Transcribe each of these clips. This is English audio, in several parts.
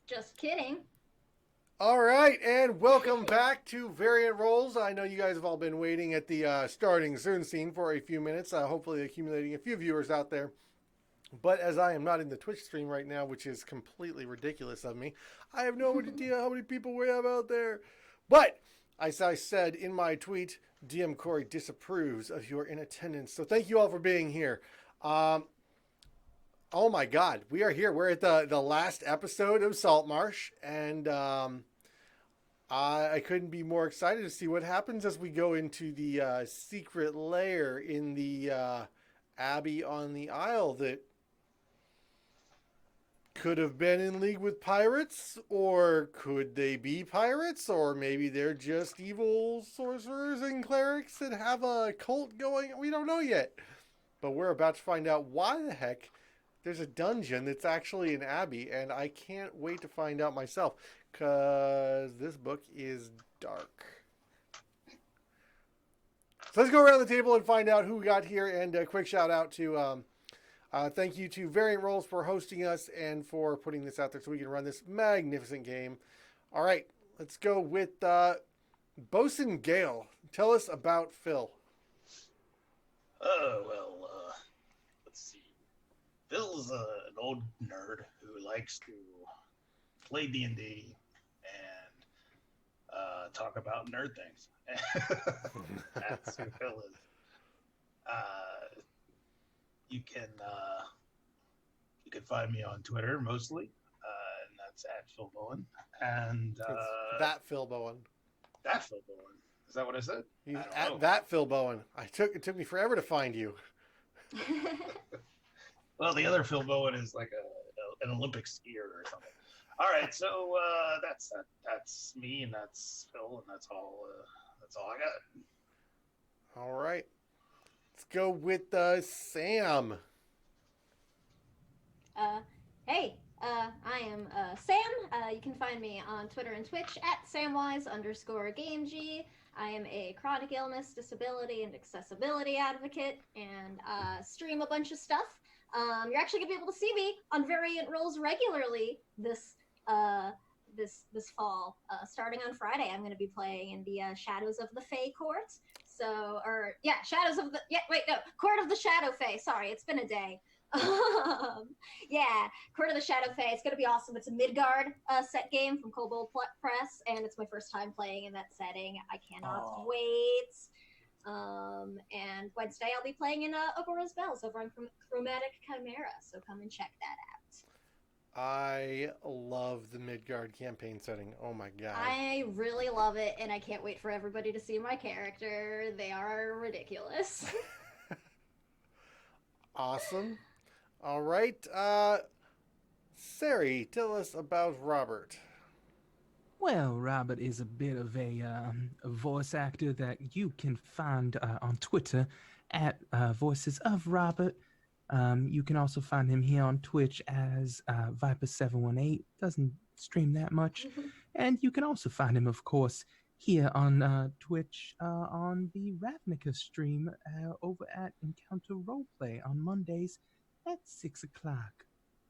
Just kidding. All right, and welcome back to Variant Roles. I know you guys have all been waiting at the starting soon scene for a few minutes, hopefully accumulating a few viewers out there. But as I am not in the Twitch stream right now, which is completely ridiculous of me, I have no idea how many people we have out there. But as I said in my tweet, DM Corey disapproves of your in attendance. So thank you all for being here. Oh my God, we are here. We're at the last episode of Saltmarsh, and I couldn't be more excited to see what happens as we go into the secret lair in the Abbey on the Isle that could have been in league with pirates, or could they be pirates, or maybe they're just evil sorcerers and clerics that have a cult going. We don't know yet, but we're about to find out why the heck there's a dungeon that's actually an abbey, and I can't wait to find out myself because this book is dark. So let's go around the table and find out who we got here. And a quick shout out to thank you to Variant Roles for hosting us and for putting this out there so we can run this magnificent game. All right, let's go with Bosun Gale. Tell us about Phil. Oh, well, let's see. Phil's an old nerd who likes to play D&D and talk about nerd things. That's who Phil is. You can find me on Twitter mostly, and that's at Phil Bowen. And that Phil Bowen. That Phil Bowen. Is that what I said? He's I don't at know. that Phil Bowen. It took me forever to find you. Well, the other Phil Bowen is like an Olympic skier or something. All right, so that's me, and that's Phil, and that's all I got. All right, let's go with Sam. Hey, I am Sam. You can find me on Twitter and Twitch at samwise_gameg. I am a chronic illness, disability, and accessibility advocate, and stream a bunch of stuff. You're actually gonna be able to see me on Variant Roles regularly this fall. Starting on Friday, I'm gonna be playing in the Shadows of the Fae Court. Court of the Shadow Fae. Sorry, it's been a day. Court of the Shadow Fae. It's gonna be awesome. It's a Midgard set game from Kobold Press, and it's my first time playing in that setting. I cannot wait. And Wednesday I'll be playing in Ogora's Bells over on Chromatic Chimera, so come and check that out. I love the Midgard campaign setting. Oh my God. I really love it, and I can't wait for everybody to see my character. They are ridiculous. Awesome. All right. Sari, tell us about Robert. Well, Robert is a bit of a voice actor that you can find on Twitter at Voices of Robert. You can also find him here on Twitch as Viper718. Doesn't stream that much. And you can also find him, of course, here on Twitch on the Ravnica stream over at Encounter Roleplay on Mondays at 6 o'clock.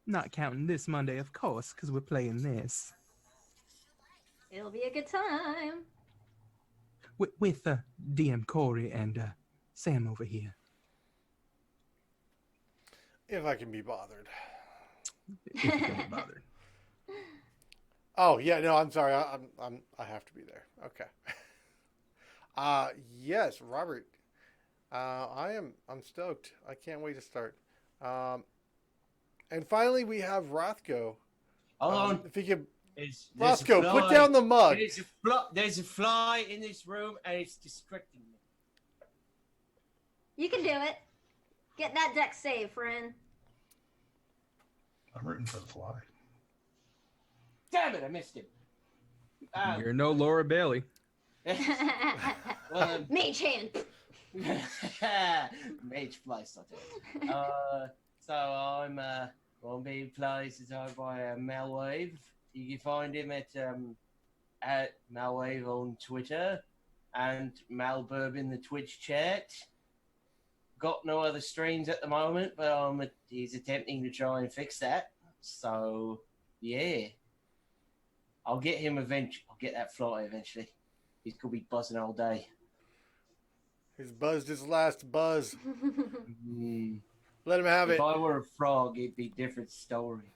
Not counting this Monday, of course, because we're playing this. It'll be a good time. With DM Corey and Sam over here. If I can be bothered. If you can be bothered. Oh yeah, no, I'm sorry. I have to be there. Okay. Yes, Robert. I'm stoked. I can't wait to start. And finally, we have Rothko. Hold on. If you could, There's Rothko, a fly. put down the mug. There's a fly in this room, and it's distracting me. You can do it. Get that deck save, friend. I'm rooting for the fly. Damn it, I missed him. You're no Laura Bailey. Mage hand. Mage fly started. So I'm going to be placed by Malwave. You can find him at Malwave on Twitter and Malburb in the Twitch chat. Got no other streams at the moment, but he's attempting to try and fix that. So, yeah. I'll get him eventually. I'll get that fly eventually. He's gonna be buzzing all day. He's buzzed his last buzz. Mm. Let him have If it. I were a frog, it'd be a different story.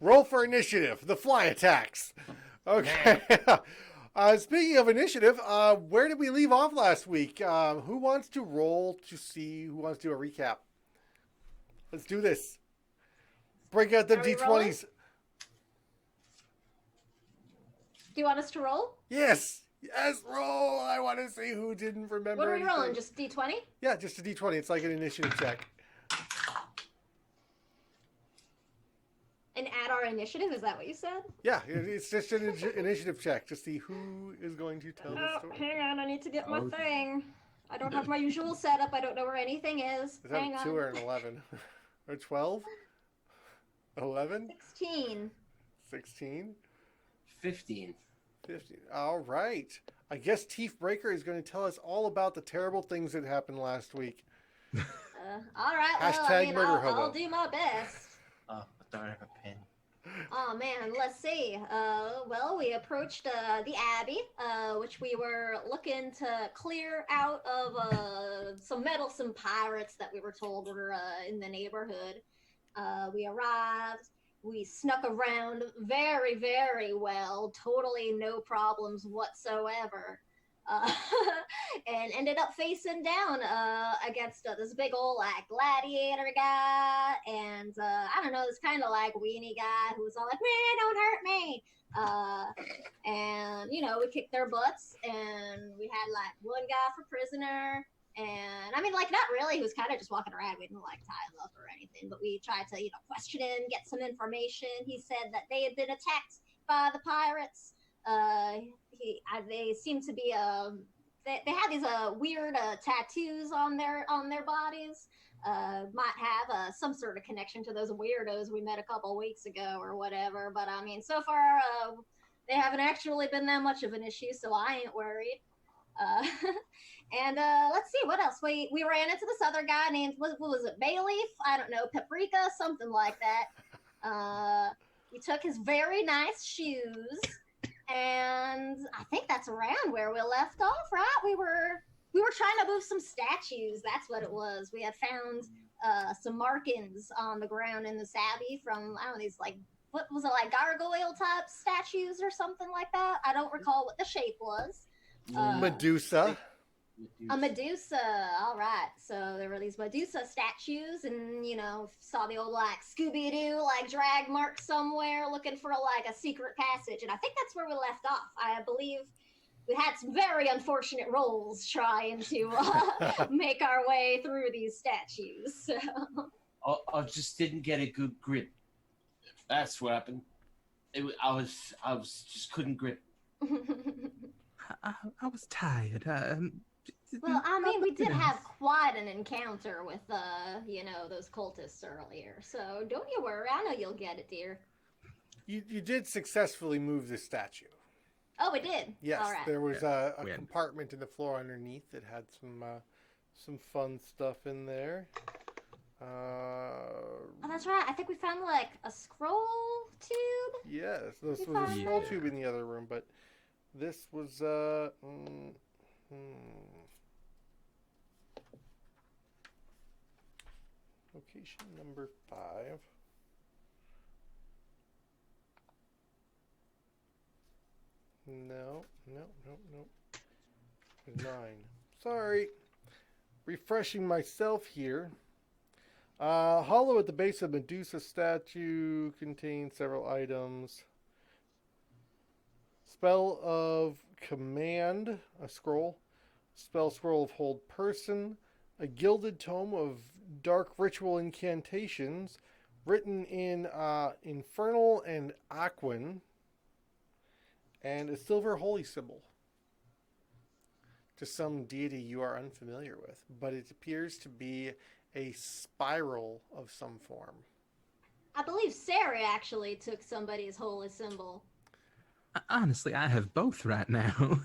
Roll for initiative. The fly attacks. Okay. Speaking of initiative, where did we leave off last week? Who wants to roll to see who wants to do a recap? Let's do this. Break out the Are we rolling? D20s. Do you want us to roll? Yes. Yes, roll. I want to see who didn't remember. What are we anything. rolling? Just D20? Yeah, just a D20. It's like an initiative check. And add our initiative? Is that what you said? Yeah, it's just an initiative check to see who is going to tell the Oh, story. hang on. I need to get my Oh. thing. I don't have my usual setup. I don't know where anything is. Is that Hang a on. 2 or an 11? Or 12? 11? 16. 16? 15. 15. All right. I guess Teeth Breaker is going to tell us all about the terrible things that happened last week. All right. Well, Hashtag murder I'll hobo. do my best. I don't have a pen. Oh man, let's see. Well, we approached the Abbey, which we were looking to clear out of some meddlesome pirates that we were told were in the neighborhood. We arrived. We snuck around very, very well. Totally no problems whatsoever. And ended up facing down against this big old like gladiator guy, and I don't know, this kind of like weenie guy who was all like, "Man, don't hurt me!" And you know, we kicked their butts, and we had like one guy for prisoner, and I mean, like not really. He was kind of just walking around. We didn't like tie him up or anything, but we tried to question him, get some information. He said that they had been attacked by the pirates. They seem to be they had these weird tattoos on their bodies. Might have some sort of connection to those weirdos we met a couple weeks ago or whatever. But I mean, so far they haven't actually been that much of an issue, so I ain't worried. And let's see what else. We ran into this other guy named what was it, Bayleaf? I don't know, Paprika, something like that. We took his very nice shoes. And I think that's around where we left off, right? We were trying to move some statues. That's what it was. We had found some markings on the ground in this abbey from, I don't know, these like, what was it, like gargoyle type statues or something like that? I don't recall what the shape was. Medusa. A Medusa, all right. So there were these Medusa statues, and saw the old like Scooby-Doo like drag mark somewhere, looking for like a secret passage. And I think that's where we left off. I believe we had some very unfortunate rolls trying to make our way through these statues. So. I just didn't get a good grip. That's what happened. I was just couldn't grip. I was tired. Well, I mean, we did have quite an encounter with, those cultists earlier. So don't you worry. I know you'll get it, dear. You did successfully move the statue. Oh, we did? Yes, All right. there was a We had- compartment in the floor underneath that had some fun stuff in there. Oh, that's right. I think we found, like, a scroll tube? Yes, this We was a found scroll that? tube in the other room, but this was location number 5. No. 9. Sorry. Refreshing myself here. Hollow at the base of Medusa statue contains several items. Spell of Command, a scroll. Spell scroll of Hold Person. A gilded tome of dark ritual incantations written in Infernal and Aquan. And a silver holy symbol. To some deity you are unfamiliar with, but it appears to be a spiral of some form. I believe Sarah actually took somebody's holy symbol. Honestly, I have both right now.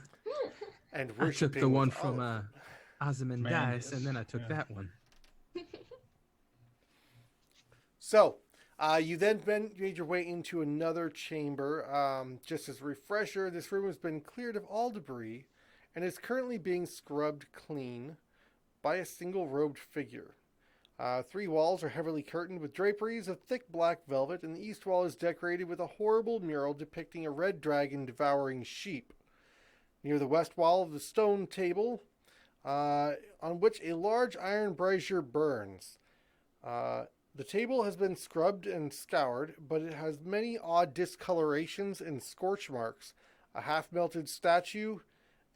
And I took worshiping the one with from olive. Ozymandias, and then I took that one. So, You then made your way into another chamber. Just as a refresher, this room has been cleared of all debris and is currently being scrubbed clean by a single robed figure. 3 walls are heavily curtained with draperies of thick black velvet, and the east wall is decorated with a horrible mural depicting a red dragon devouring sheep. Near the west wall of the stone table, on which a large iron brazier burns. The table has been scrubbed and scoured, but it has many odd discolorations and scorch marks. A half-melted statue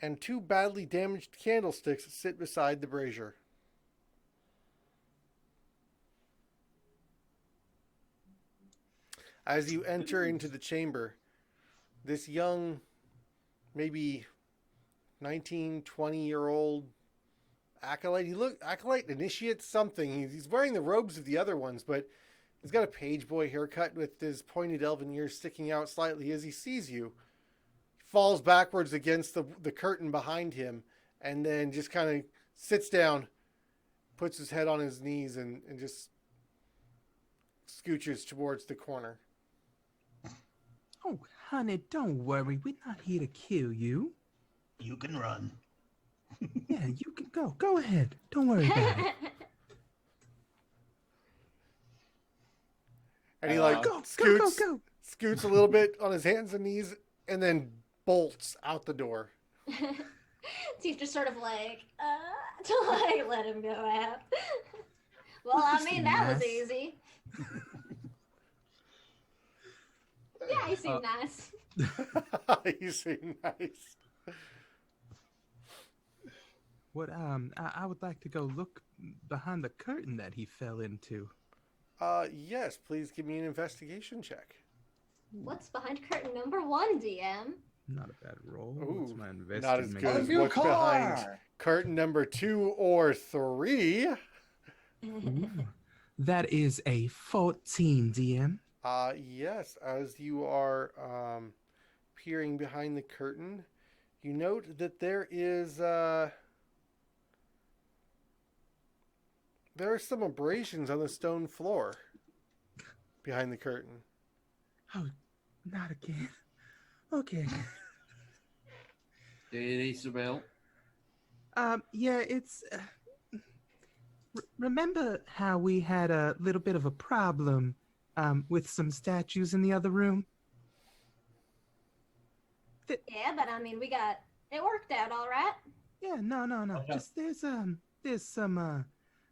and 2 badly damaged candlesticks sit beside the brazier. As you enter into the chamber, this young, maybe 19, 20-year-old acolyte initiate something. He's wearing the robes of the other ones, but he's got a page boy haircut with his pointed elven ears sticking out slightly. As he sees you, he falls backwards against the curtain behind him, and then just kind of sits down, puts his head on his knees, and just scooches towards the corner. Oh, honey, don't worry. We're not here to kill you. You can run. Yeah, you can go. Go ahead. Don't worry about it. And he scoots a little bit on his hands and knees, and then bolts out the door. Steve just sort of like, to like let him go out. Well, I mean, that was easy. Yeah, he seemed nice. You seem nice. What I would like to go look behind the curtain that he fell into. Yes, please give me an investigation check. What's behind curtain number 1, DM? Not a bad roll. Ooh, What's my investigation? not as good as what's behind curtain number 2 or 3. Ooh, that is a 14, DM. Yes, as you are peering behind the curtain, you note that there are some abrasions on the stone floor behind the curtain. Oh, not again. Okay. Do you need some help? Yeah, it's... remember how we had a little bit of a problem with some statues in the other room? Yeah, but I mean, it worked out all right. Yeah, no. Okay. Just there's some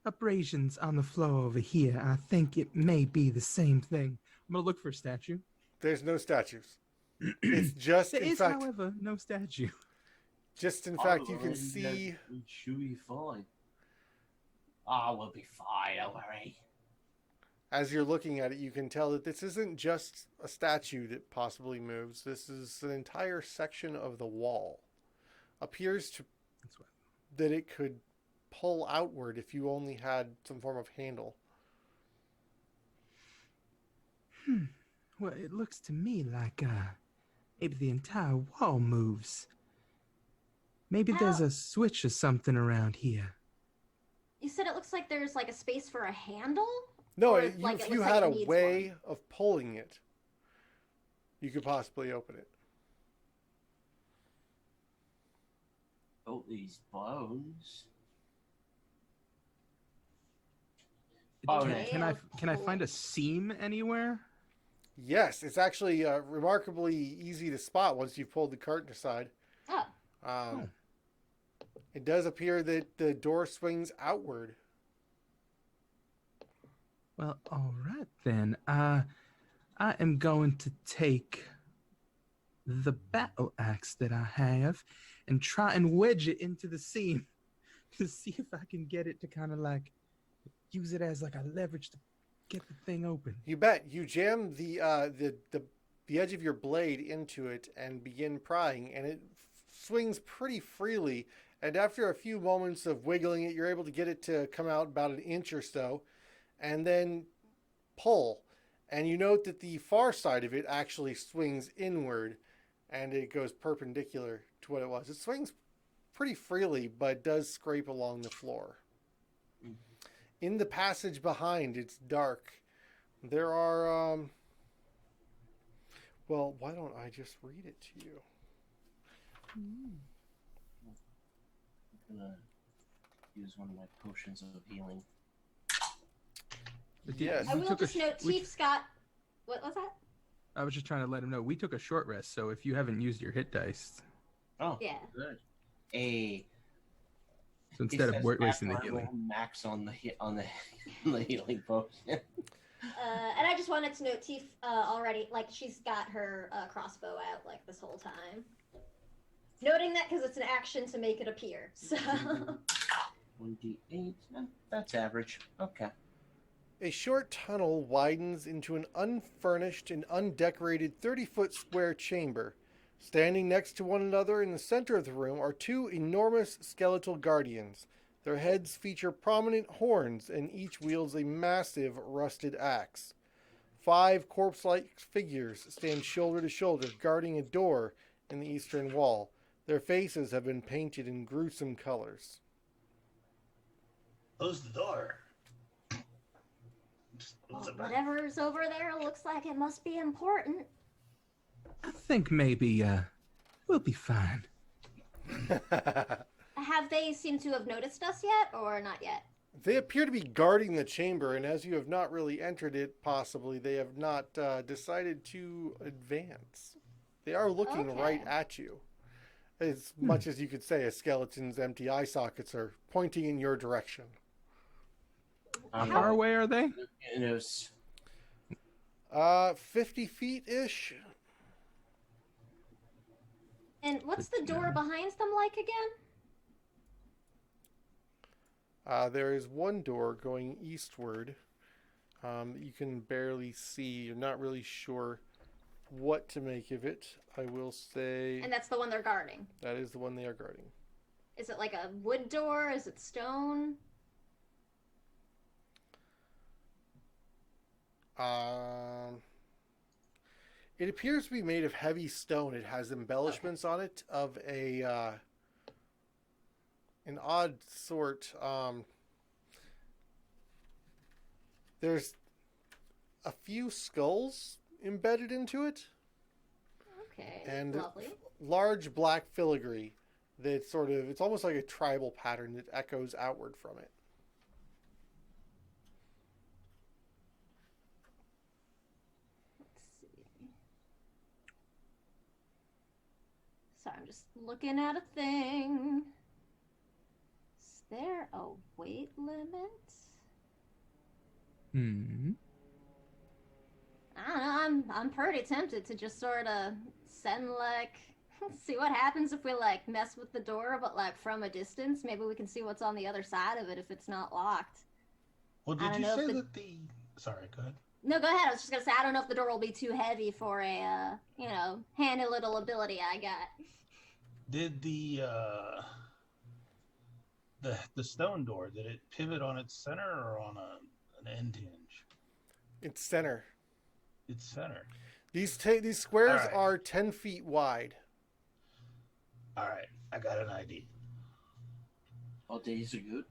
abrasions on the floor over here. I think it may be the same thing. I'm gonna look for a statue. There's no statues. It's just, There in is, fact, however, no statue. just in fact, you can see. Should be fine. Oh, we'll be fine. Don't worry. As you're looking at it, you can tell that this isn't just a statue that possibly moves. This is an entire section of the wall. Appears to that it could pull outward if you only had some form of handle. Well, it looks to me like maybe the entire wall moves. Maybe there's a switch or something around here. You said it looks like there's like a space for a handle? No, Or, if like, it you looks like had it a needs way of pulling it, you could possibly open it. Oh, these bones. Okay. Can I find a seam anywhere? Yes, it's actually remarkably easy to spot once you've pulled the curtain aside. Oh. It does appear that the door swings outward. Well, all right then. I am going to take the battle axe that I have and try and wedge it into the seam to see if I can get it to kind of like use it as like a leverage to get the thing open. You bet. You jam the edge of your blade into it and begin prying, and it swings pretty freely. And after a few moments of wiggling it, you're able to get it to come out about an inch or so, and then pull. And you note that the far side of it actually swings inward, and it goes perpendicular to what it was. It swings pretty freely, but does scrape along the floor. In the passage behind, it's dark, There are, well, why don't I just read it to you? I'm gonna use one of my potions of healing. Yes. I We will took a just note, we- Chief's got. What was that? I was just trying to let him know we took a short rest, so if you haven't used your hit dice, Oh, Yeah. good. Hey, so instead of wasting the after I healing. roll max on the the healing potion. And I just wanted to note, Tief already, like, she's got her crossbow out, like, this whole time. Noting that because it's an action to make it appear, so... 1d8. That's average. Okay. A short tunnel widens into an unfurnished and undecorated 30-foot square chamber. Standing next to one another in the center of the room are two enormous skeletal guardians. Their heads feature prominent horns, and each wields a massive rusted axe. 5 corpse-like figures stand shoulder to shoulder, guarding a door in the eastern wall. Their faces have been painted in gruesome colors. Close the door. Just close it back. Whatever's over there looks like it must be important. I think maybe we'll be fine. Have they seemed to have noticed us yet, or not yet? They appear to be guarding the chamber, and as you have not really entered it, possibly, they have not decided to advance. They are looking Okay. right at you. As much as you could say a skeleton's empty eye sockets are pointing in your direction. How far away are they? It was 50 feet-ish. And what's the door behind them like again? There is one door going eastward that you can barely see. You're not really sure what to make of it. I will say And that's the one they're guarding. that is the one they are guarding. Is it like a wood door? Is it stone? It appears to be made of heavy stone. It has embellishments on it of an odd sort. There's a few skulls embedded into it, Okay, and lovely. large black filigree that it's almost like a tribal pattern that echoes outward from it. Let's see. Sorry, I'm just looking at a thing. Is there a weight limit? Hmm. I don't know. I'm pretty tempted to just sort of send like see what happens if we like mess with the door, but like from a distance. Maybe we can see what's on the other side of it if it's not locked. Well, I did don't you know say if that the... Sorry, go ahead. No, go ahead. I was just gonna say I don't know if the door will be too heavy for a handy little ability I got. Did the stone door, did it pivot on its center or on an end hinge? It's center. Its center. These squares All right. are 10 feet wide. All right, I got an idea. all days are good.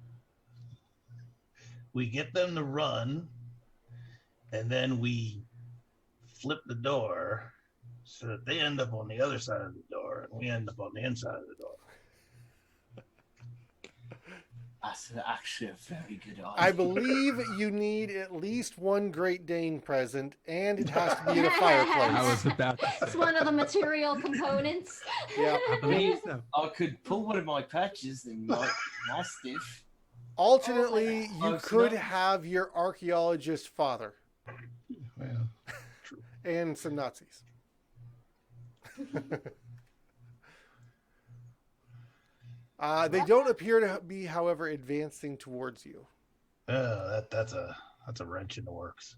We get them to run, and then we flip the door so that they end up on the other side of the door, and we end up on the inside of the door. That's actually a very good idea. I believe you need at least one Great Dane present, and it has to be in a fireplace. I was about to It's say. one of the material components. Yeah. I believe so. I could pull one of my patches and like Mastiff. Alternately, Oh you Oh, could snap. have your archaeologist father Well, and some Nazis. They don't appear to be, however, advancing towards you. that's a wrench in the works.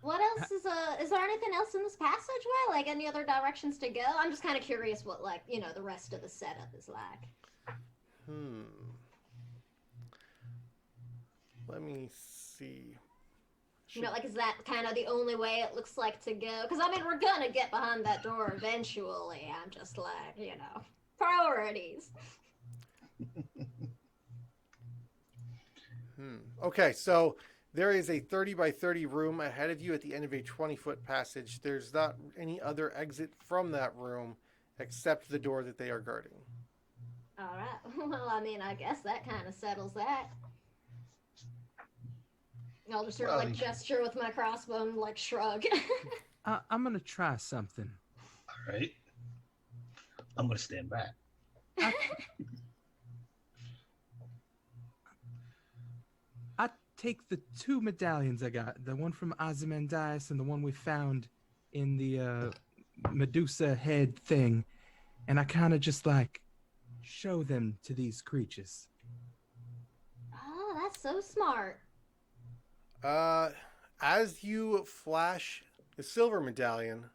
What else is there anything else in this passageway? Like any other directions to go? I'm just kind of curious what the rest of the setup is like. Let me see. Is that kind of the only way it looks like to go? Because I mean, we're gonna get behind that door eventually. I'm just like, priorities. Okay, so There is a 30 by 30 room ahead of you at the end of a 20-foot passage. There's not any other exit from that room except the door that they are guarding. All right. Well, I mean, I guess that kind of settles that. I'll just sort of like gesture with my crossbow and like shrug. I'm gonna try something. All right. I'm gonna stand back. I take the 2 medallions I got, the one from Ozymandias and the one we found in the Medusa head thing, and I kind of just like show them to these creatures. Oh, that's so smart. As you flash the silver medallion,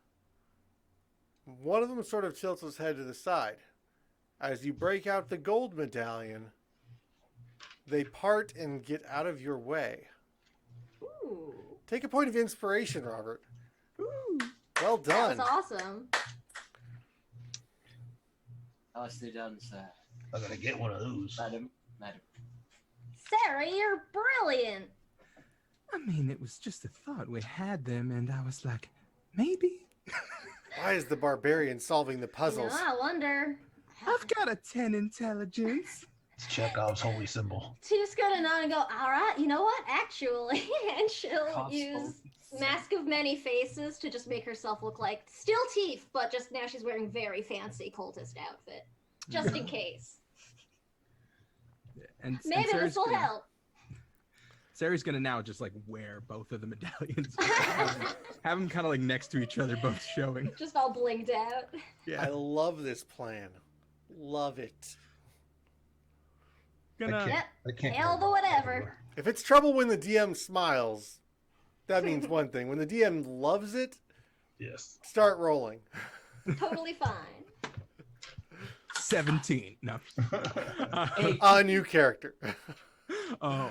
one of them sort of tilts his head to the side. As you break out the gold medallion, they part and get out of your way. Ooh. Take a point of inspiration, Robert. Ooh. Well done. That was awesome. Nicely done, sir. I'm gonna get one of those. Madam. Sarah, you're brilliant. I mean, it was just a thought. We had them, and I was like, maybe. Why is the barbarian solving the puzzles? You know, I wonder. I've got a 10 intelligence. It's Chekhov's holy symbol. She's gonna nod and go, all right, you know what? Actually, and she'll use Mask of Many Faces to just make herself look like still teeth, but just now she's wearing very fancy cultist outfit, just in case. And Maybe Sarah's this will gonna- help. Sarah's gonna now just like wear both of the medallions. have them kind of like next to each other, both showing. Just all blinged out. I love this plan. Love it. Gonna Yep. I can't Hell the whatever. If it's trouble when the DM smiles, that means one thing. When the DM loves it, Yes. start rolling. Totally fine. 17. No. A new character. Oh.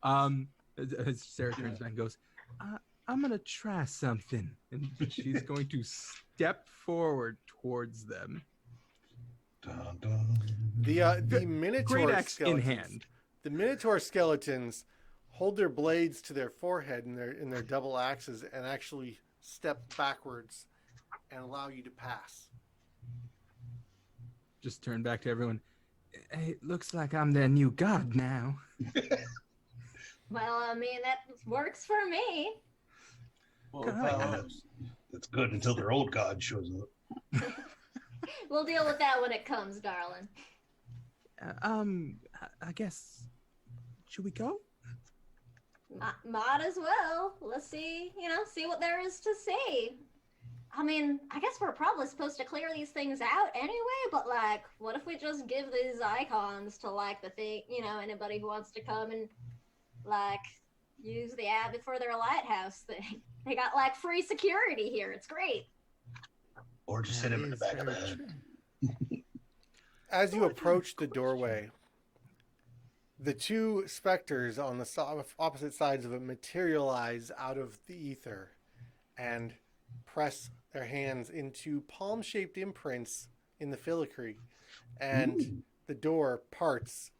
As Sarah turns back and goes, I'm gonna try something, and she's going to step forward towards them. Dun, dun. The Minotaur Great axe in skeletons. hand. The Minotaur skeletons hold their blades to their forehead in their double axes and actually step backwards and allow you to pass. Just turn back to everyone. Hey, it looks like I'm their new god now. Well, I mean, that works for me. Well, That's good until their old god shows up. We'll deal with that when it comes, darling. I guess. Should we go? Might as well. Let's see, see what there is to see. I mean, I guess we're probably supposed to clear these things out anyway, but, like, what if we just give these icons to, like, the thing, anybody who wants to come and, like, use the Abbey for their lighthouse thing? They got, like, free security here. It's great. Or just hit him in the back of the head. As you approach the doorway, the two specters on the opposite sides of it materialize out of the ether and press their hands into palm-shaped imprints in the filigree, and the door parts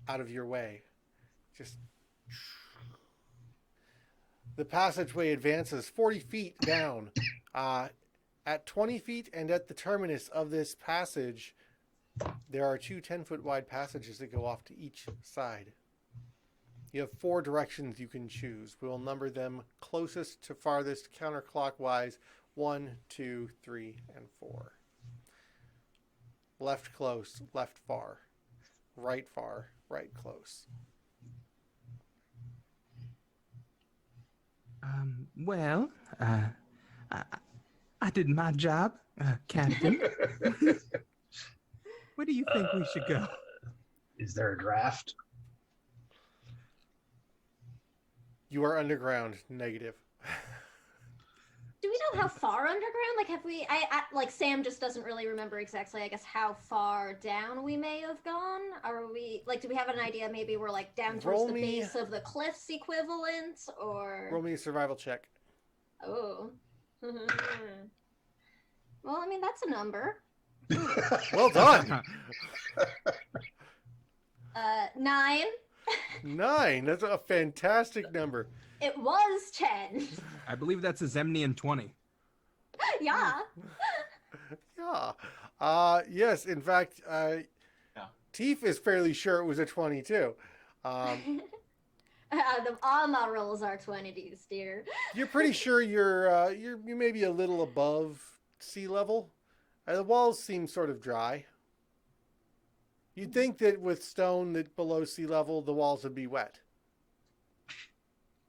out of your way. Just the passageway advances 40 feet down. At 20 feet and at the terminus of this passage, there are two 10-foot wide passages that go off to each side. You have 4 directions you can choose. We will number them closest to farthest counterclockwise: 1, 2, 3, and 4. Left close, left far, right close. Well, I did my job, Captain. Where do you think we should go? Is there a draft? You are underground, negative. Do we know how far underground? Like, have we? Like, Sam just doesn't really remember exactly, I guess, how far down we may have gone. Are we, like, do we have an idea? Maybe we're, like, down towards the base of the cliffs equivalent, or... Roll me a survival check. Oh. Well, I mean, that's a number. Well done. 9. 9. That's a fantastic number. It was 10. I believe that's a Zemnian 20. Yeah. Yeah. Yes, in fact, Teef is fairly sure it was a 22. All my rolls are 20s, dear. You're pretty sure you may be a little above sea level. The walls seem sort of dry. You'd think that with stone that below sea level, the walls would be wet.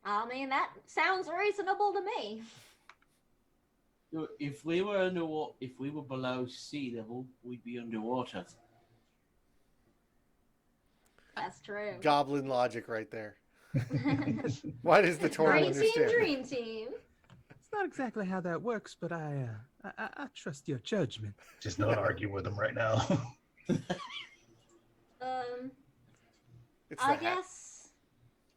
I mean, that sounds reasonable to me. If we were below sea level, we'd be underwater. That's true. Goblin logic right there. Why does the Toro Dream understand? team, dream team. It's not exactly how that works, but I trust your judgment. Just don't argue with him right now. It's I the hat. guess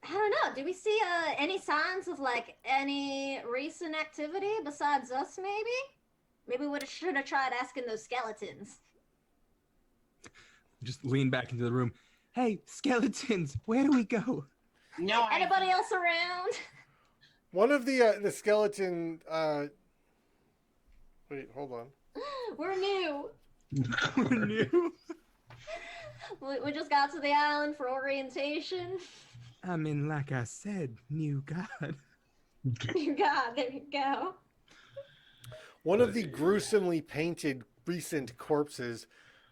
I don't know. Do we see any signs of like any recent activity besides us? Maybe we should have tried asking those skeletons. Just lean back into the room. Hey, skeletons, where do we go? No, Anybody else around? One of the skeleton. Wait, hold on. We're new. We're new. We just got to the island for orientation. I mean, like I said, new God. You got there you go. One of the gruesomely painted recent corpses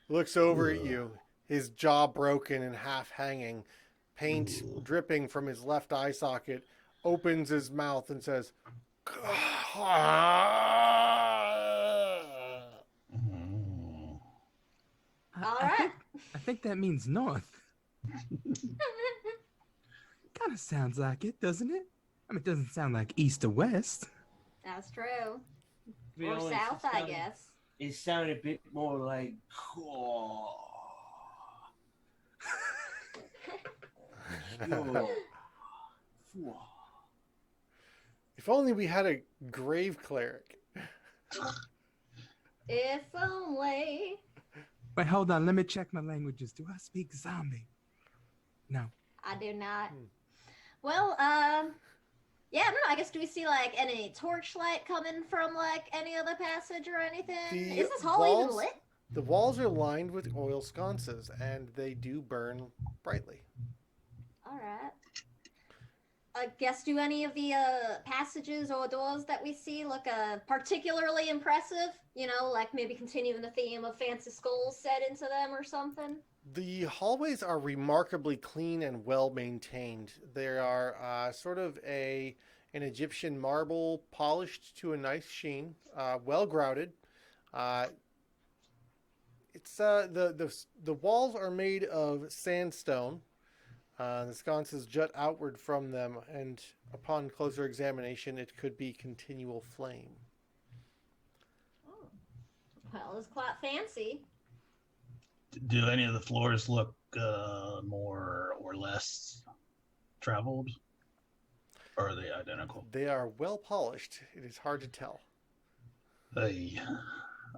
looks over at you, his jaw broken and half hanging, paint dripping from his left eye socket, opens his mouth and says, All right. I think that means north. Kind of sounds like it, doesn't it? I mean, it doesn't sound like east or west. That's true. To be Or honest, south, I guess. It sounded a bit more like. If only we had a grave cleric. If only. Wait, hold on. Let me check my languages. Do I speak zombie? No. I do not. Well, yeah, I don't know. I guess do we see like any torchlight coming from like any other passage or anything? Is this hall even lit? The walls are lined with oil sconces, and they do burn brightly. All right. I guess do any of the passages or doors that we see look particularly impressive? You know, like maybe continuing the theme of fancy skulls set into them or something? The hallways are remarkably clean and well maintained. They are sort of an Egyptian marble polished to a nice sheen, well grouted. It's the walls are made of sandstone. The sconces jut outward from them, and upon closer examination, it could be continual flame. Oh. Well, it's quite fancy. Do any of the floors look more or less traveled? Or are they identical? They are well polished. It is hard to tell. Hey. You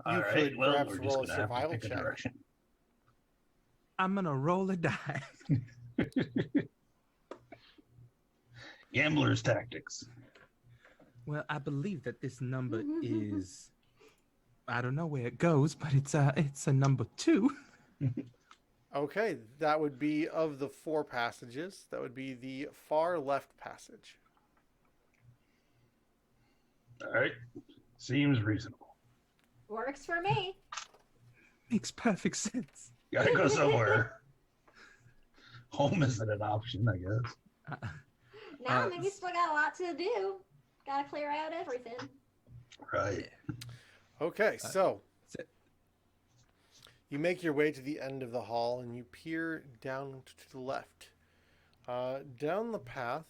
All could right, well, perhaps we're just roll a going to have to survival pick a check. direction. I'm gonna roll a die. Gambler's tactics. Well, I believe that this number is. I don't know where it goes, but it's a number 2. Okay, that would be of the 4 passages. That would be the far left passage. All right. Seems reasonable. Works for me. Makes perfect sense. Gotta go somewhere. Home isn't an option, I guess. Now maybe still got a lot to do. Gotta clear out everything. Right. Okay, so sit. you make your way to the end of the hall and you peer down to the left. Down the path.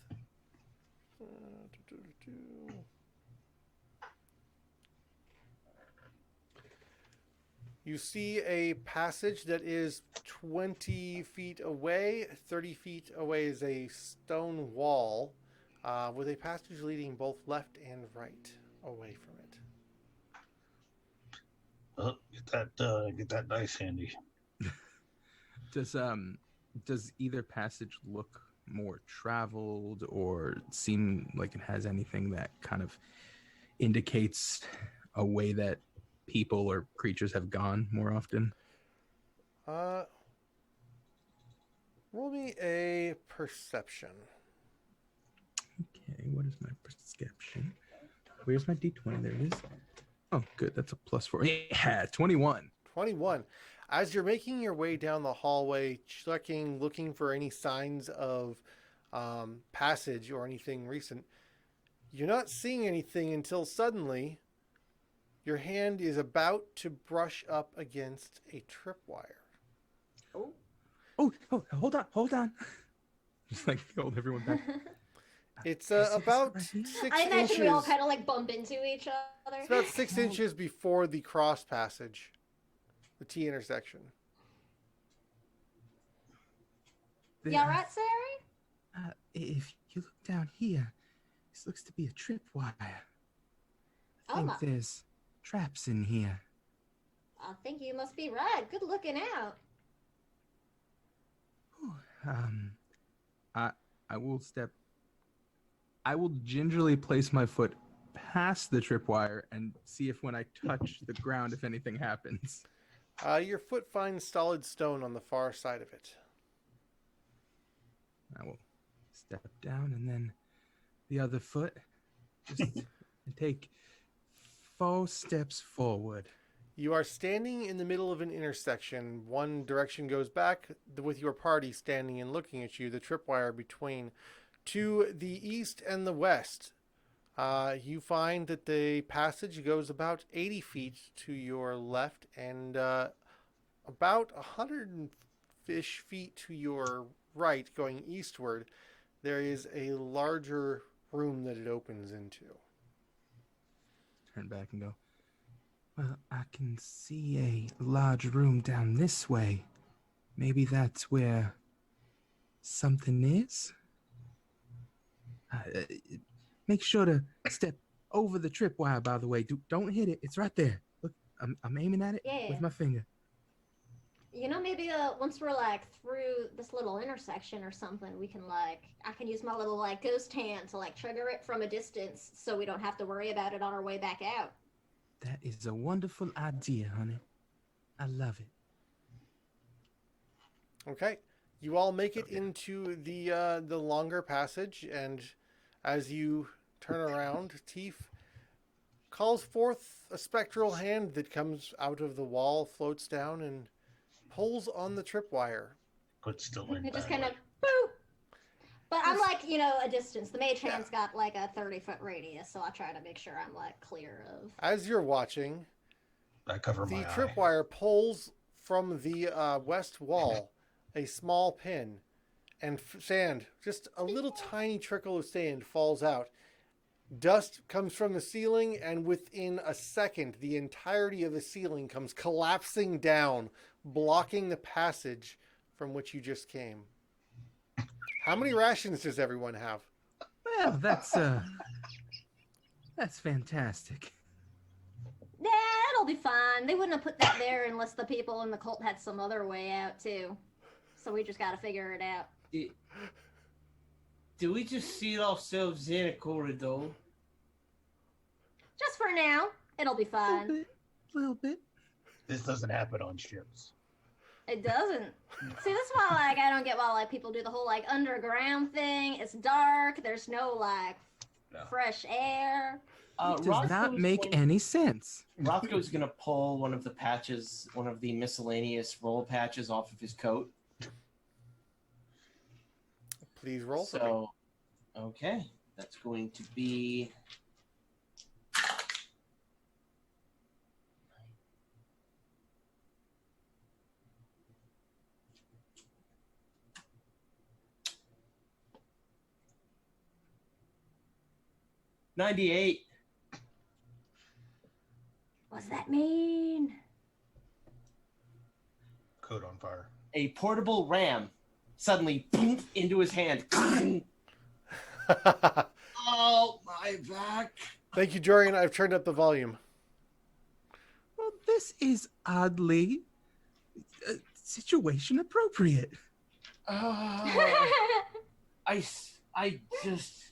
You see a passage that is 20 feet away. 30 feet away is a stone wall with a passage leading both left and right away from it. Oh, get that dice handy. Does does either passage look more traveled or seem like it has anything that kind of indicates a way that people or creatures have gone more often? Roll me a perception. Okay, what is my perception? Where's my d20? There it is. Oh, good. That's a +4. Yeah, 21. 21. As you're making your way down the hallway, looking for any signs of passage or anything recent, you're not seeing anything until suddenly your hand is about to brush up against a tripwire. Oh, hold on. Just like hold everyone back. It's Is this about right here? 6 I imagine inches. we all kind of like bump into each other. It's about 6 inches before the cross passage, the T intersection. You all right, Sari? If you look down here, this looks to be a tripwire. I think there's traps in here. I think you must be right. Good looking out. I will gingerly place my foot past the tripwire and see if when I touch the ground, if anything happens. Your foot finds solid stone on the far side of it. I will step down and then the other foot, just take 4 steps forward. You are standing in the middle of an intersection. One direction goes back with your party standing and looking at you, the tripwire between. To the east and the west, you find that the passage goes about 80 feet to your left and about 100-ish feet to your right, going eastward. There is a larger room that it opens into. Turn back and go, well, I can see a large room down this way. Maybe that's where something is? Make sure to step over the tripwire, by the way. Don't hit it. It's right there. Look, I'm aiming at it with my finger. You know, maybe once we're like through this little intersection or something, we can I can use my little ghost hand to trigger it from a distance so we don't have to worry about it on our way back out. That is a wonderful idea, honey. I love it. Okay. You all make it into the longer passage, and as you turn around, Teef calls forth a spectral hand that comes out of the wall, floats down, and pulls on the tripwire. But still in It just bad kind of way. boop. But I'm a distance. The mage hand's got a 30-foot radius, so I try to make sure I'm clear of. As you're watching, I cover my the eye. tripwire pulls from the west wall a small pin, and sand, just a little tiny trickle of sand, falls out. Dust comes from the ceiling, and within a second, the entirety of the ceiling comes collapsing down, blocking the passage from which you just came. How many rations does everyone have? Well, that's fantastic. Yeah, it'll be fine. They wouldn't have put that there unless the people in the cult had some other way out, too. So we just gotta figure it out. Do we just seal ourselves in a corridor? Just for now. It'll be fine. A little bit. This doesn't happen on ships. It doesn't. See, that's why I don't get why people do the whole underground thing. It's dark. There's no fresh air. It does not make any sense. Rothko's gonna pull one of the patches, one of the miscellaneous roll patches off of his coat. Please roll for me. Okay, that's going to be $98. What's that mean? Coat on fire. A portable ram suddenly boom, into his hand. Oh, my back. Thank you, Jorian. I've turned up the volume. Well, this is oddly situation appropriate. I just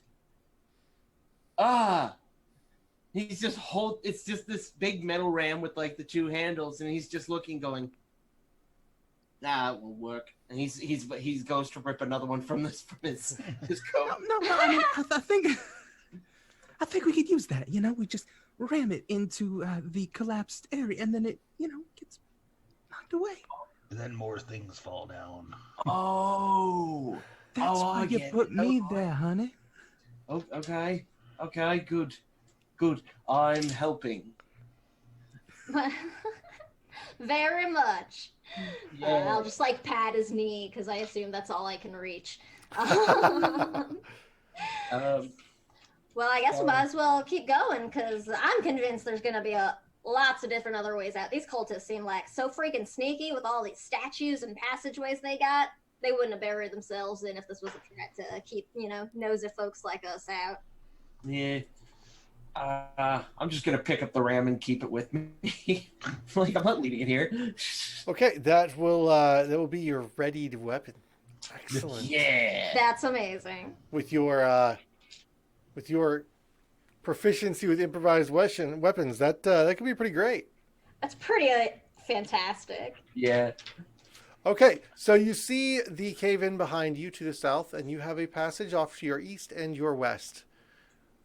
he's just it's just this big metal ram with like the two handles, and he's just looking, going, nah, it won't work. And he goes to rip another one from his coat. No, I mean, I think we could use that. You know, we just ram it into the collapsed area, and then it, gets knocked away. And then more things fall down. Oh, That's why you put me there, honey. Oh, okay, good. I'm helping. Very much. Yeah. I'll just like pat his knee because I assume that's all I can reach. Well, I guess we might as well keep going because I'm convinced there's going to be lots of different other ways out. These cultists seem like so freaking sneaky with all these statues and passageways they got. They wouldn't have buried themselves in if this was a threat to keep, nosy folks like us out. Yeah. I'm just going to pick up the ram and keep it with me. Like, I'm not leaving it here. Okay, that will be your readied weapon. Excellent. Yeah. That's amazing. With your proficiency with improvised weapons, that could be pretty great. That's pretty fantastic. Yeah. Okay, so you see the cave-in behind you to the south, and you have a passage off to your east and your west.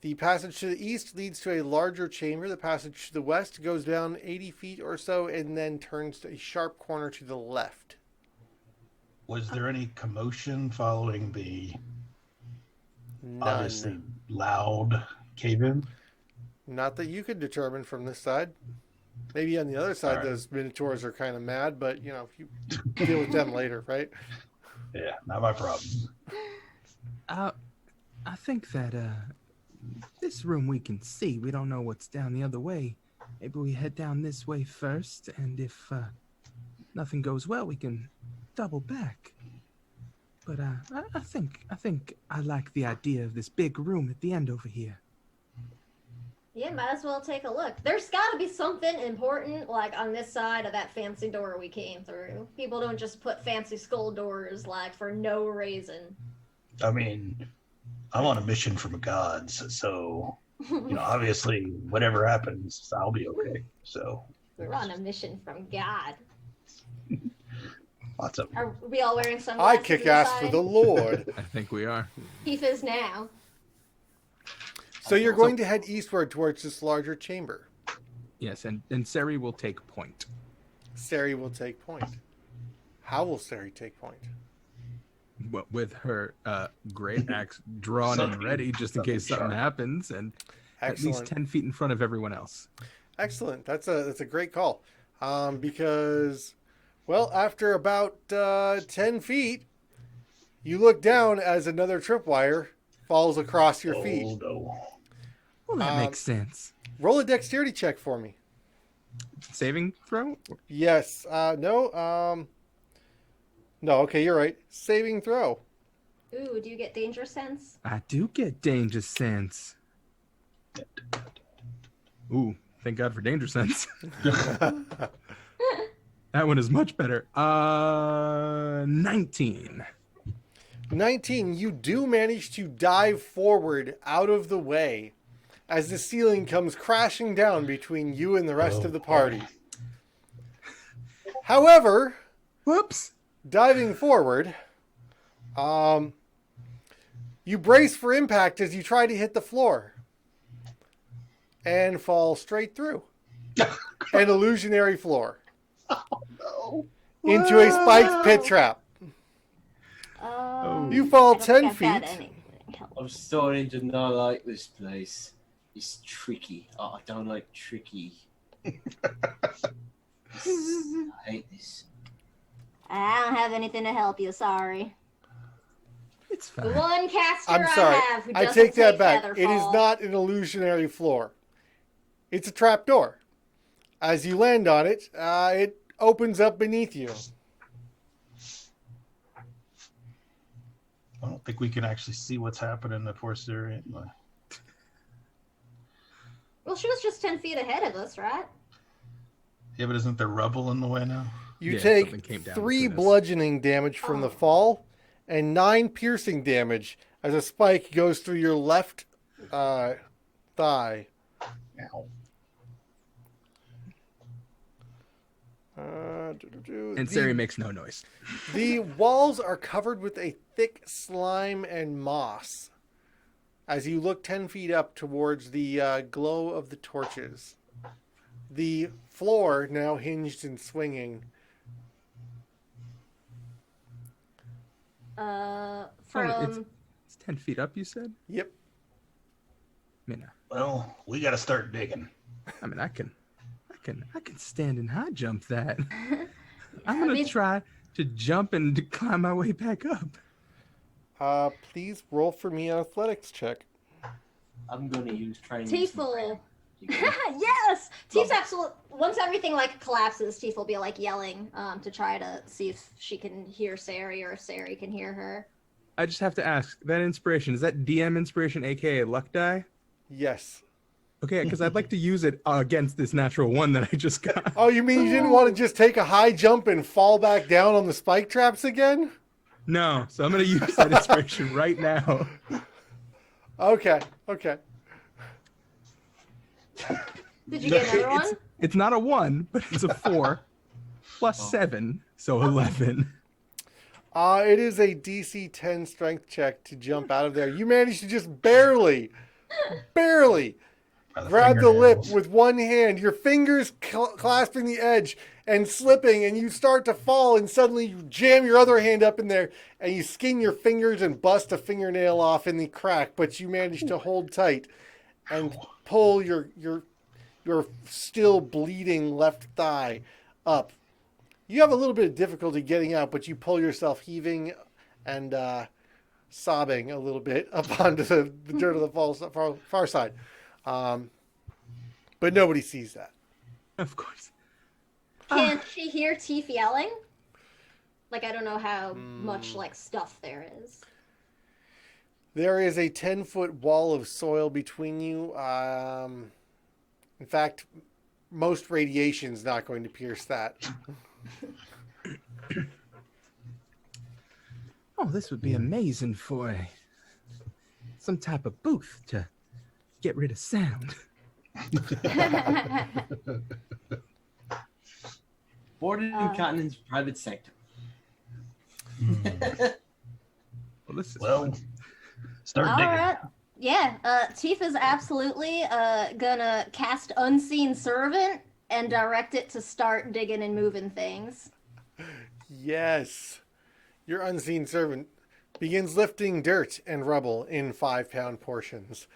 The passage to the east leads to a larger chamber. The passage to the west goes down 80 feet or so and then turns to a sharp corner to the left. Was there any commotion following the None. obviously loud cave-in? Not that you could determine from this side. Maybe on the other side, All right. Those minotaurs are kind of mad, but, you deal with them later, right? Yeah, not my problem. I think that this room we can see. We don't know what's down the other way. Maybe we head down this way first, and if nothing goes well, we can double back. But I think I like the idea of this big room at the end over here. Yeah, might as well take a look. There's got to be something important, like, on this side of that fancy door we came through. People don't just put fancy skull doors, like, for no reason. I mean, I'm on a mission from the gods, so, obviously, whatever happens, I'll be okay. So, We're on a mission from God. lots of Are we all wearing sunglasses? I kick ass for the Lord. I think we are. He is now. So you're going to head eastward towards this larger chamber. Yes, and Sari will take point. Sari will take point. How will Sari take point? But with her great axe drawn and ready, just in case something happens, and at least 10 feet in front of everyone else. Excellent. That's a great call. Because, well, after about 10 feet, you look down as another tripwire falls across your feet. Oh, no. Well, that makes sense. Roll a dexterity check for me. Saving throw? Yes. No. No. Okay, you're right. Saving throw. Ooh, do you get danger sense? I do get danger sense. Ooh, thank God for danger sense. That one is much better. 19. 19. You do manage to dive forward out of the way as the ceiling comes crashing down between you and the rest of the party. However, Whoops. diving forward, you brace for impact as you try to hit the floor and fall straight through an illusionary floor into a spiked pit trap. You fall 10 feet. I'm starting to not like this place. It's tricky. Oh, I don't like tricky. I hate this. I don't have anything to help you, sorry. It's The fine. one caster I'm sorry. I have who I doesn't take that back. Featherfall. It is not an illusionary floor. It's a trap door. As you land on it, it opens up beneath you. I don't think we can actually see what's happening in the forest area. Well, she was just 10 feet ahead of us, right? Yeah, but isn't there rubble in the way now? You Yeah, take something came down 3 between us. bludgeoning damage from the fall, and 9 piercing damage as a spike goes through your left thigh. Ow. And Sari makes no noise. The walls are covered with a thick slime and moss as you look 10 feet up towards the glow of the torches. The floor, now hinged and swinging. From It's 10 feet up, you said? Yep. I mean, Well, we got to start digging. I can stand and high jump that. I'm gonna try to jump and climb my way back up. Please roll for me an athletics check. I'm gonna use training. Tiefel. Yes! Tief's absolute. Once everything like collapses, Tief will be like yelling to try to see if she can hear Sari or if Sari can hear her. I just have to ask, that inspiration, is that DM inspiration, aka luck die? Yes. Okay, because I'd like to use it against this natural one that I just got. Oh, you mean you didn't want to just take a high jump and fall back down on the spike traps again? No, so I'm going to use that inspiration right now. Okay. Did you get another one? It's not a 1, but it's a 4 plus 7, so 11. It is a DC 10 strength check to jump out of there. You managed to just barely grab the lip with one hand, your fingers clasping the edge and slipping, and you start to fall, and suddenly you jam your other hand up in there, and you skin your fingers and bust a fingernail off in the crack, but you manage to hold tight and pull your still bleeding left thigh up. You have a little bit of difficulty getting out, but you pull yourself heaving and sobbing a little bit up onto the dirt of the far side. But nobody sees that. Of course. Can she hear Tief yelling? Like, I don't know how much like stuff there is. There is a 10-foot wall of soil between you. In fact, most radiation's not going to pierce that. Oh, this would be amazing for some type of booth to get rid of sound. Boarded in Cotton's private sector. Well, this is Well, fun. start All digging. right. Yeah, Tief is absolutely gonna cast Unseen Servant and direct it to start digging and moving things. Yes. Your unseen servant begins lifting dirt and rubble in 5-pound portions.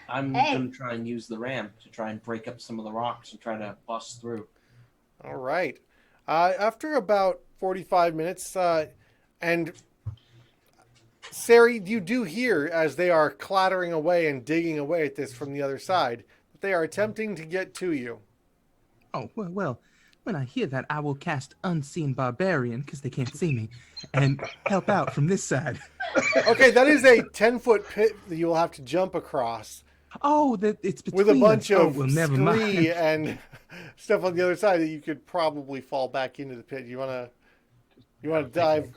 I'm Hey. gonna try and use the ram to try and break up some of the rocks and try to bust through. All right. After about 45 minutes, and Sari, you do hear as they are clattering away and digging away at this from the other side, that they are attempting to get to you. Oh, well, when I hear that, I will cast Unseen Barbarian, because they can't see me, and help out from this side. Okay, that is a 10-foot pit that you will have to jump across Oh, it's between with a bunch us. of Oh, well, never mind. scree and stuff on the other side that you could probably fall back into the pit. You want to dive?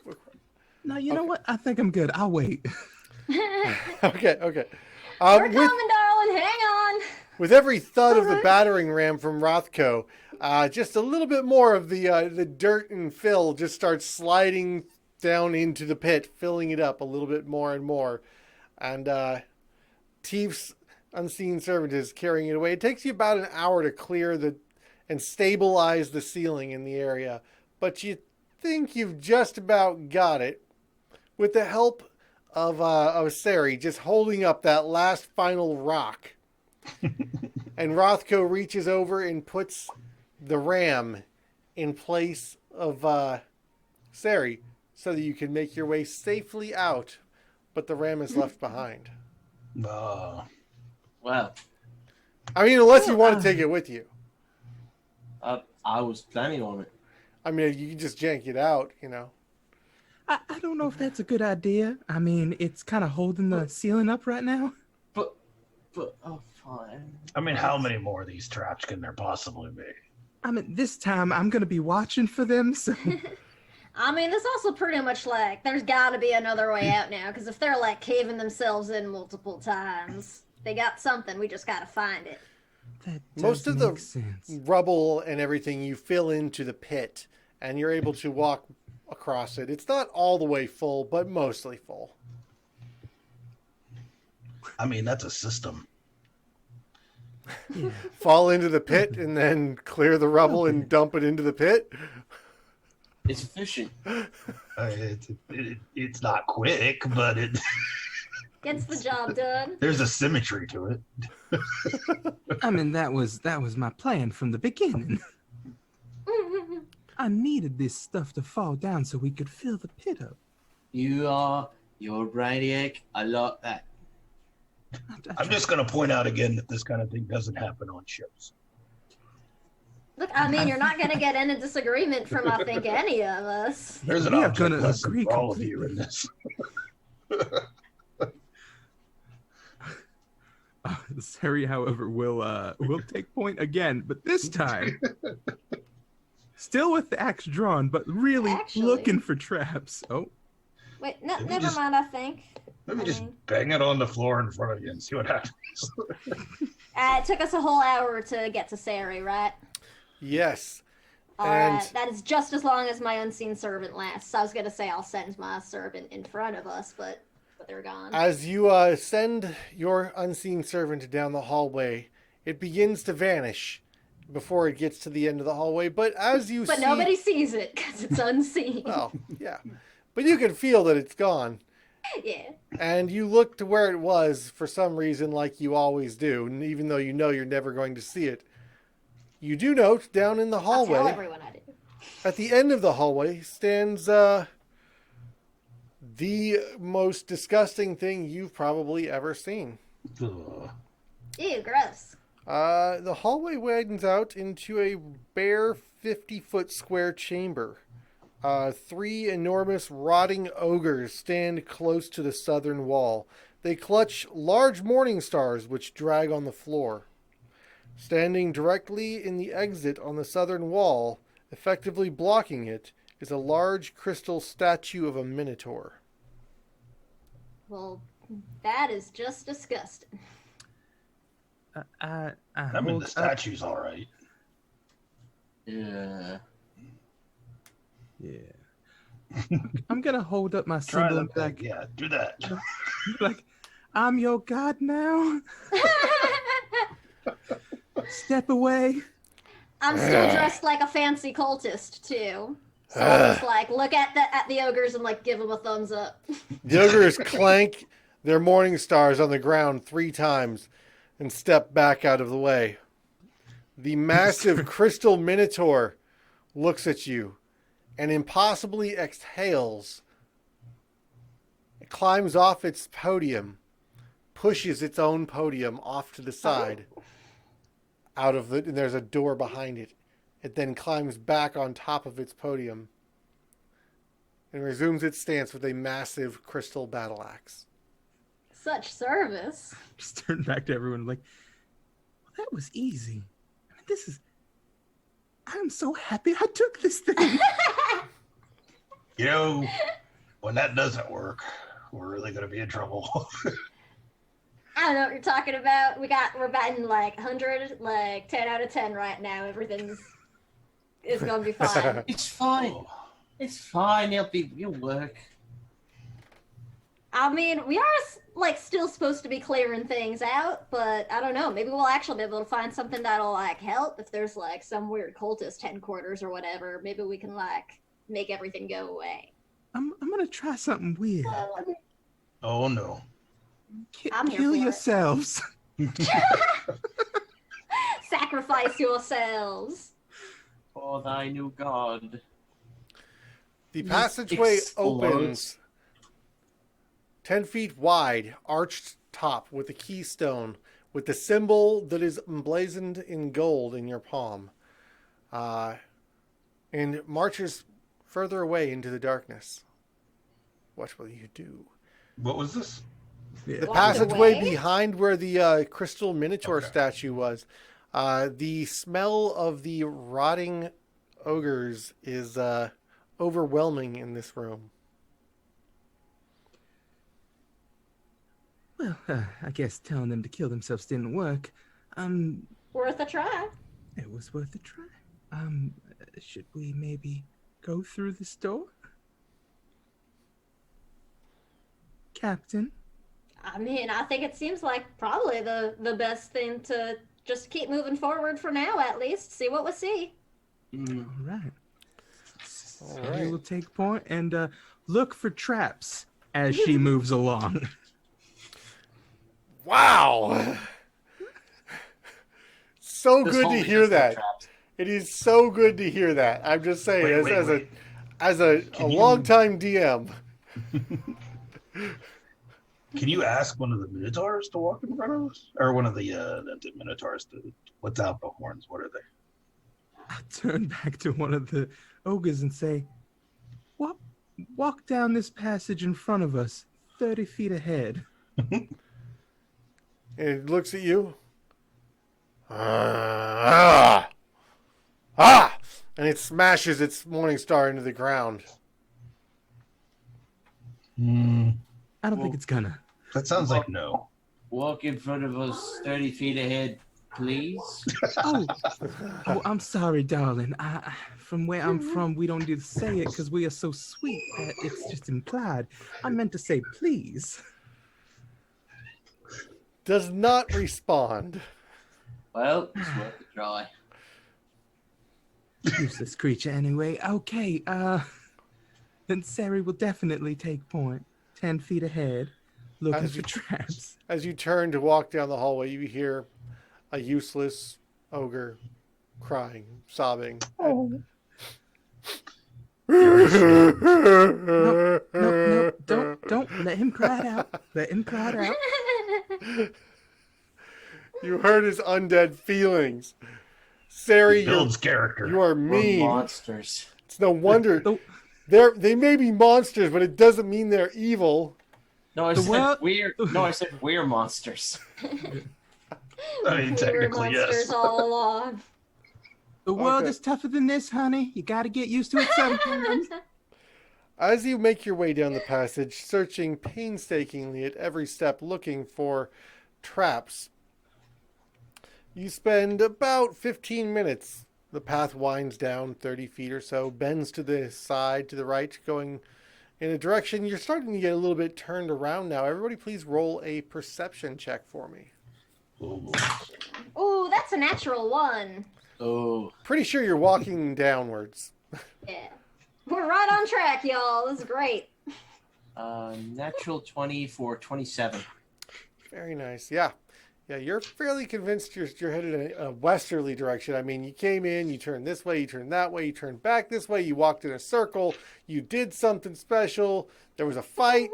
No, you know what? I think I'm good. I'll wait. Okay. We're coming, darling. Hang on. With every thud of the battering ram from Rothko, just a little bit more of the dirt and fill just starts sliding down into the pit, filling it up a little bit more and more. And Tief's unseen servant is carrying it away. It takes you about an hour to clear and stabilize the ceiling in the area, but you think you've just about got it. With the help of Sari just holding up that last final rock. And Rothko reaches over and puts the ram in place of Sari so that you can make your way safely out, but the ram is left behind. Uh, Well, I mean, unless you want to take it with you. I was planning on it. I mean, you can just jank it out, you know. I don't know if that's a good idea. I mean, it's kind of holding the ceiling up right now. But oh, fine. I mean, how many more of these traps can there possibly be? I mean, this time I'm going to be watching for them, so... I mean, this also pretty much like there's got to be another way out now because if they're like caving themselves in multiple times, they got something. We just got to find it. That Most does of the make sense. rubble and everything you fill into the pit, and you're able to walk across it. It's not all the way full, but mostly full. I mean, that's a system. Yeah. Fall into the pit and then clear the rubble and dump it into the pit. It's efficient. It's not quick, but it Gets the job done. there's a symmetry to it. I mean, that was my plan from the beginning. I needed this stuff to fall down so we could fill the pit up. You're brainiac. I like that. I'm just going to point out again that this kind of thing doesn't happen on ships. Look, I mean, you're not gonna get any disagreement from I think any of us. There's an We are object gonna lesson agree for all of completely. you in this. Sari, however, will take point again, but this time still with the axe drawn, but really Actually- looking for traps. Oh, Wait, Let me never just- mind. I think. Let me I just mean, bang it on the floor in front of you and see what happens. it took us a whole hour to get to Sari, right? Yes. Alright, And- that is just as long as my unseen servant lasts. I was gonna say I'll send my servant in front of us, but they're gone. As you send your unseen servant down the hallway, it begins to vanish before it gets to the end of the hallway. But as you But see... nobody sees it because it's unseen. Well, yeah. But you can feel that it's gone. Yeah. And you look to where it was for some reason, like you always do, and even though you know you're never going to see it. You do note down in the I'll tell hallway, everyone I do. at the end of the hallway, stands the most disgusting thing you've probably ever seen. Ugh. Ew, gross. The hallway widens out into a bare 50-foot square chamber. 3 enormous rotting ogres stand close to the southern wall. They clutch large morning stars which drag on the floor. Standing directly in the exit on the southern wall, effectively blocking it, is a large crystal statue of a minotaur. Well, that is just disgusting. I I mean, hold the up. statue's all right. Yeah. Yeah. I'm gonna hold up my Try symbol the and be like, yeah, do that. like, I'm your god now. Step away. I'm still dressed like a fancy cultist too. So I'll just like look at the ogres and like give them a thumbs up. The ogres clank their morning stars on the ground 3 times and step back out of the way. The massive crystal minotaur looks at you and impossibly exhales. It climbs off its podium, pushes its own podium off to the side. Out of and there's a door behind it. It then climbs back on top of its podium and resumes its stance with a massive crystal battle axe. Such service. Just turn back to everyone like, well, that was easy. I mean, I'm so happy I took this thing. You know, when that doesn't work, we're really going to be in trouble. I don't know what you're talking about. We're batting like 100, like 10 out of 10 right now. Everything's gonna be fine. It's fine. Oh, It's fine. It'll work. I mean, we are like still supposed to be clearing things out, but I don't know. Maybe we'll actually be able to find something that'll like help if there's like some weird cultist headquarters or whatever. Maybe we can like make everything go away. I'm gonna try something weird. oh no. I'm here Kill for it. yourselves. Sacrifice yourselves. For thy new god. The passageway explodes. opens 10 feet wide, arched top with a keystone, with the symbol that is emblazoned in gold in your palm, and marches further away into the darkness. What will you do? What was this? The Walk passageway away? behind where the crystal minotaur Okay. statue was, the smell of the rotting ogres is overwhelming in this room. Well, I guess telling them to kill themselves didn't work. Worth a try. It was worth a try. Should we maybe go through this door? Captain? I mean, I think it seems like probably the best thing to just keep moving forward for now, at least. See what we see. All right. All So right. we will take point and look for traps as she moves along. Wow. So This good hole to is hear just no that. traps. It is so good to hear that. I'm just saying, Wait. as a Can you- longtime DM. Can you ask one of the Minotaurs to walk in front of us? Or one of the Minotaurs to, without the horns, what are they? I turn back to one of the ogres and say, walk down this passage in front of us, 30 feet ahead. And it looks at you. And it smashes its morning star into the ground. I don't think it's gonna. That sounds like no. Walk in front of us 30 feet ahead, please. Oh, I'm sorry, darling. From where I'm from, we don't need to say it because we are so sweet that it's just implied. I meant to say please. Does not respond. Well, it's worth a try. Useless creature anyway. Okay, then Sari will definitely take point. 10 feet ahead, looking As for you- traps. As you turn to walk down the hallway, you hear a useless ogre crying, sobbing. Oh. No, don't let him cry it out. Let him cry it out. You hurt his undead feelings. Sari, It builds character. you are We're mean. monsters. It's no wonder. The- They may be monsters, but it doesn't mean they're evil. No, I The said world- we're. No, I said we're monsters. I mean, We were technically, monsters yes. all along. The world Okay. is tougher than this, honey. You gotta get used to it sometimes. As you make your way down the passage, searching painstakingly at every step looking for traps, you spend about 15 minutes. The path winds down 30 feet or so, bends to the side, to the right, going in a direction. You're starting to get a little bit turned around now. Everybody please roll a perception check for me. Ooh. Ooh, that's a natural one. Oh, Pretty sure you're walking downwards. Yeah. We're right on track, y'all. This is great. natural 20 for 27. Very nice. Yeah, you're fairly convinced you're headed in a westerly direction. I mean, you came in, you turned this way, you turned that way, you turned back this way, you walked in a circle, you did something special, there was a fight,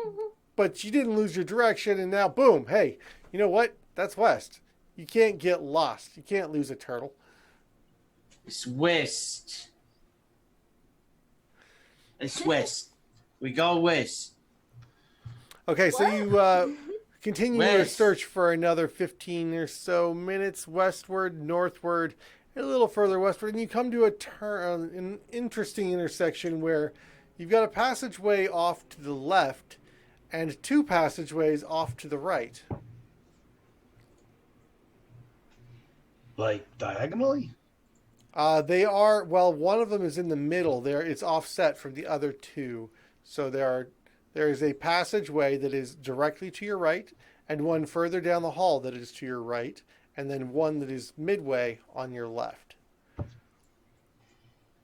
but you didn't lose your direction, and now, boom, hey, you know what? That's west. You can't get lost. You can't lose a turtle. It's west. It's west. We go west. Okay, so you continue your West. search for another 15 or so minutes westward, northward, a little further westward, and you come to an interesting intersection where you've got a passageway off to the left and two passageways off to the right. Like diagonally? They are, well, one of them is in the middle. It's offset from the other two. So there is a passageway that is directly to your right, and one further down the hall that is to your right, and then one that is midway on your left.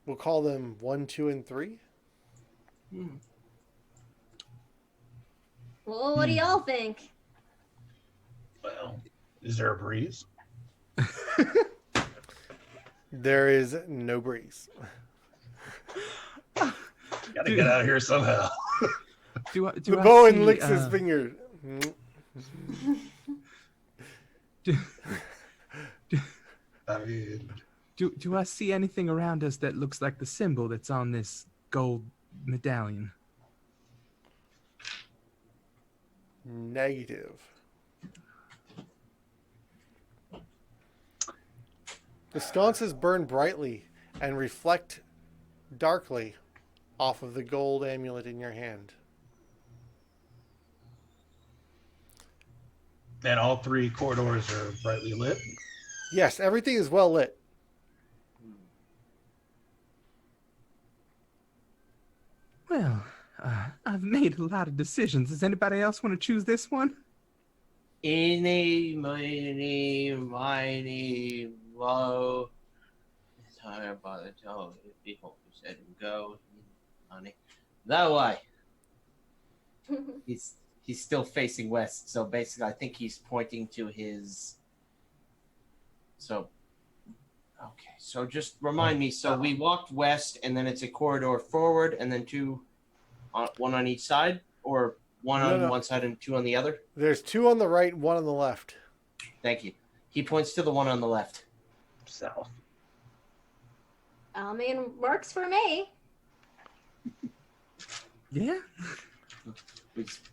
We'll call them 1, 2, and 3. Well, what do y'all think? Well, is there a breeze? There is no breeze. Gotta get out of here somehow. Do The I Bowen see, licks his finger. I mean, Do I see anything around us that looks like the symbol that's on this gold medallion? Negative. The sconces burn brightly and reflect darkly off of the gold amulet in your hand. And all 3 corridors are brightly lit. Yes, everything is well lit. Well, I've made a lot of decisions. Does anybody else want to choose this one? Eeny, meeny, miny, moe. Tired by the toe. People who said go, honey. That way. He's still facing west, so basically I think he's pointing to his. So, okay, so just remind me. So we walked west, and then it's a corridor forward, and then 2, one on each side, or one on one side and 2 on the other. There's 2 on the right, 1 on the left. Thank you. He points to the one on the left. South. I mean, works for me. Yeah.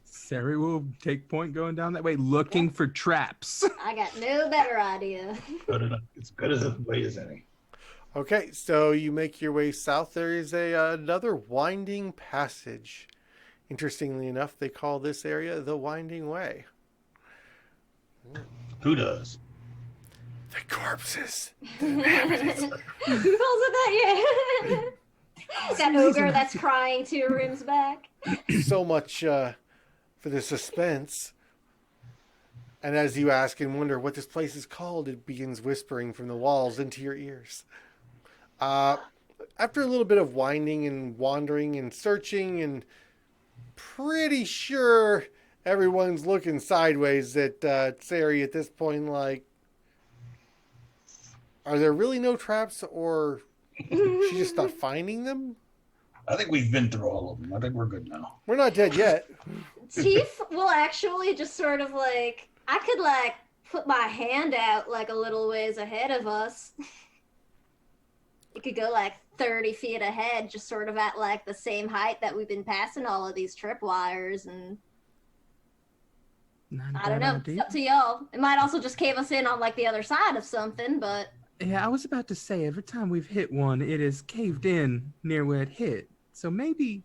Sari will take point going down that way, looking for traps. I got no better idea. Good enough. It's good as a way as any. Okay, so you make your way south. There is another winding passage. Interestingly enough, they call this area the Winding Way. Who does? The corpses. The inhabitants. Who calls it that? Yeah. That ogre that's crying 2 rooms back. So much for the suspense. And as you ask and wonder what this place is called, it begins whispering from the walls into your ears. After a little bit of winding and wandering and searching, and pretty sure everyone's looking sideways at Sari at this point, like, are there really no traps, or she just stopped finding them? I think we've been through all of them. I think we're good now. We're not dead yet. Teef will actually just sort of like, I could like put my hand out like a little ways ahead of us. It could go like 30 feet ahead, just sort of at like the same height that we've been passing all of these tripwires, and I don't know. It's up to y'all. It might also just cave us in on like the other side of something, but Yeah, I was about to say, every time we've hit one, it is caved in near where it hit. So maybe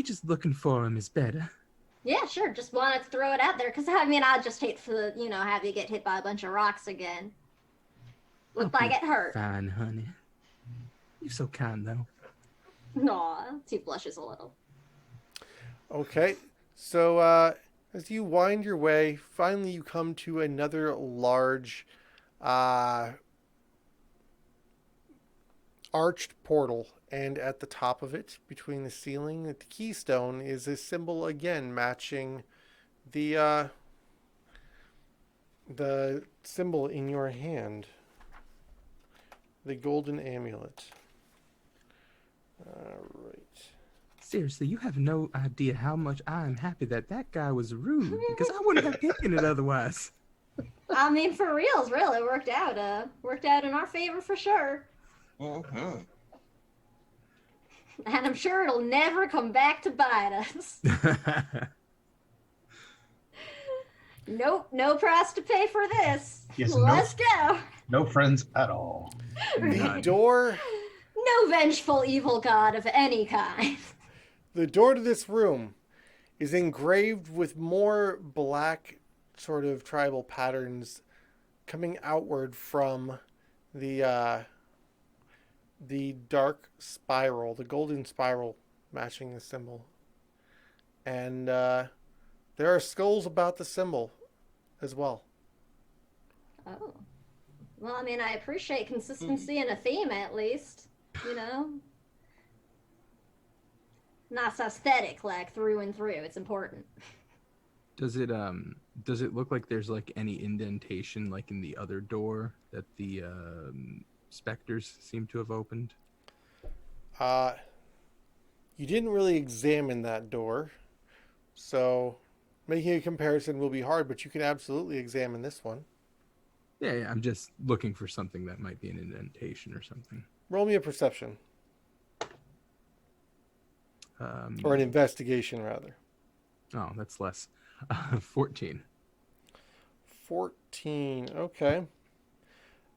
just looking for him is better. yeah, sure. Just wanted to throw it out there because I mean, I'd just hate to, have you get hit by a bunch of rocks again. Look I'll like be it hurt. Fine, honey. You're so kind, though. Aw, Teef blushes a little. Okay, so as you wind your way, finally you come to another large arched portal, and at the top of it, between the ceiling and the keystone, is a symbol again matching the symbol in your hand, the golden amulet. All right. Seriously, you have no idea how much I am happy that guy was rude, because I wouldn't have taken it otherwise. I mean, for reals, really, it worked out. Worked out in our favor for sure. Mm-hmm. And I'm sure it'll never come back to bite us. Nope, no price to pay for this. Yes, Let's go. No friends at all. The door No vengeful evil god of any kind. The door to this room is engraved with more black sort of tribal patterns coming outward from the dark spiral, the golden spiral matching the symbol. And there are skulls about the symbol as well. Oh. Well, I mean, I appreciate consistency in a theme, at least. Nice aesthetic, like, through and through. It's important. Does it look like there's like any indentation like in the other door that the specters seem to have opened? You didn't really examine that door, so making a comparison will be hard, but you can absolutely examine this one. Yeah, I'm just looking for something that might be an indentation or something. Roll me a perception. Or an investigation, rather. Oh, that's less. 14. 14, okay.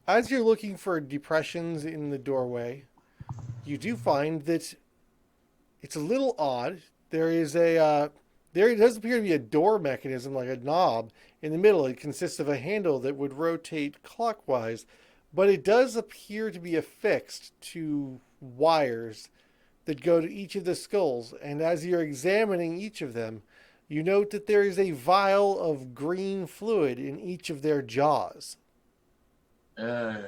As you're looking for depressions in the doorway, you do find that It's a little odd. There does appear to be a door mechanism, like a knob, in the middle. It consists of a handle that would rotate clockwise, but it does appear to be affixed to wires that go to each of the skulls. And as you're examining each of them, you note that there is a vial of green fluid in each of their jaws. Huh.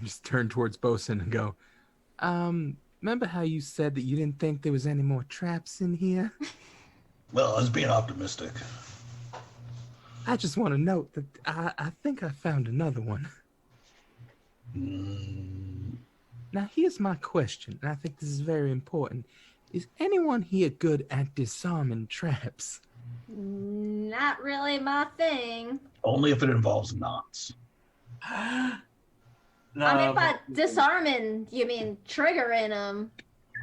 Just turn towards Bosun and go, remember how you said that you didn't think there was any more traps in here? Well, I was being optimistic. I just want to note that I think I found another one. Now, here's my question, and I think this is very important. Is anyone here good at disarming traps? Not really my thing. Only if it involves knots. No, I mean, by but- disarming, you mean triggering them.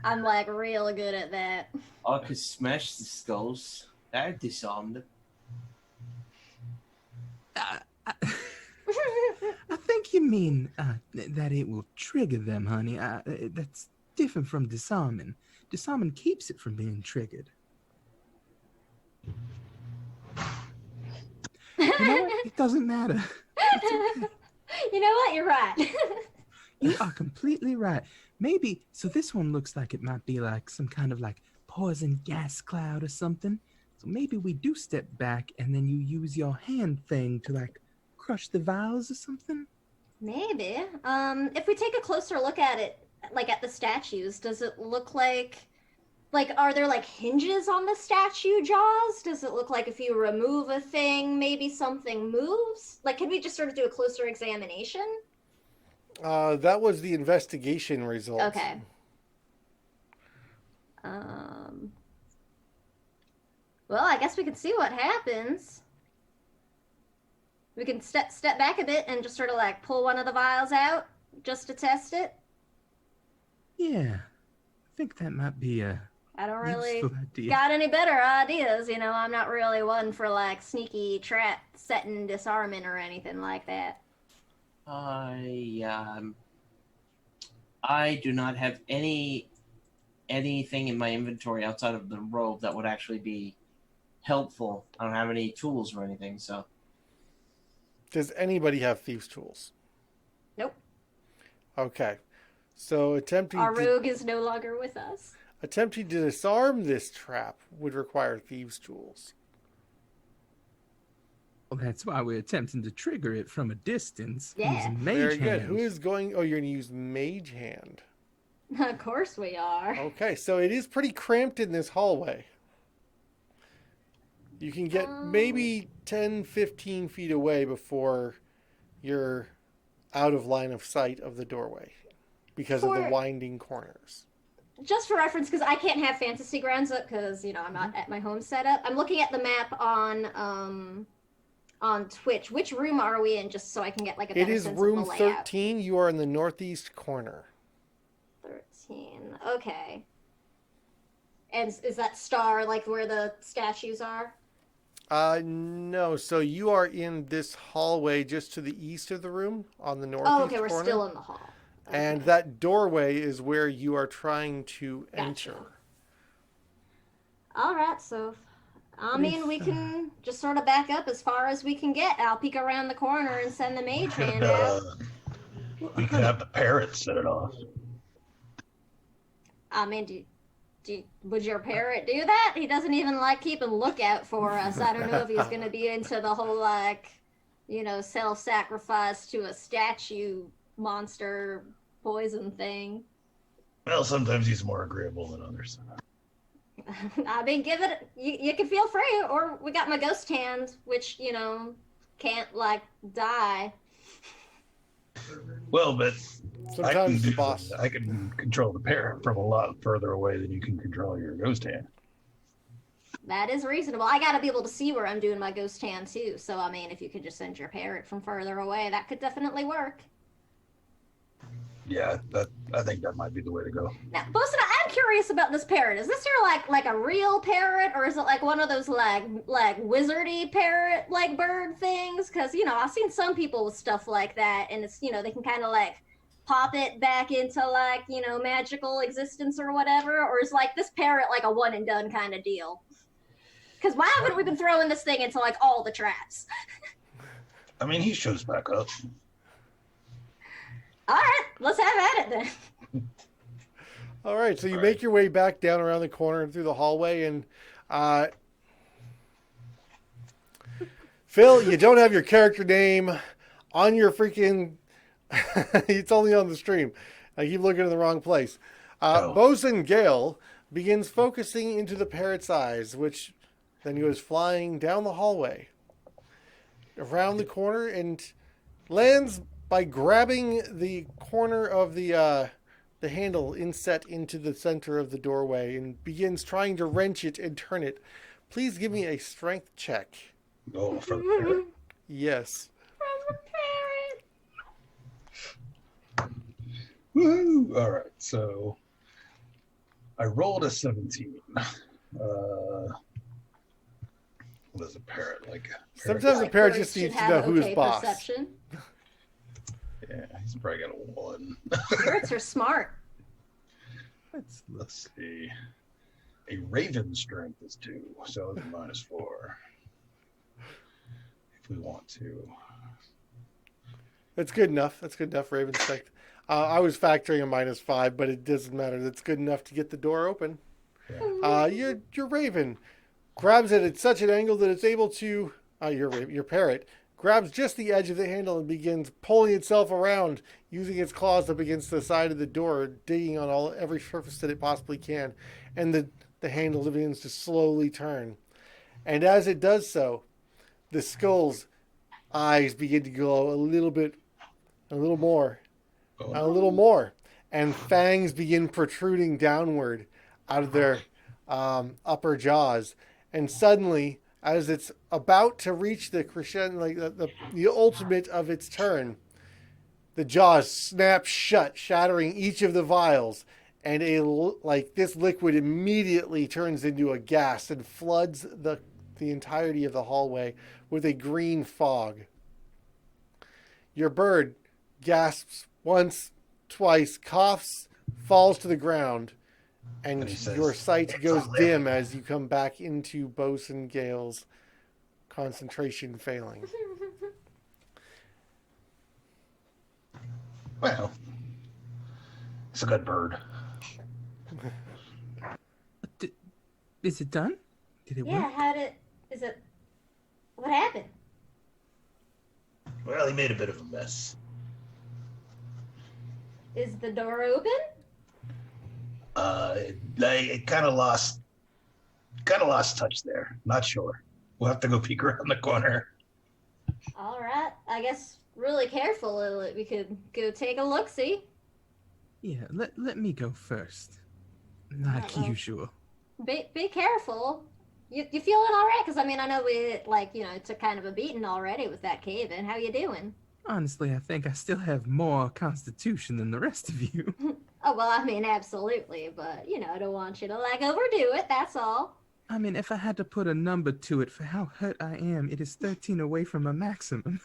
I'm like real good at that. I could smash the skulls. That would disarm them. I think you mean that it will trigger them, honey. That's different from disarming. Disarming keeps it from being triggered. You know what? It doesn't matter. It's okay. You know what? You're right. You are completely right. Maybe, so this one looks like it might be like some kind of like poison gas cloud or something. So maybe we do step back and then you use your hand thing to like crush the vials or something. Maybe. If we take a closer look at it, like at the statues, does it look like are there like hinges on the statue jaws? Does it look like if you remove a thing, maybe something moves? Like, can we just sort of do a closer examination? That was the investigation result. Okay. Well, I guess we can see what happens. We can step back a bit and just sort of like pull one of the vials out just to test it. Yeah, I think that might be a I don't really useful idea. got any better ideas, you know. I'm not really one for like sneaky trap setting, disarming, or anything like that. I do not have anything in my inventory outside of the robe that would actually be helpful. I don't have any tools or anything, so. Does anybody have thieves' tools? Nope. Okay. So Our rogue is no longer with us. attempting to disarm this trap would require thieves' tools. Well, that's why we're attempting to trigger it from a distance. Yeah. Using mage Very good. hand. Who is going? Oh, you're going to use mage hand. Of course we are. Okay, so it is pretty cramped in this hallway. You can get maybe 10, 15 feet away before you're out of line of sight of the doorway because of the winding corners. Just for reference, because I can't have Fantasy Grounds up because, you know, I'm not at my home setup. I'm looking at the map on Twitch. Which room are we in, just so I can get like a better It is sense room of the layout? 13. You are in the northeast corner. 13. Okay. And is that star like where the statues are? No. So you are in this hallway just to the east of the room on the northeast Oh, okay. We're corner. still in the hall. Okay. And that doorway is where you are trying to Gotcha. enter. All right. So, I mean, we can just sort of back up as far as we can get. I'll peek around the corner and send the mage hand out. We could have the parrot set it off. I mean, would your parrot do that? He doesn't even like keeping lookout for us. I don't know if he's going to be into the whole, like, you know, self-sacrifice to a statue monster poison thing. Well, sometimes he's more agreeable than others. I mean, give it, you can feel free, or we got my ghost hand, which, you know, can't, like, die. Well, but Sometimes the boss. I can control the parrot from a lot further away than you can control your ghost hand. That is reasonable. I gotta be able to see where I'm doing my ghost hand, too. So, I mean, if you could just send your parrot from further away, that could definitely work. Yeah, I think that might be the way to go. Now, Bosun, I'm curious about this parrot. Is this your like a real parrot, or is it like one of those like wizardy parrot like bird things? Because, you know, I've seen some people with stuff like that, and it's, you know, they can kind of like pop it back into like, you know, magical existence or whatever? Or is like this parrot like a one and done kind of deal? Because why haven't we been throwing this thing into like all the traps? I mean, he shows back up. All right, let's have at it then. All right, so you make your way back down around the corner and through the hallway, and Phil, you don't have your character name on your freaking. It's only on the stream. I keep looking in the wrong place. Bosun Gale begins focusing into the parrot's eyes, which then goes flying down the hallway, around the corner, and lands by grabbing the corner of the handle inset into the center of the doorway and begins trying to wrench it and turn it. Please give me a strength check. Oh, for the parrot. Yes. From the parrot. Woo! All right, so I rolled a 17. What is a parrot like? Sometimes a parrot just needs to know who's boss. Perception. Yeah, he's probably got a 1. Parrots are smart. Let's see. A raven strength is 2, so it's -4. If we want to. That's good enough. That's good enough, Raven strength. I was factoring a -5, but it doesn't matter. That's good enough to get the door open. Yeah. Your Raven grabs it at such an angle that it's able to. Your parrot grabs just the edge of the handle and begins pulling itself around, using its claws up against the side of the door, digging on every surface that it possibly can, and the handle begins to slowly turn. And as it does so, the skull's eyes begin to glow a little more, a little more, and fangs begin protruding downward out of their upper jaws. And suddenly, as it's about to reach the crescendo, like the ultimate of its turn, the jaws snap shut, shattering each of the vials, and this liquid immediately turns into a gas and floods the entirety of the hallway with a green fog. Your bird gasps once, twice, coughs, falls to the ground, and your sight goes dim as you come back into Bosun Gale's concentration failing. Well, it's a good bird. Is it done? Did it work? Yeah, what happened? Well, he made a bit of a mess. Is the door open? It kind of lost touch there. Not sure. We'll have to go peek around the corner. All right. I guess really careful. We could go take a look-see. Yeah, let me go first. Like Uh-oh. usual. Be careful. You feeling all right? Because, I mean, I know we, took kind of a beating already with that cave-in. How you doing? Honestly, I think I still have more constitution than the rest of you. Oh, well, I mean, absolutely. But, I don't want you to, overdo it. That's all. I mean, if I had to put a number to it for how hurt I am, it is 13 away from a maximum.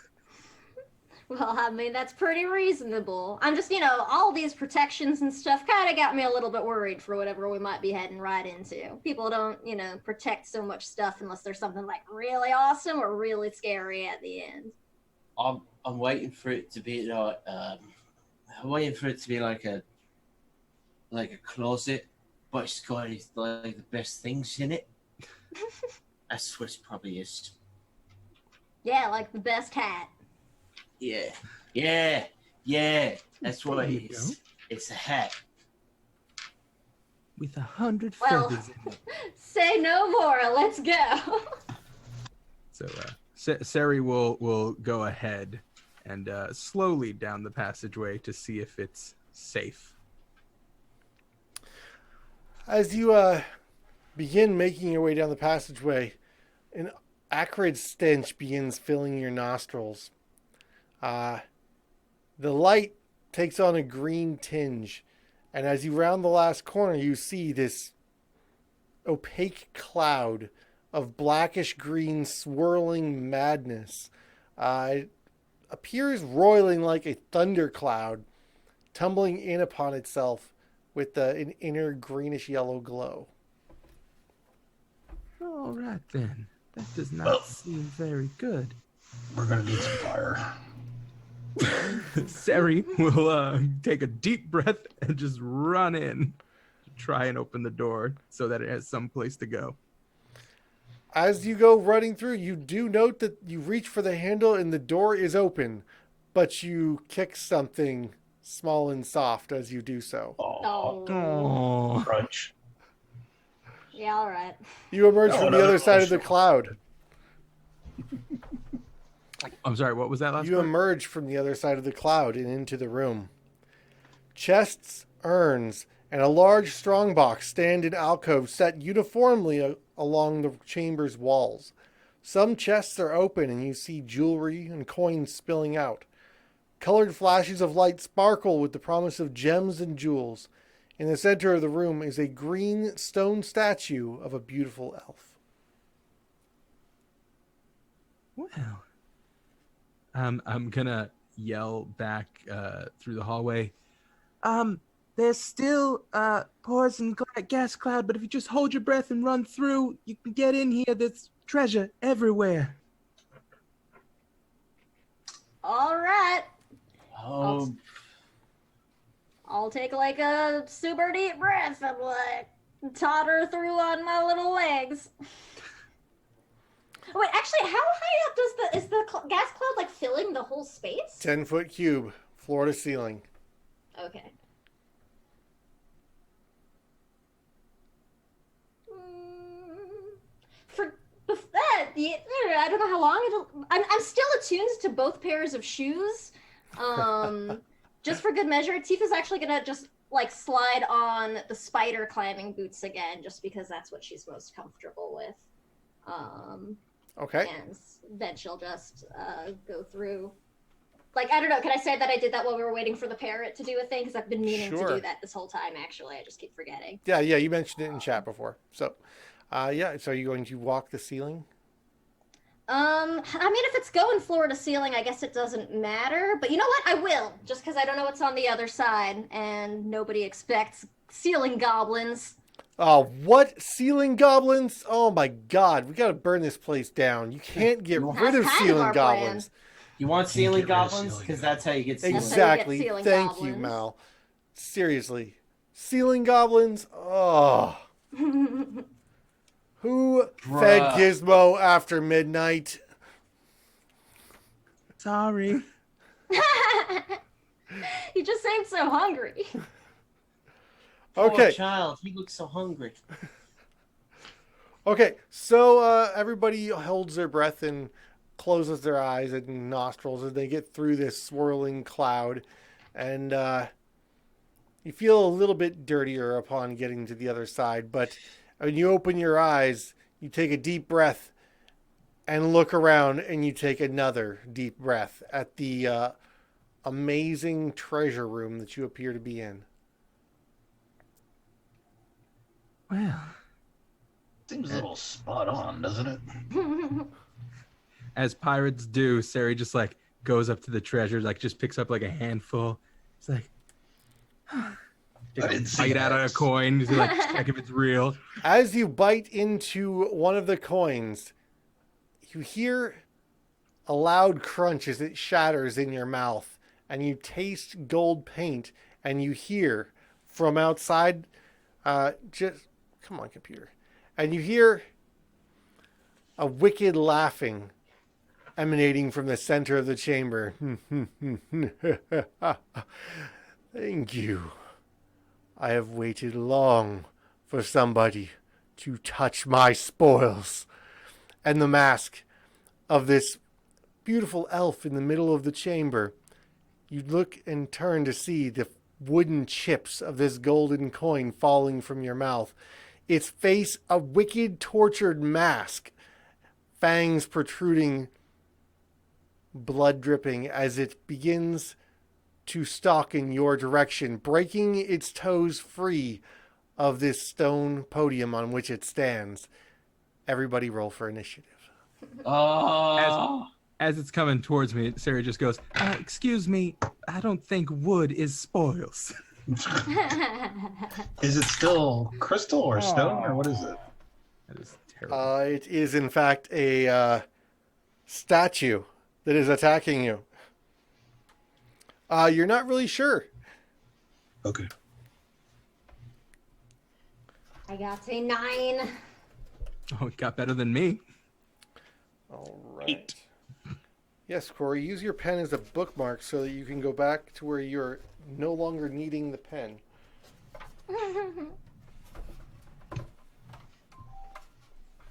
Well, I mean, that's pretty reasonable. I'm just, all these protections and stuff kind of got me a little bit worried for whatever we might be heading right into. People don't, protect so much stuff unless there's something, really awesome or really scary at the end. I'm waiting for it to be like a closet, but it's got the best things in it. That's what it probably is. Yeah, like the best hat. Yeah. That's what it is. It's a hat. With 100 Well, feathers in it. Say no more. Let's go. So, Sari will go ahead and slowly down the passageway to see if it's safe. As you begin making your way down the passageway, an acrid stench begins filling your nostrils. The light takes on a green tinge, and as you round the last corner, you see this opaque cloud of blackish green swirling madness. It appears roiling like a thundercloud, tumbling in upon itself with an inner greenish-yellow glow. All right, then. That does not Well- seem very good. We're gonna need some fire. Sari will take a deep breath and just run in to try and open the door so that it has some place to go. As you go running through, you do note that you reach for the handle and the door is open, but you kick something small and soft as you do so. Oh, Oh. crunch. Yeah, all right. You emerge No, from no, the other no, side of the sure. cloud. I'm sorry, what was that last You part? emerge from the other side of the cloud and into the room. Chests, urns, and a large strongbox stand in alcoves set uniformly along the chamber's walls. Some chests are open and you see jewelry and coins spilling out. Colored flashes of light sparkle with the promise of gems and jewels. In the center of the room is a green stone statue of a beautiful elf. Well, I'm gonna yell back through the hallway. There's still poison gas cloud, but if you just hold your breath and run through, you can get in here. There's treasure everywhere. All right. Oh, I'll take like a super deep breath and like totter through on my little legs. Wait, actually, how high up is the gas cloud like filling the whole space? 10-foot cube, floor to ceiling. Okay. I don't know how long it'll. I'm still attuned to both pairs of shoes. Just for good measure, Tifa's actually gonna just like slide on the spider climbing boots again, just because that's what she's most comfortable with. Okay. And then she'll just go through. Like, I don't know, can I say that I did that while we were waiting for the parrot to do a thing? Because I've been meaning to Sure. do that this whole time, actually. I just keep forgetting. Yeah, you mentioned it in chat before. So, so are you going to walk the ceiling? I mean, if it's going floor to ceiling, I guess it doesn't matter. But you know what? I will, just because I don't know what's on the other side, and nobody expects ceiling goblins. Oh, what? Ceiling goblins? Oh my god, we gotta burn this place down. You can't get That's rid of kind of ceiling our goblins. you want Can't ceiling get rid of goblins? ceiling Because that's how you get ceiling. That's how you get Exactly. ceiling Thank you, goblins. Mal. Seriously. Ceiling goblins? Oh. Who fed Bruh. Gizmo after midnight? Sorry. You just seemed so hungry. Poor Okay. child, he looks so hungry. Okay, so everybody holds their breath and closes their eyes and nostrils as they get through this swirling cloud. And you feel a little bit dirtier upon getting to the other side. But when you open your eyes, you take a deep breath and look around, and you take another deep breath at the amazing treasure room that you appear to be in. Well, Seems a little spot on, doesn't it? as pirates do, Sari just like goes up to the treasure, like just picks up like a handful. It's like, I didn't see bite out that. a coin to like check if it's real. As you bite into one of the coins, you hear a loud crunch as it shatters in your mouth, and you taste gold paint, and you hear from outside, just come on, computer, and you hear a wicked laughing emanating from the center of the chamber. Thank you. I have waited long for somebody to touch my spoils. And the mask of this beautiful elf in the middle of the chamber, you look and turn to see the wooden chips of this golden coin falling from your mouth. Its face a wicked, tortured mask, fangs protruding, blood dripping as it begins to stalk in your direction, breaking its toes free of this stone podium on which it stands. Everybody roll for initiative. Oh, as it's coming towards me, Sarah just goes, "Excuse me, I don't think wood is spoils." Is it still crystal or stone or what is it? That is terrible. It is in fact a statue that is attacking you. You're not really sure. Okay. I got a 9. Oh, it got better than me. All right. Yes, Corey, use your pen as a bookmark so that you can go back to where you're no longer needing the pen.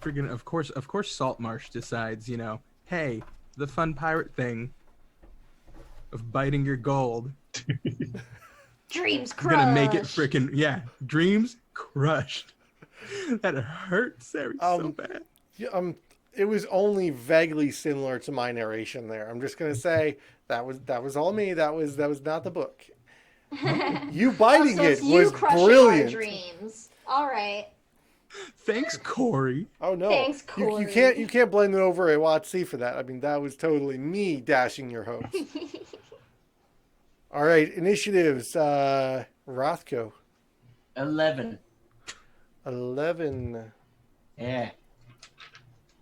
Friggin', of course, Saltmarsh decides, hey, the fun pirate thing of biting your gold. Dreams I'm crushed. gonna make it frickin', dreams crushed. That hurt Sarah so bad. Yeah, it was only vaguely similar to my narration there. I'm just gonna say that was all me. That was not the book. You biting so it's it you was crushing brilliant. Our dreams. All right. Thanks, Corey. Oh no! Thanks, Corey. You can't blame it over a WotC for that. I mean, that was totally me dashing your hopes. All right, initiatives. Rothko. 11. 11. Yeah.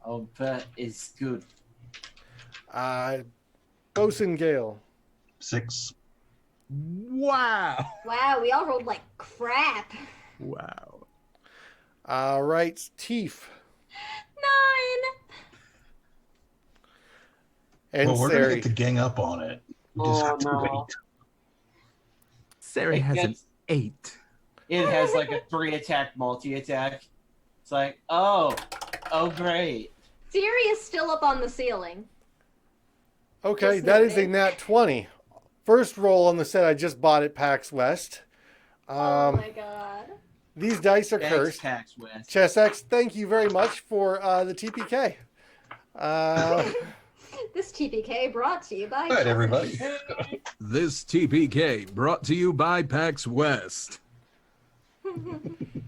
Oh, but it's good. Bosun Gale. 6. Wow. Wow, we all rolled like crap. Wow. All right, Teef. 9. And Well, we're gonna Sari. get to gang up on it. We just have to wait. Sarah It has an gets- 8. It has like a 3-attack multi-attack. It's like, oh great. Siri is still up on the ceiling. Okay, Just that is a noted. nat 20. First roll on the set I just bought at PAX West. Oh my god. These dice are Thanks, cursed. Pax West. ChessX, thank you very much for the TPK. This TPK brought to you by. All right, everybody. This TPK brought to you by PAX West.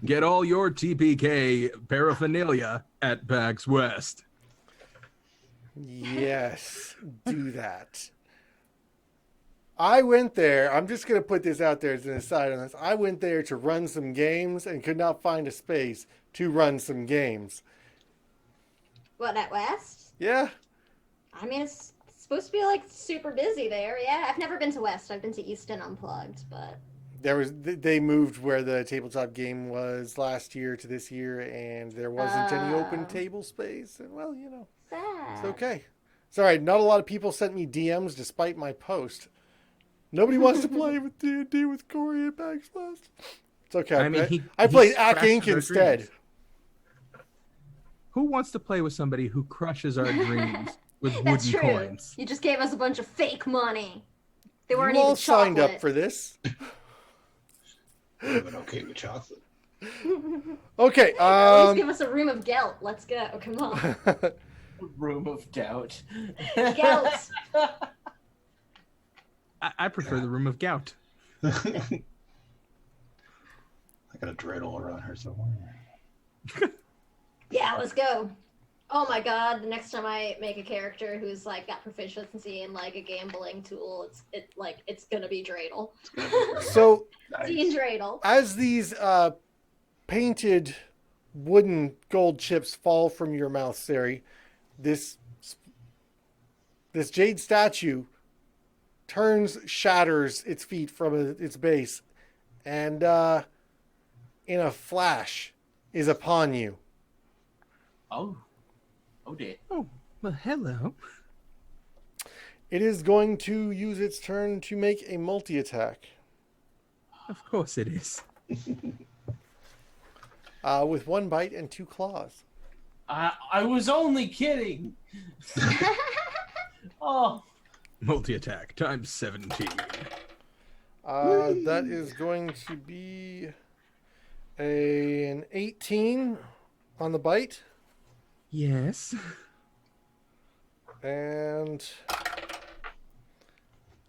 Get all your TPK paraphernalia at PAX West. Yes, do that. I went there. I'm just going to put this out there as an aside on this. I went there to run some games and could not find a space to run some games. What, at West? Yeah. I mean, it's supposed to be like super busy there. Yeah, I've never been to West. I've been to Easton Unplugged, but. They moved where the tabletop game was last year to this year, and there wasn't any open Oh. table space. And well, Sad. it's okay. It's all right. Not a lot of people sent me DMs despite my post. Nobody wants to play with D&D with Corey at PAX West. It's okay. I mean, I played crashed Ack Inc. our instead. dreams. Who wants to play with somebody who crushes our dreams with wooden That's true. coins? You just gave us a bunch of fake money. They weren't You all even signed chocolate. up for this. I've been okay with chocolate. Okay. At least give us a room of gelt. Let's go. Come on. Room of doubt. Gelt. I prefer the room of gout. I got a dreidel around here somewhere. Yeah, let's go. Oh my god, the next time I make a character who's like got proficiency in like a gambling tool, it's gonna be Dreidel. So, Dean Dreidel. as these painted wooden gold chips fall from your mouth, Sari, this jade statue shatters its feet from its base, and in a flash is upon you. Oh dear. Oh, well, hello. It is going to use its turn to make a multi-attack Of course it is. with 1 bite and 2 claws. I was only kidding. Oh, Multi-attack times 17. That is going to be an 18 on the bite. Yes. And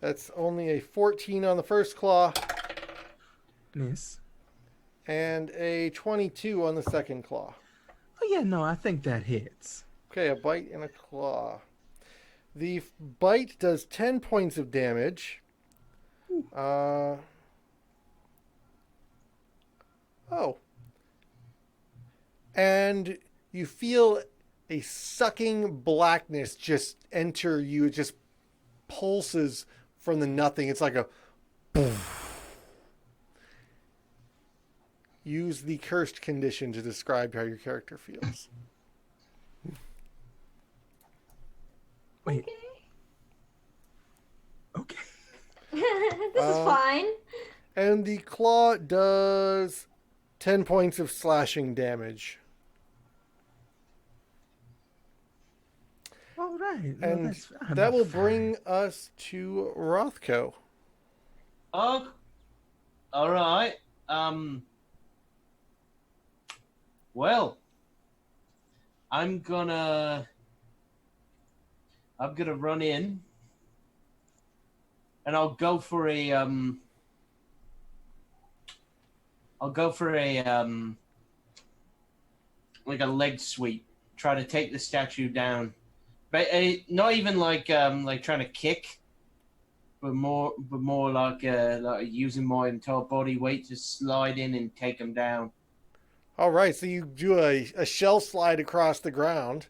that's only a 14 on the first claw Miss. and a 22 on the second claw. Oh, yeah, no, I think that hits. Okay, a bite and a claw. The bite does 10 points of damage. Oh. And you feel a sucking blackness just enter you. It just pulses from the nothing. It's like a poof. Use the cursed condition to describe how your character feels. Wait. Okay. This is fine. And the claw does 10 points of slashing damage. All right. And that will bring us to Rothko. Oh, all right. Well, I'm gonna run in, and I'll go for a like a leg sweep. Try to take the statue down, but not even like trying to kick, but more like using my entire body weight to slide in and take him down. All right, so you do a shell slide across the ground.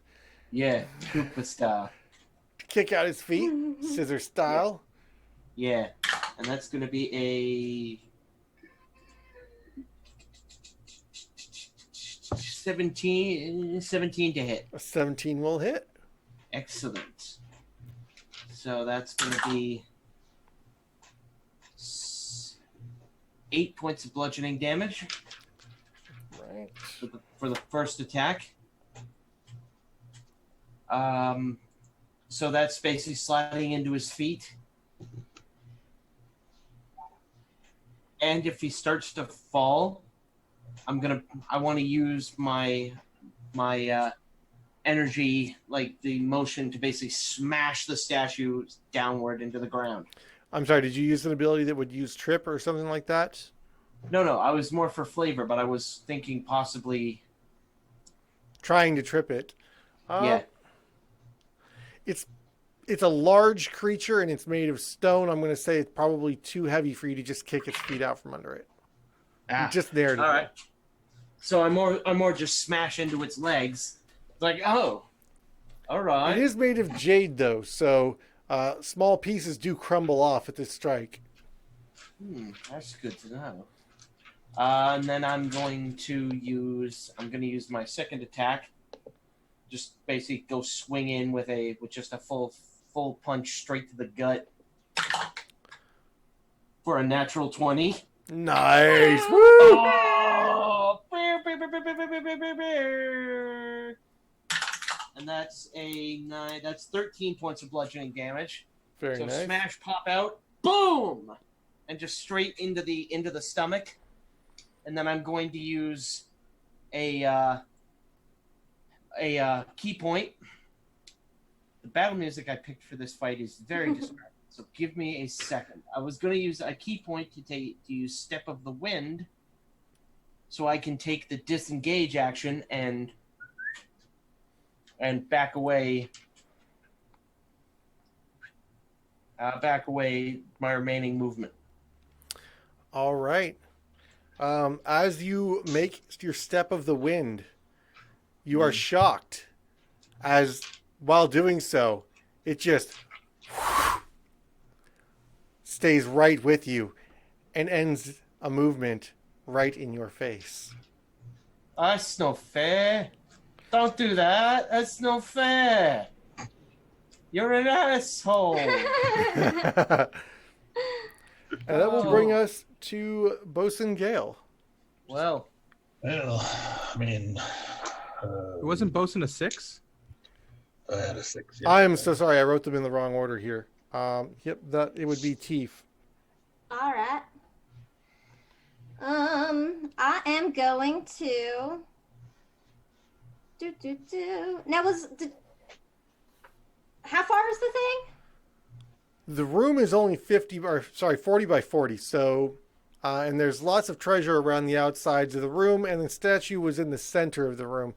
Yeah, Cooper style. Kick out his feet, scissor style. Yeah, and that's going to be a 17 to hit. A 17 will hit. Excellent. So that's going to be 8 points of bludgeoning damage. Right. For the first attack. So that's basically sliding into his feet. And if he starts to fall, I want to use my energy, like the motion, to basically smash the statue downward into the ground. I'm sorry, did you use an ability that would use trip or something like that? No, I was more for flavor, but I was thinking possibly trying to trip it. Yeah. It's a large creature and it's made of stone. I'm going to say it's probably too heavy for you to just kick its feet out from under it. You're just there to all right. So I more just smash into its legs. Like, oh, all right. It is made of jade though, so small pieces do crumble off at this strike. That's good to know. And then I'm going to use my second attack. Just basically go swing in with just a full punch straight to the gut for a natural 20. Nice. Woo! Oh! And that's that's 13 points of bludgeoning damage. Very so nice. Smash, pop out, boom, and just straight into the stomach. And then I'm going to use a key point. The battle music I picked for this fight is very distracting, so give me a second. I was going to use a key point to use Step of the Wind, so I can take the disengage action and back away my remaining movement. All right. As you make your Step of the Wind, you are shocked as while doing so, it just stays right with you and ends a movement right in your face. That's no fair. Don't do that. That's no fair. You're an asshole. And that will bring us to Bosun Gale. Well, I mean, It wasn't Bosun a 6? I had a 6. Yeah. I am so sorry. I wrote them in the wrong order here. Yep, that it would be Teef. All right. I am going to Now how far is the thing? The room is only 40 by 40, so And there's lots of treasure around the outsides of the room, and the statue was in the center of the room.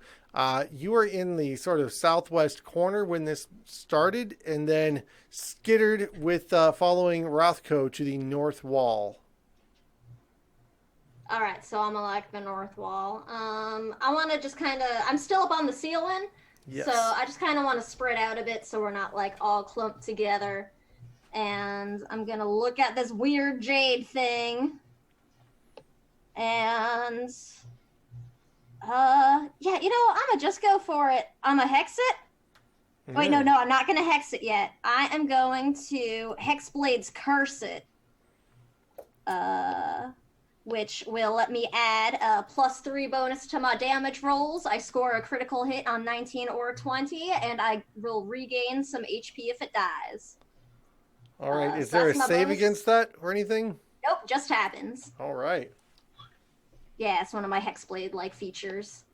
You were in the sort of southwest corner when this started, and then skittered with following Rothko to the north wall. All right, so I'm like the north wall. I want to just kind of. I'm still up on the ceiling, Yes. so I just kind of want to spread out a bit so we're not like all clumped together. And I'm gonna look at this weird jade thing. And yeah, you know, I'm gonna just go for it. I'm gonna hex it. Wait, no, I'm not gonna hex it yet. I am going to Hexblade's Curse it. Which will let me add a +3 bonus to my damage rolls. I score a critical hit on 19 or 20, and I will regain some HP if it dies. All right. Is so there a that's my save bonus. against that or anything? Nope, just happens. All right. Yeah, it's one of my Hexblade-like features.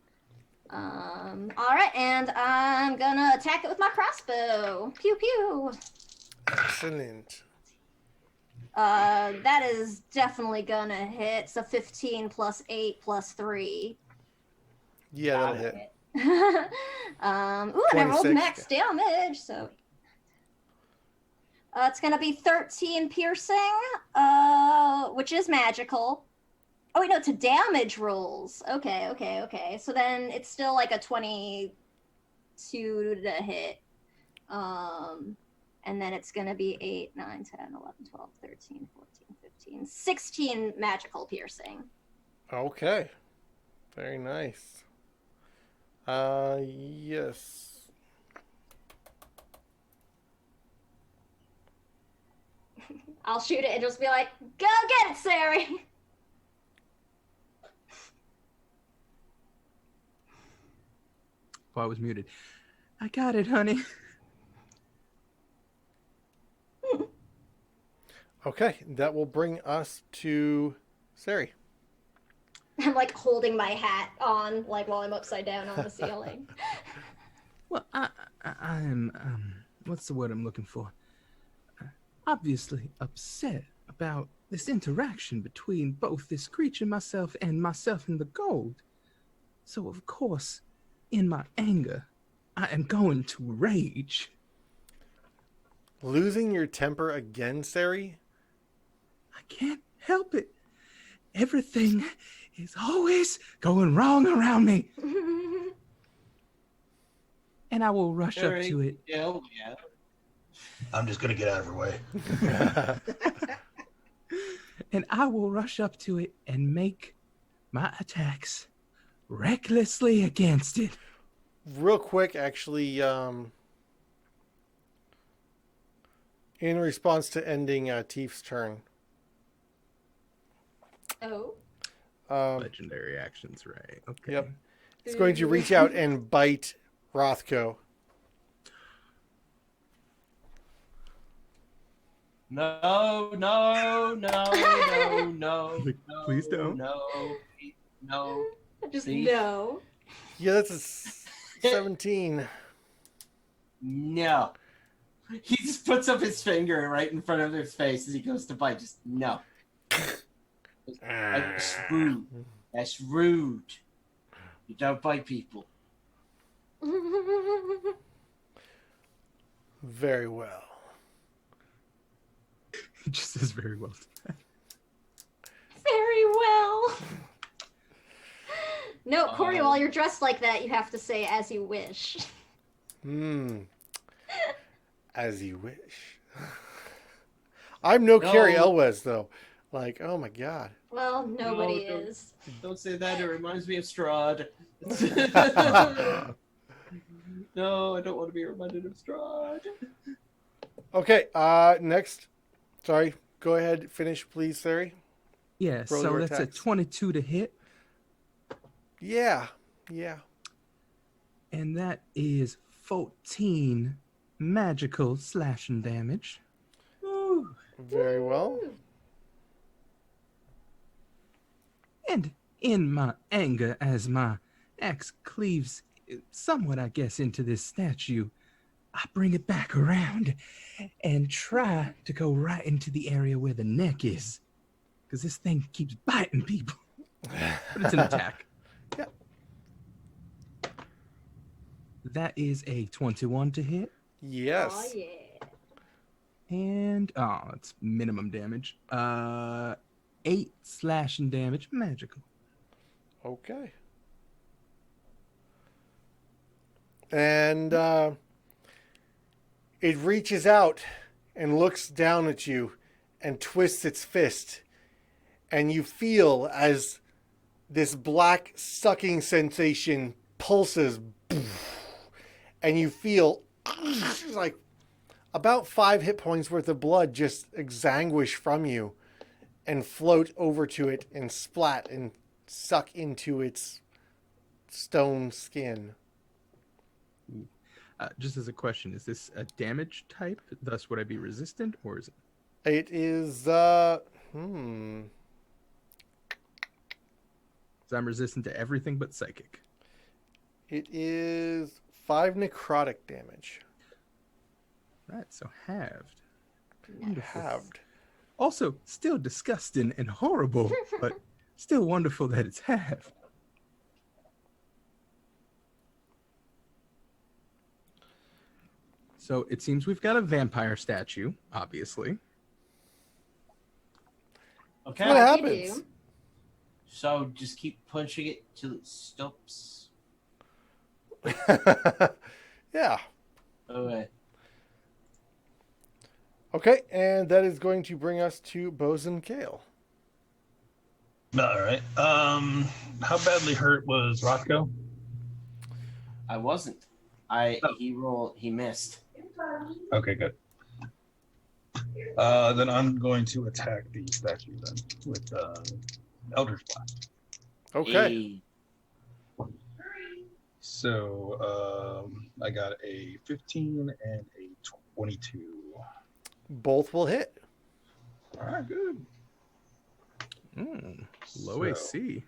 All right, and I'm gonna attack it with my crossbow. Pew pew. Excellent. That is definitely gonna hit. So 15 plus 8 plus 3. Yeah, that'll hit. Ooh, and I rolled 26, max damage, so it's gonna be 13 piercing, which is magical. Oh wait, no, it's a damage rolls. Okay. So then it's still like a 22 to hit. And then it's going to be 8, 9, 10, 11, 12, 13, 14, 15, 16 magical piercing. Okay. Very nice. Yes. I'll shoot it and just be like, go get it, Sari! Oh, I was muted. I got it, honey. Okay, that will bring us to Sari. I'm like holding my hat on, like while I'm upside down on the ceiling. Well, I'm what's the word I'm looking for? Obviously upset about this interaction between both this creature, myself, and the gold. So of course, in my anger, I am going to rage. Losing your temper again, Sari? I can't help it. Everything is always going wrong around me. And I will rush up to it. Yeah. I'm just gonna get out of her way. And I will rush up to it and make my attacks recklessly against it. Real quick, actually, in response to ending Teef's turn. Oh. Legendary actions, right? Okay. Yep. It's going to reach out and bite Rothko. No. Please don't. No. Just See? no. Yeah, that's a 17. No. He just puts up his finger right in front of his face as he goes to bite. Just no. That's rude. That's rude. You don't bite people. Very well. He just says very well. Very well. No, Corey, while you're dressed like that, you have to say as you wish. As you wish. I'm no Carrie No. Elwes, though. Like, oh my god. Well, nobody No, is. Don't say that. It reminds me of Strahd. No, I don't want to be reminded of Strahd. Okay, next. Sorry, go ahead. Finish, please, Sari. Yeah, Roll so your that's attacks. a 22 to hit. Yeah. And that is 14 magical slashing damage. Woo. Very well. And in my anger, as my axe cleaves somewhat, I guess, into this statue, I bring it back around and try to go right into the area where the neck is. because this thing keeps biting people. But it's an attack. Yep. That is a 21 to hit. Yes. Oh yeah. And it's minimum damage. 8 slashing damage, magical. Okay. And it reaches out and looks down at you and twists its fist. And you feel as this black sucking sensation pulses. And you feel like about 5 hit points worth of blood just exanguish from you and float over to it and splat and suck into its stone skin. Just as a question, is this a damage type? Thus, would I be resistant, or is it? It is, So I'm resistant to everything but psychic. it is 5 necrotic damage. Right, so halved. Nice. Halved. Also, still disgusting and horrible, but still wonderful that it's halved. So it seems we've got a vampire statue, obviously. Okay. What You happens? do. So just keep punching it till it stops. Yeah. Okay. Okay, and that is going to bring us to Bosun Kale. All right. How badly hurt was Rothko? I wasn't. He missed. Okay, good. Then I'm going to attack the statue then with Eldritch Blast. Okay. So I got a 15 and a 22. Both will hit. All right, good. Low So, AC.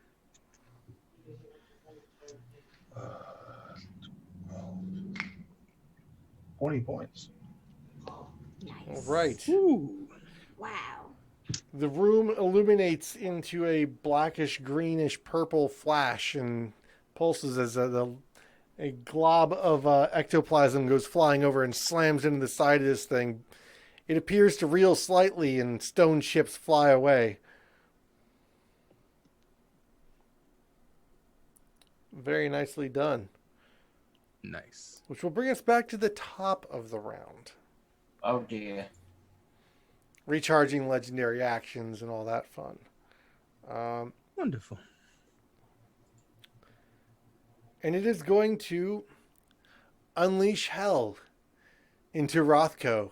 20 points. All Nice. right. Ooh. Wow. The room illuminates into a blackish, greenish, purple flash and pulses as a glob of ectoplasm goes flying over and slams into the side of this thing. It appears to reel slightly and stone chips fly away. Very nicely done. Nice. Which will bring us back to the top of the round. Oh dear. Recharging legendary actions and all that fun. Wonderful. And it is going to unleash hell into Rothko.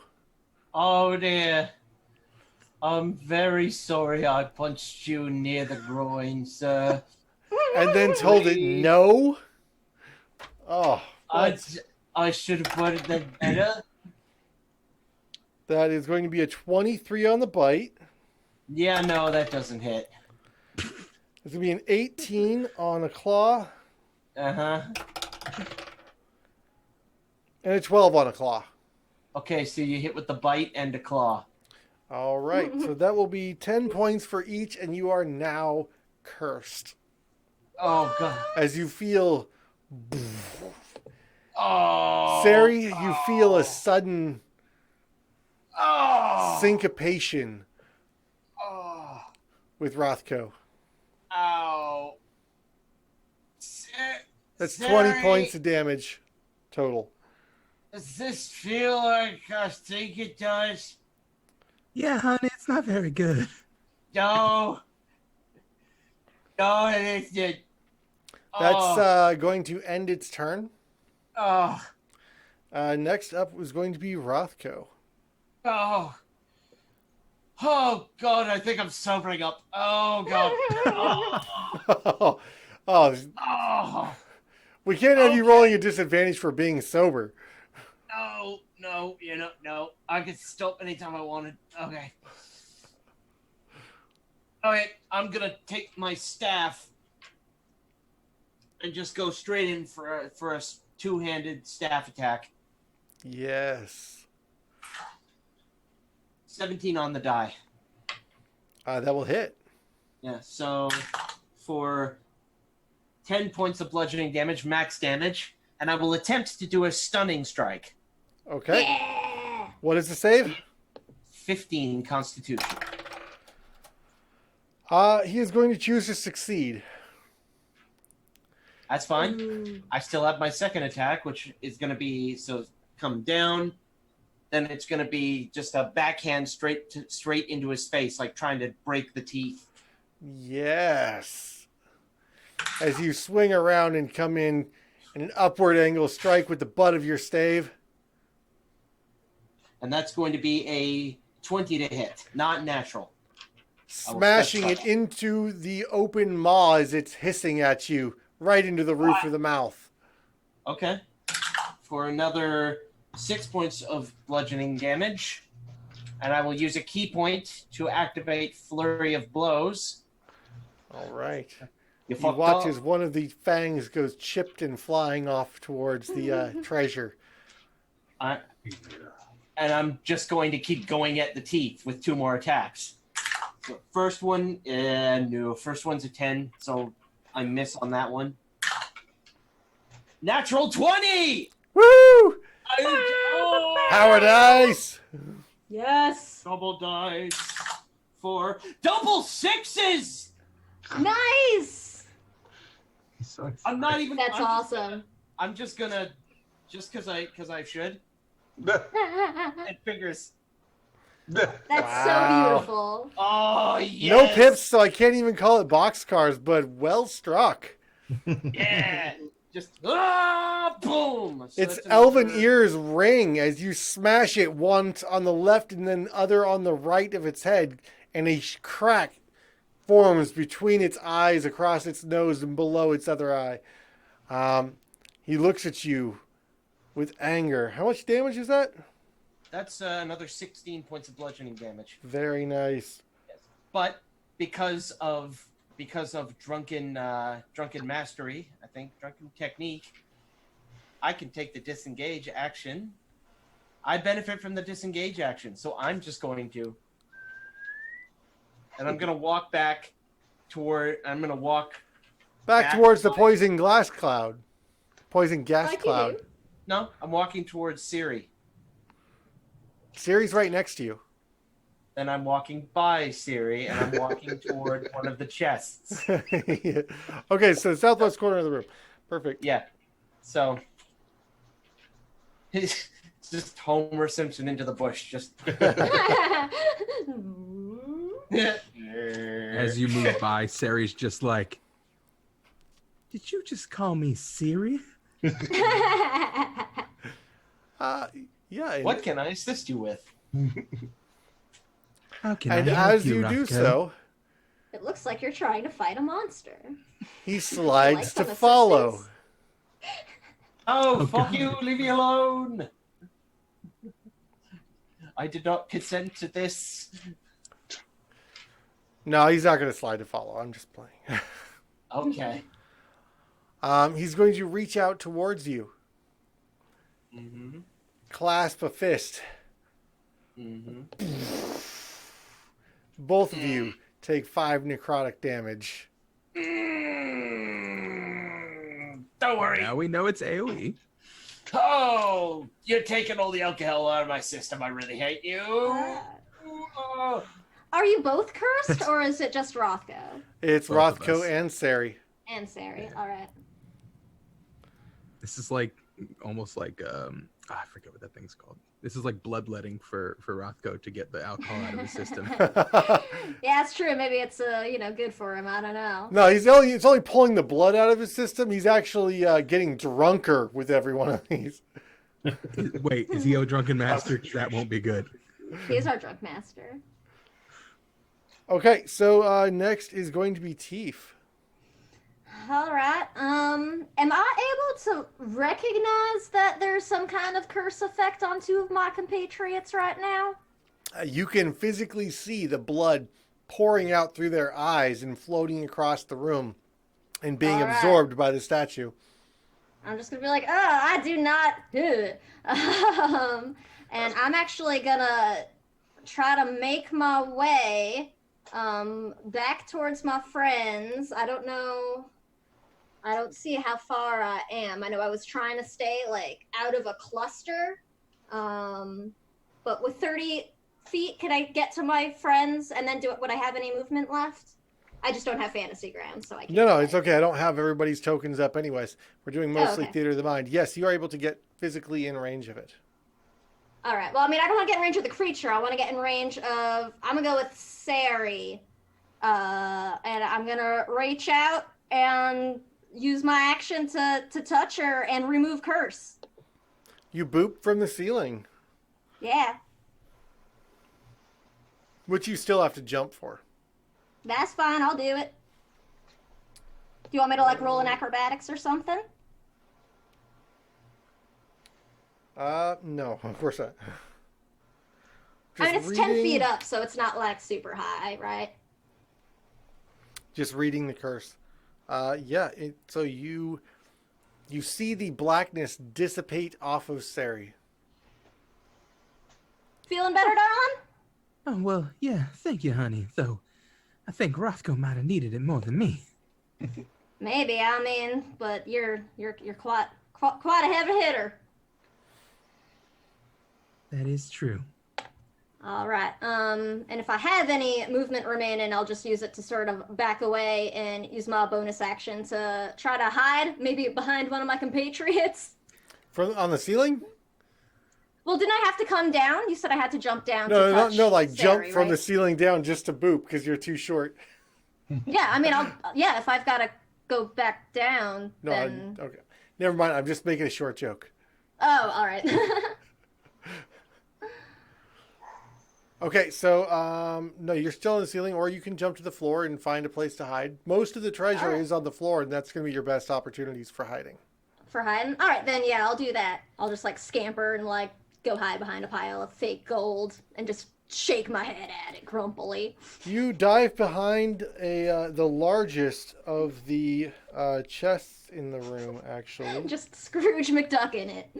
Oh dear. I'm very sorry I punched you near the groin, sir. And then told it no. Oh, I should have worded that better. that is going to be a 23 on the bite. Yeah, no, that doesn't hit. It's going to be an 18 on a claw Uh-huh. and a 12 on a claw. Okay, so you hit with the bite and the claw. All right, so that will be 10 points for each, and you are now cursed. Oh god. As you feel, Oh. Sari, you feel a sudden Oh. syncopation Oh. with Rothko. Ow. That's Sari, 20 points of damage total. Does this feel like I think it does? Yeah, honey, it's not very good. No. No, it isn't. That's going to end its turn. Oh. Next up was going to be Rothko. Oh. Oh, God, I think I'm sobering up. Oh, God. Oh. Oh, Oh. we can't have you Okay. rolling a disadvantage for being sober. No, no. I could stop anytime I wanted. Okay. Okay, I'm gonna take my staff and just go straight in for a two-handed staff attack. Yes. 17 on the die. That will hit. Yeah, so for 10 points of bludgeoning damage, max damage, and I will attempt to do a stunning strike. Okay. Yeah. What is the save? 15 Constitution. He is going to choose to succeed. That's fine. Ooh. I still have my second attack, which is going to be so come down. Then it's going to be just a backhand straight into his face, like trying to break the teeth. Yes. As you swing around and come in an upward angle strike with the butt of your stave. And that's going to be a 20 to hit, not natural. Smashing it into the open maw as it's hissing at you, right into the roof of the mouth. Okay. For another 6 points of bludgeoning damage. And I will use a key point to activate Flurry of Blows. All right. You You watch as one of the fangs goes chipped and flying off towards the treasure. And I'm just going to keep going at the teeth with 2 more attacks. So first one, no. First one's a 10, so I miss on that one. Natural 20! Woo! Oh! Power dice! Yes. Double dice for double sixes! Nice. He's so excited. I'm not even. That's awesome. I'm just gonna, just because I should. It figures. That's Wow. so beautiful. Oh yes. No pips, so I can't even call it boxcars, but well struck. Yeah. Just boom. So Its that's elven another- ears ring as you smash it once on the left and then other on the right of its head, and a crack forms between its eyes, across its nose, and below its other eye. He looks at you with anger. How much damage is that? That's another 16 points of bludgeoning damage. Very nice. But because of drunken mastery, I think drunken technique, I can take the disengage action. I benefit from the disengage action, so I'm just going to, and I'm gonna walk back toward. I'm gonna walk. Back Back towards the line. poison gas cloud. Poison gas Like you cloud. do. No, I'm walking towards Siri. Siri's right next to you. Then I'm walking by Siri, and I'm walking toward one of the chests. Okay, so southwest corner of the room. Perfect. Yeah. So it's just Homer Simpson into the bush. Just As you move by, Sari's just like, "Did you just call me Siri?" Yeah. and- What can I assist you with? How can And I help as you do Rocco? so, It looks like you're trying to fight a monster. he slides to some follow. assistance? Oh, Oh, fuck God. you! Leave me alone. I did not consent to this. No, he's not going to slide to follow. I'm just playing. Okay. He's going to reach out towards you, Mm-hmm. clasp a fist. Mm-hmm. Both of you take 5 necrotic damage. Don't worry. Now we know it's AoE. Oh, you're taking all the alcohol out of my system. I really hate you. Oh. Are you both cursed, or is it just Rothko It's Both of Rothko us. and Sari. and Sari? All right. This is like almost like I forget what that thing's called. This is like bloodletting for Rothko to get the alcohol out of his system. Yeah, it's true. Maybe it's good for him. I don't know. No, it's only pulling the blood out of his system. He's actually getting drunker with every one of these. Wait, is he a drunken master? That won't be good. He's our drunk master. Okay, so next is going to be Teef. All right. Am I able to recognize that there's some kind of curse effect on 2 of my compatriots right now? You can physically see the blood pouring out through their eyes and floating across the room and being All right. absorbed by the statue. I'm just gonna be like, oh, I do not. And I'm actually gonna try to make my way back towards my friends. I don't know. I don't see how far I am. I know I was trying to stay like out of a cluster. But with 30 feet, could I get to my friends and then do it? Would I have any movement left? I just don't have fantasy grounds, so I can't. No, it's okay. I don't have everybody's tokens up anyways. We're doing mostly okay. theater of the mind. Yes, you are able to get physically in range of it. All right. Well, I mean, I don't want to get in range of the creature. I want to get in range of. I'm gonna go with Sari, and I'm gonna reach out and use my action to touch her and remove curse. You boop from the ceiling, Yeah, which you still have to jump for. that's fine. I'll do it. Do you want me to like roll in acrobatics or something? No, of course not. I mean, Just it's 10 reading- feet up, so it's not like super high, right? Just reading the curse. Yeah. So you see the blackness dissipate off of Sari. Feeling better, darling? Oh, well, yeah, thank you, honey. Though, I think Rothko might have needed it more than me. Maybe. I mean, but you're quite a heavy hitter. That is true. All right. And if I have any movement remaining, I'll just use it to sort of back away and use my bonus action to try to hide, maybe behind one of my compatriots. From on the ceiling? Well, didn't I have to come down? You said I had to jump down. No, to touch like Sari, jump from right? the ceiling down just to boop because you're too short. Yeah, I mean, if I've got to go back down, No, then. okay. Never mind. I'm just making a short joke. Oh, all right. Okay, so no, you're still on the ceiling, or you can jump to the floor and find a place to hide. Most of the treasure Alright. is on the floor, and that's going to be your best opportunities for hiding. For hiding? All right, then, yeah, I'll do that. I'll just, like, scamper and, like, go hide behind a pile of fake gold and just shake my head at it grumpily. You dive behind the largest of the chests in the room, actually. Just Scrooge McDuck in it.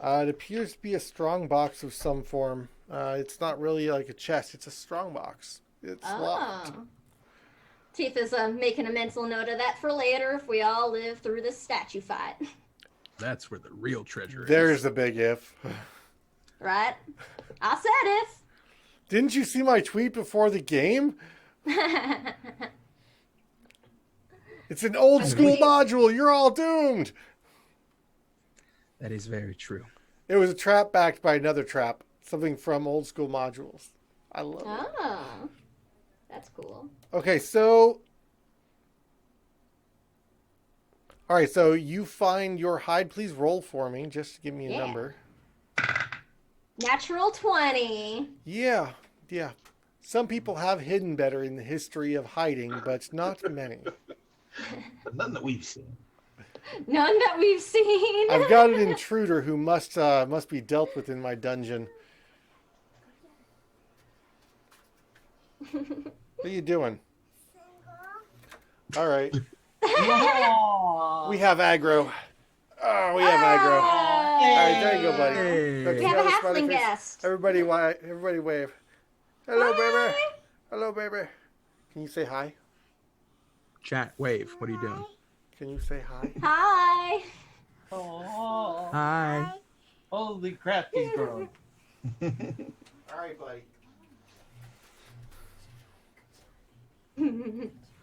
It appears to be a strong box of some form. It's not really like a chest. It's a strong box. It's locked. Teeth is making a mental note of that for later if we all live through this statue fight. That's where the real treasure is. There's the big if. Right? I said Didn't you see my tweet before the game? if. It's an old school module. You're all doomed. That is very true. It was a trap backed by another trap. Something from old school modules. I love it. Oh. That's cool. Okay, so... All right, so you find your hide. Please roll for me, just to give me a Yeah. number. Natural 20. Yeah. Some people have hidden better in the history of hiding, but not many. But none that we've seen. None that we've seen. I've got an intruder who must be dealt with in my dungeon. What are you doing? All right. We have aggro. Oh, we have aggro. All right, there you go, buddy. Hey. Look, We you have know a the smiley halfling face? guest. Everybody wave. Hello, baby. Hi. Hello, baby. Can you say hi? Chat, wave. What are you doing? Can you say hi? Hi. Oh, Hi. holy crap, he's grown. All right, buddy.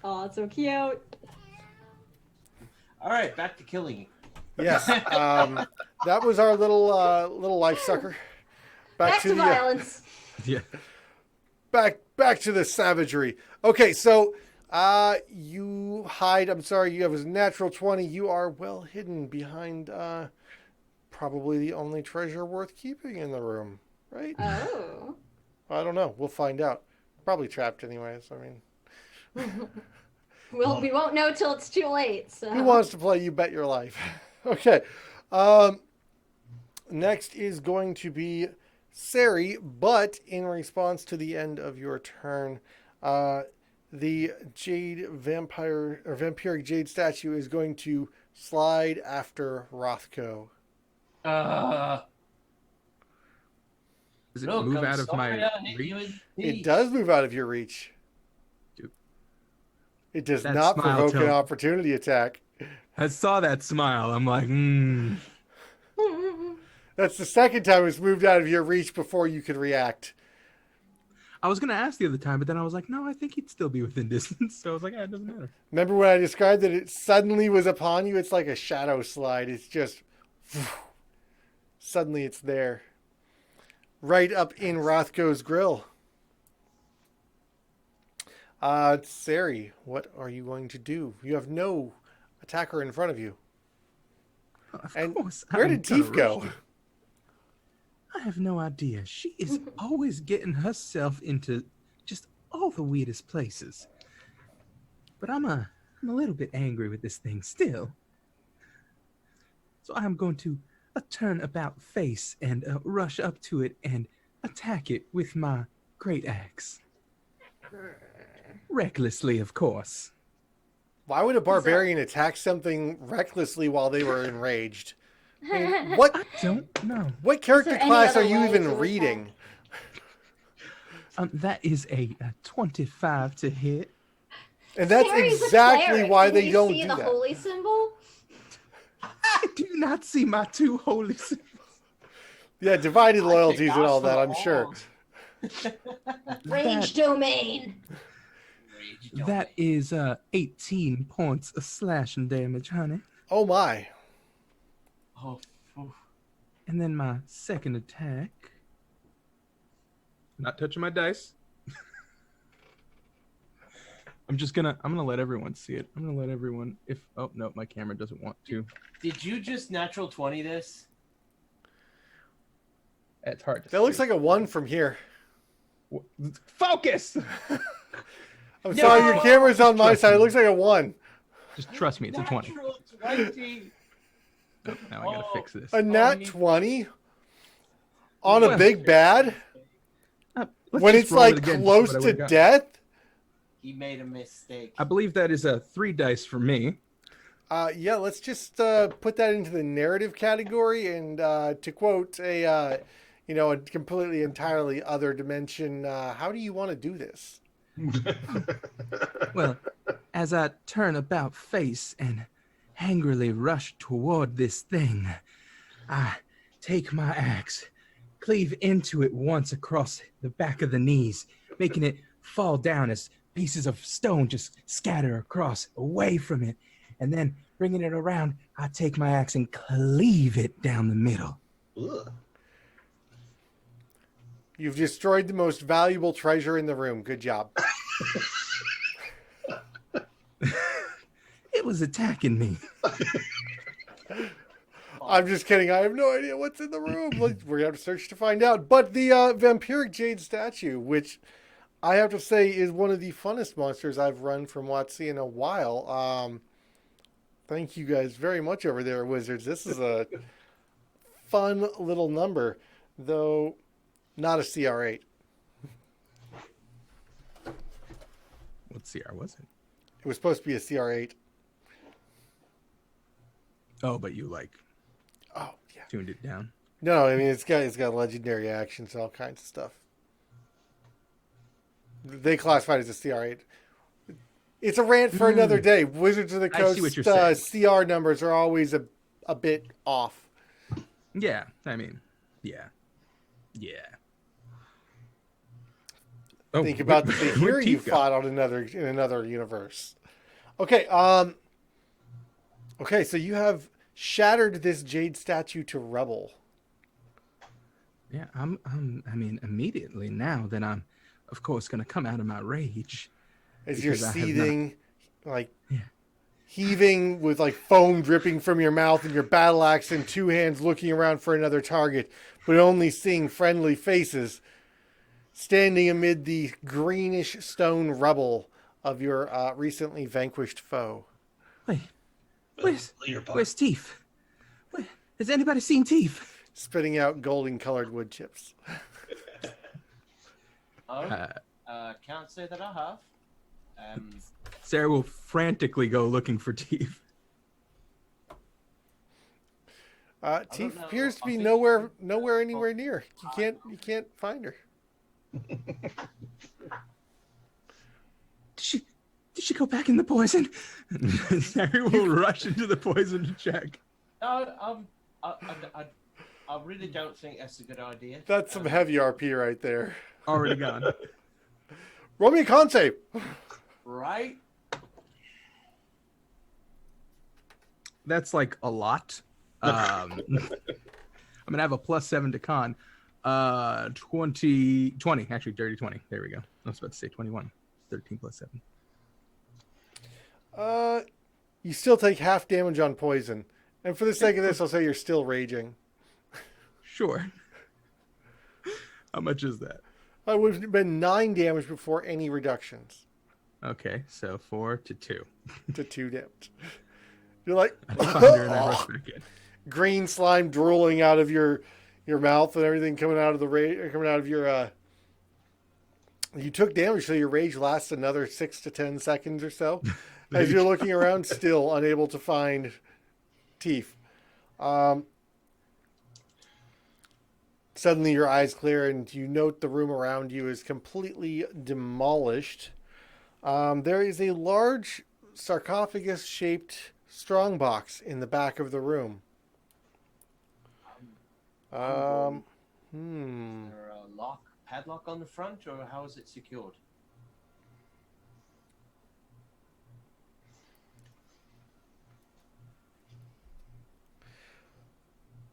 Oh, it's so cute. All right, back to killing. Yes. That was our little life sucker. Back to violence. Yeah. Back to the savagery. Okay, so you hide. I'm sorry, you have a natural 20. You are well hidden behind probably the only treasure worth keeping in the room, right? Oh. I don't know. We'll find out. Probably trapped anyways. I mean, We won't know till it's too late. So. who wants to play You Bet Your Life? Okay. Next is going to be Sari, but in response to the end of your turn, the jade vampire or vampiric jade statue is going to slide after Rothko. Does it Look, move I'm out of sorry my I hit you reach? in the It teeth. does move out of your reach. It does That not smile provoke an told- opportunity attack. I saw that smile. I'm like, That's the second time it's moved out of your reach before you could react. I was gonna ask the other time, but then I was like, no, I think he'd still be within distance. So I was like, it doesn't matter. Remember when I described that it suddenly was upon you? It's like a shadow slide. It's just suddenly it's there. Right up in Rothko's grill. Sari, what are you going to do? You have no attacker in front of you. Of And course. where I'm did gonna Teef go? rush you. I have no idea. She is always getting herself into just all the weirdest places. But I'm a little bit angry with this thing still. So I'm going to turn about face and rush up to it and attack it with my great axe. Recklessly, of course. Why would a barbarian attack something recklessly while they were enraged? I mean, what I don't know. what character there any class other are you way even to reading? That is a 25 to hit. And that's Sari's a exactly cleric. why Did they you don't see do the that. holy symbol? I do not see my two holy symbols. Yeah, divided I loyalties kick and all ass that, for I'm sure. all. Rage domain. Rage That is 18 points of slashing damage, honey. Oh my. Oh, oof. And then my second attack. Not touching my dice. I'm gonna let everyone see it. I'm gonna let everyone oh no, my camera doesn't want to. Did you just natural 20 this? It's hard to That looks like a 1 from here. Focus! I'm sorry, your camera's on my side. It looks like a 1. Just trust me, it's a 20. Natural 20. Oh, now I gotta fix this. A nat you- 20 on a Well- big bad Let's when just it's roll it like again, just close what I to would've got. death. He made a mistake. I believe that is a 3 dice for me. Yeah, let's just put that into the narrative category. And to quote a completely entirely other dimension, how do you want to do this? Well, as I turn about face and angrily rush toward this thing, I take my axe, cleave into it once across the back of the knees, making it fall down as pieces of stone just scatter across away from it. And then bringing it around, I take my axe and cleave it down the middle. Ugh. You've destroyed the most valuable treasure in the room. Good job. It was attacking me. I'm just kidding. I have no idea what's in the room. We're going to have to search to find out. But the vampiric jade statue, which I have to say is one of the funnest monsters I've run from WotC in a while. Thank you guys very much over there, Wizards. This is a fun little number, though not a CR8. What CR was it? It was supposed to be a CR8. Oh, but you Oh, yeah. tuned it down. No, I mean it's got legendary actions, all kinds of stuff. They classified it as a CR8. It's a rant for another day. Wizards of the I see what Coast you're CR numbers are always a bit off. Yeah, I mean, yeah. Oh, Think about the big hero where'd you Teef go? fought on in another universe. Okay, okay, so you have shattered this jade statue to rubble. Yeah, I mean, immediately now that I'm, of course, going to come out of my rage. As you're Because I have not- seething, like Yeah. heaving with like foam dripping from your mouth and your battle axe in two hands looking around for another target, but only seeing friendly faces standing amid the greenish stone rubble of your recently vanquished foe. Wait, where's Your part. where's Teef? Has anybody seen Teef? Spitting out golden colored wood chips. Oh, can't say that I have. Sarah will frantically go looking for Teef. Teef know. appears to I be think- nowhere anywhere near. You can't find her. Did You should go back in the poison. Harry will rush into the poison to check. No, I really don't think that's a good idea. That's some heavy RP right there. Already gone. Roll me a con save. Right? That's like a lot. I'm gonna have a +7 to con. 20, actually dirty 20. There we go. I was about to say 21. 13 + 7. You still take half damage on poison. And for the sake of this, I'll say you're still raging. Sure. How much is that? It would have been 9 damage before any reductions. Okay, so 4 to 2. To 2 damage. You're like, I find her and I rush back in. green slime drooling out of your mouth and everything coming out of your. You took damage, so your rage lasts another 6 to 10 seconds or so. As you're looking around, still unable to find Teef. Suddenly your eyes clear and you note the room around you is completely demolished. There is a large sarcophagus-shaped strongbox in the back of the room. Is there a padlock on the front, or how is it secured?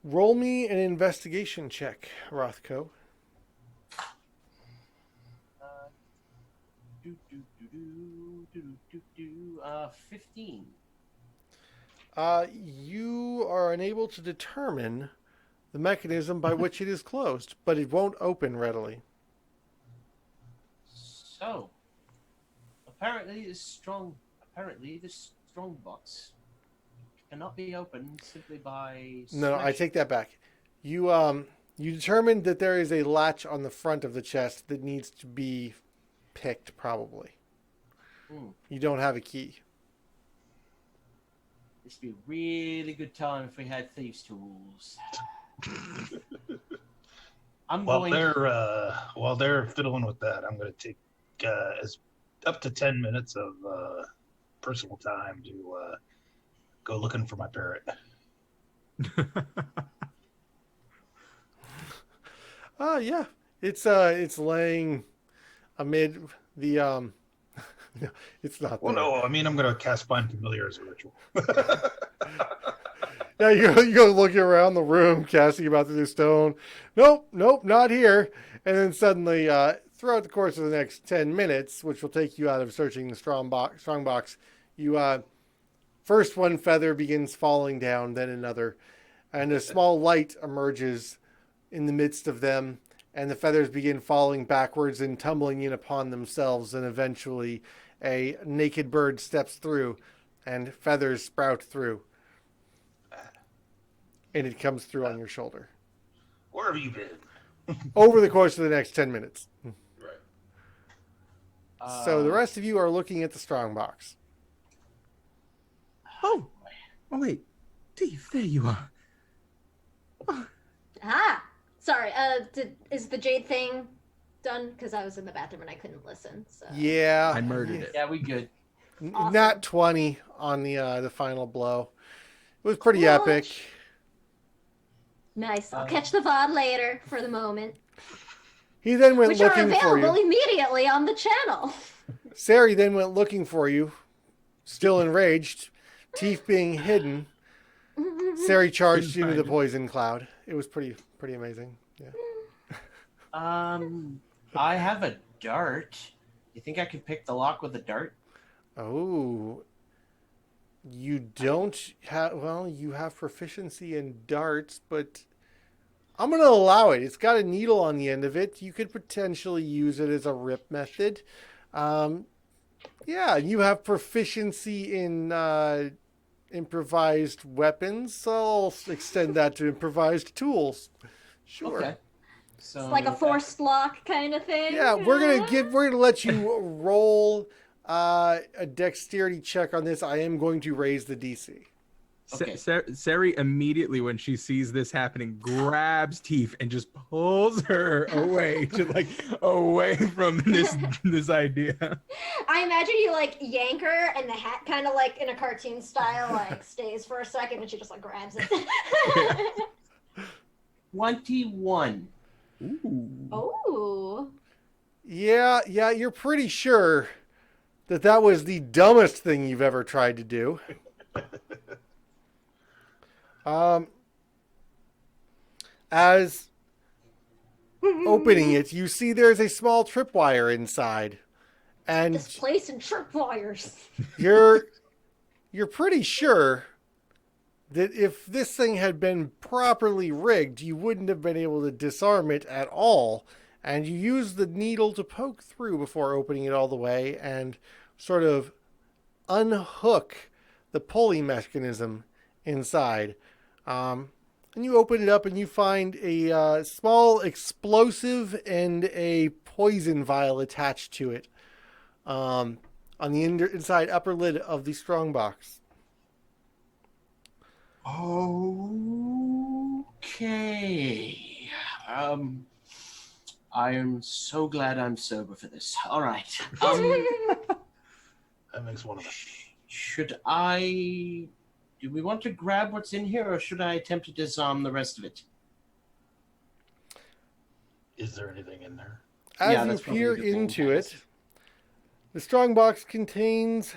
Roll me an investigation check, Rothko. 15. You are unable to determine the mechanism by which it is closed, but it won't open readily. So, apparently the strong box cannot be opened simply by. No, I take that back. You determined that there is a latch on the front of the chest that needs to be picked, probably. You don't have a key. This would be a really good time if we had thieves' tools. While they're fiddling with that, I'm going to take up to 10 minutes of personal time to go looking for my parrot. Yeah. It's laying amid the no, it's not. Well, there. no, I mean I'm going to cast Find Familiar as a ritual. Yeah, you go looking around the room, casting about to do stone. Nope, not here. And then suddenly, throughout the course of the next 10 minutes, which will take you out of searching the strong box, you first one feather begins falling down, then another, and a small light emerges in the midst of them, and the feathers begin falling backwards and tumbling in upon themselves, and eventually a naked bird steps through, and feathers sprout through. And it comes through on your shoulder. Where have you been? Over the course of the next 10 minutes. Right. So the rest of you are looking at the strong box. Oh wait. Teef, there you are. Ah, sorry. Is the jade thing done? Because I was in the bathroom and I couldn't listen. So. Yeah. I murdered it. Yeah, we good. Awesome. Not 20 on the final blow. It was pretty epic. Nice. I'll catch the VOD later for the moment. He then went Which are looking for available you. immediately on the channel. Sari then went looking for you, still enraged, teeth being hidden. Sari charged you into the poison cloud. It was pretty amazing. Yeah. I have a dart. You think I could pick the lock with a dart? Oh. You don't have, well, you have proficiency in darts, but I'm going to allow it. It's got a needle on the end of it. You could potentially use it as a rip method. Yeah, you have proficiency in improvised weapons, so I'll extend that to improvised tools. Sure. Okay. So It's like a forced lock kind of thing. Yeah, we're gonna let you roll a dexterity check on this. I am going to raise the DC. Okay. Sari immediately, when she sees this happening, grabs Teef and just pulls her away away from this idea. I imagine you like yank her, and the hat kind of like in a cartoon style like stays for a second, and she just like grabs it. 21. Ooh. Oh. Yeah, you're pretty sure that was the dumbest thing you've ever tried to do. As opening it, you see there's a small tripwire inside, and Displacing tripwires. you're pretty sure that if this thing had been properly rigged, you wouldn't have been able to disarm it at all. And you use the needle to poke through before opening it all the way and sort of unhook the pulley mechanism inside. And you open it up and you find a small explosive and a poison vial attached to it on the inside upper lid of the strongbox. Okay. I am so glad I'm sober for this. All right. That makes one of us. Do we want to grab what's in here, or should I attempt to disarm the rest of it? Is there anything in there? As you peer into it, the strongbox contains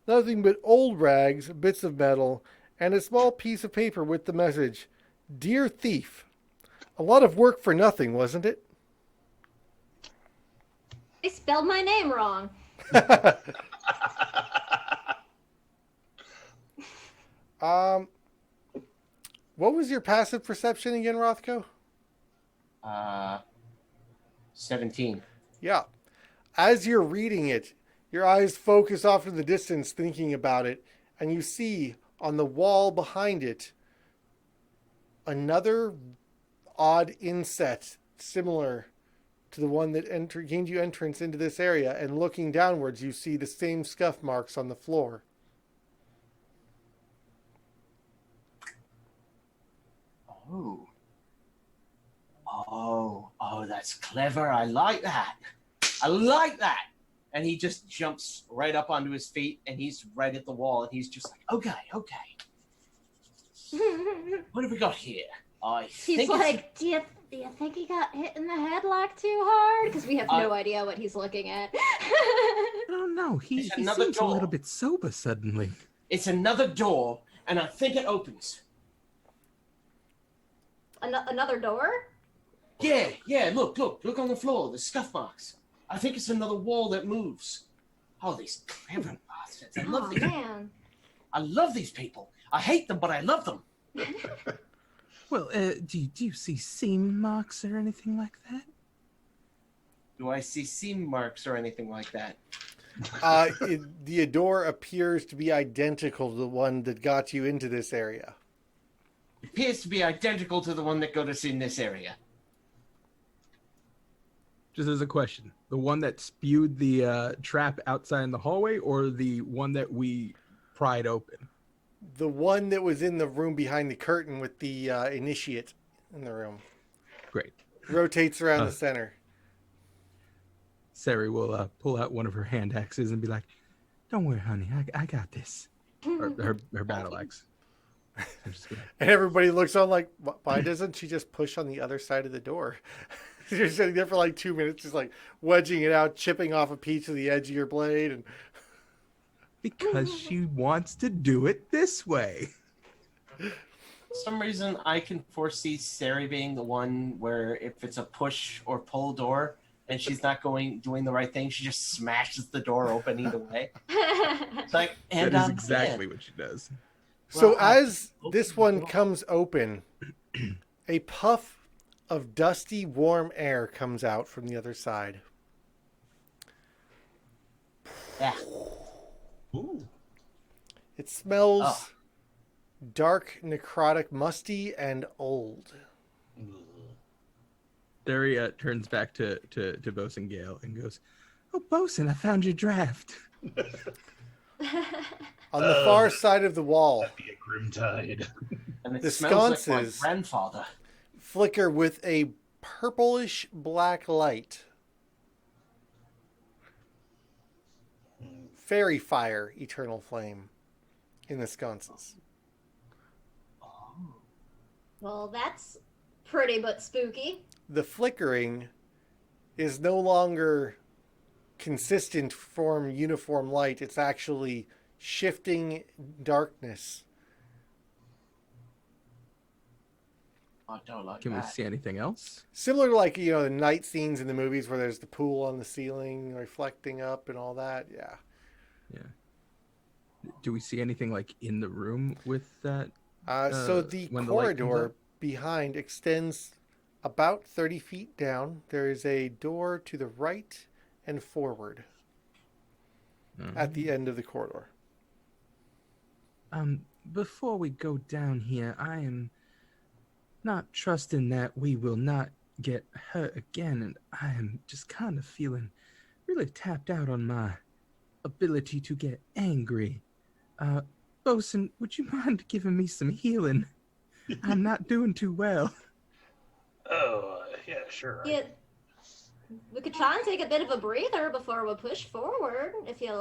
nothing but old rags, bits of metal, and a small piece of paper with the message, "Dear Thief, a lot of work for nothing, wasn't it?" They spelled my name wrong. What was your passive perception again, Rothko? 17. Yeah. As you're reading it, your eyes focus off in the distance thinking about it, and you see on the wall behind it another odd inset similar to the one that gained you entrance into this area, and looking downwards you see the same scuff marks on the floor. Oh, that's clever. I like that. And he just jumps right up onto his feet, and he's right at the wall, and he's just like, okay. What have we got here? He's like, do you think he got hit in the head like too hard? Because we have no idea what he's looking at. I don't know. He seems a little bit sober suddenly. It's another door, and I think it opens. Another door? Yeah, look on the floor, the scuff marks. I think it's another wall that moves. Oh, these clever bastards. I love these. Man. I love these people. I hate them, but I love them. Well, do you see seam marks or anything like that? Do I see seam marks or anything like that? The door appears to be identical to the one that got you into this area. It appears to be identical to the one that got us in this area. Just as a question, the one that spewed the trap outside in the hallway, or the one that we pried open? The one that was in the room behind the curtain with the initiate in the room. Great. Rotates around the center. Sari will pull out one of her hand axes and be like, "Don't worry, honey, I got this." Or her battle axe. And everybody looks on like, why doesn't she just push on the other side of the door? You're sitting there for like 2 minutes, just like wedging it out, chipping off a piece of the edge of your blade. And because she wants to do it this way. For some reason, I can foresee Sari being the one where if it's a push or pull door and she's not doing the right thing, she just smashes the door open either way. It's like, and that is exactly what she does. So as this one comes open, a puff of dusty, warm air comes out from the other side. Yeah. Ooh. It smells dark, necrotic, musty, and old. Sari turns back to Bosun Gale and goes, "Oh, Bosun, I found your draft." On the far side of the wall, That'd be a Grimtide. And it The smells like sconces. my grandfather. Flicker with a purplish black light. Fairy fire, eternal flame in the sconces. Well, that's pretty but spooky. The flickering is no longer consistent form, uniform light. It's actually shifting darkness. I don't like Can we that. see anything else? Similar to like, the night scenes in the movies where there's the pool on the ceiling reflecting up and all that. Yeah. Do we see anything like in the room with that? So the when the light comes corridor up? behind extends about 30 feet down. There is a door to the right and forward at the end of the corridor. Before we go down here, I am not trusting that we will not get hurt again, and I am just kind of feeling really tapped out on my ability to get angry. Bosun, would you mind giving me some healing? I'm not doing too well. Oh, yeah, sure. Yeah, we could try and take a bit of a breather before we push forward. If you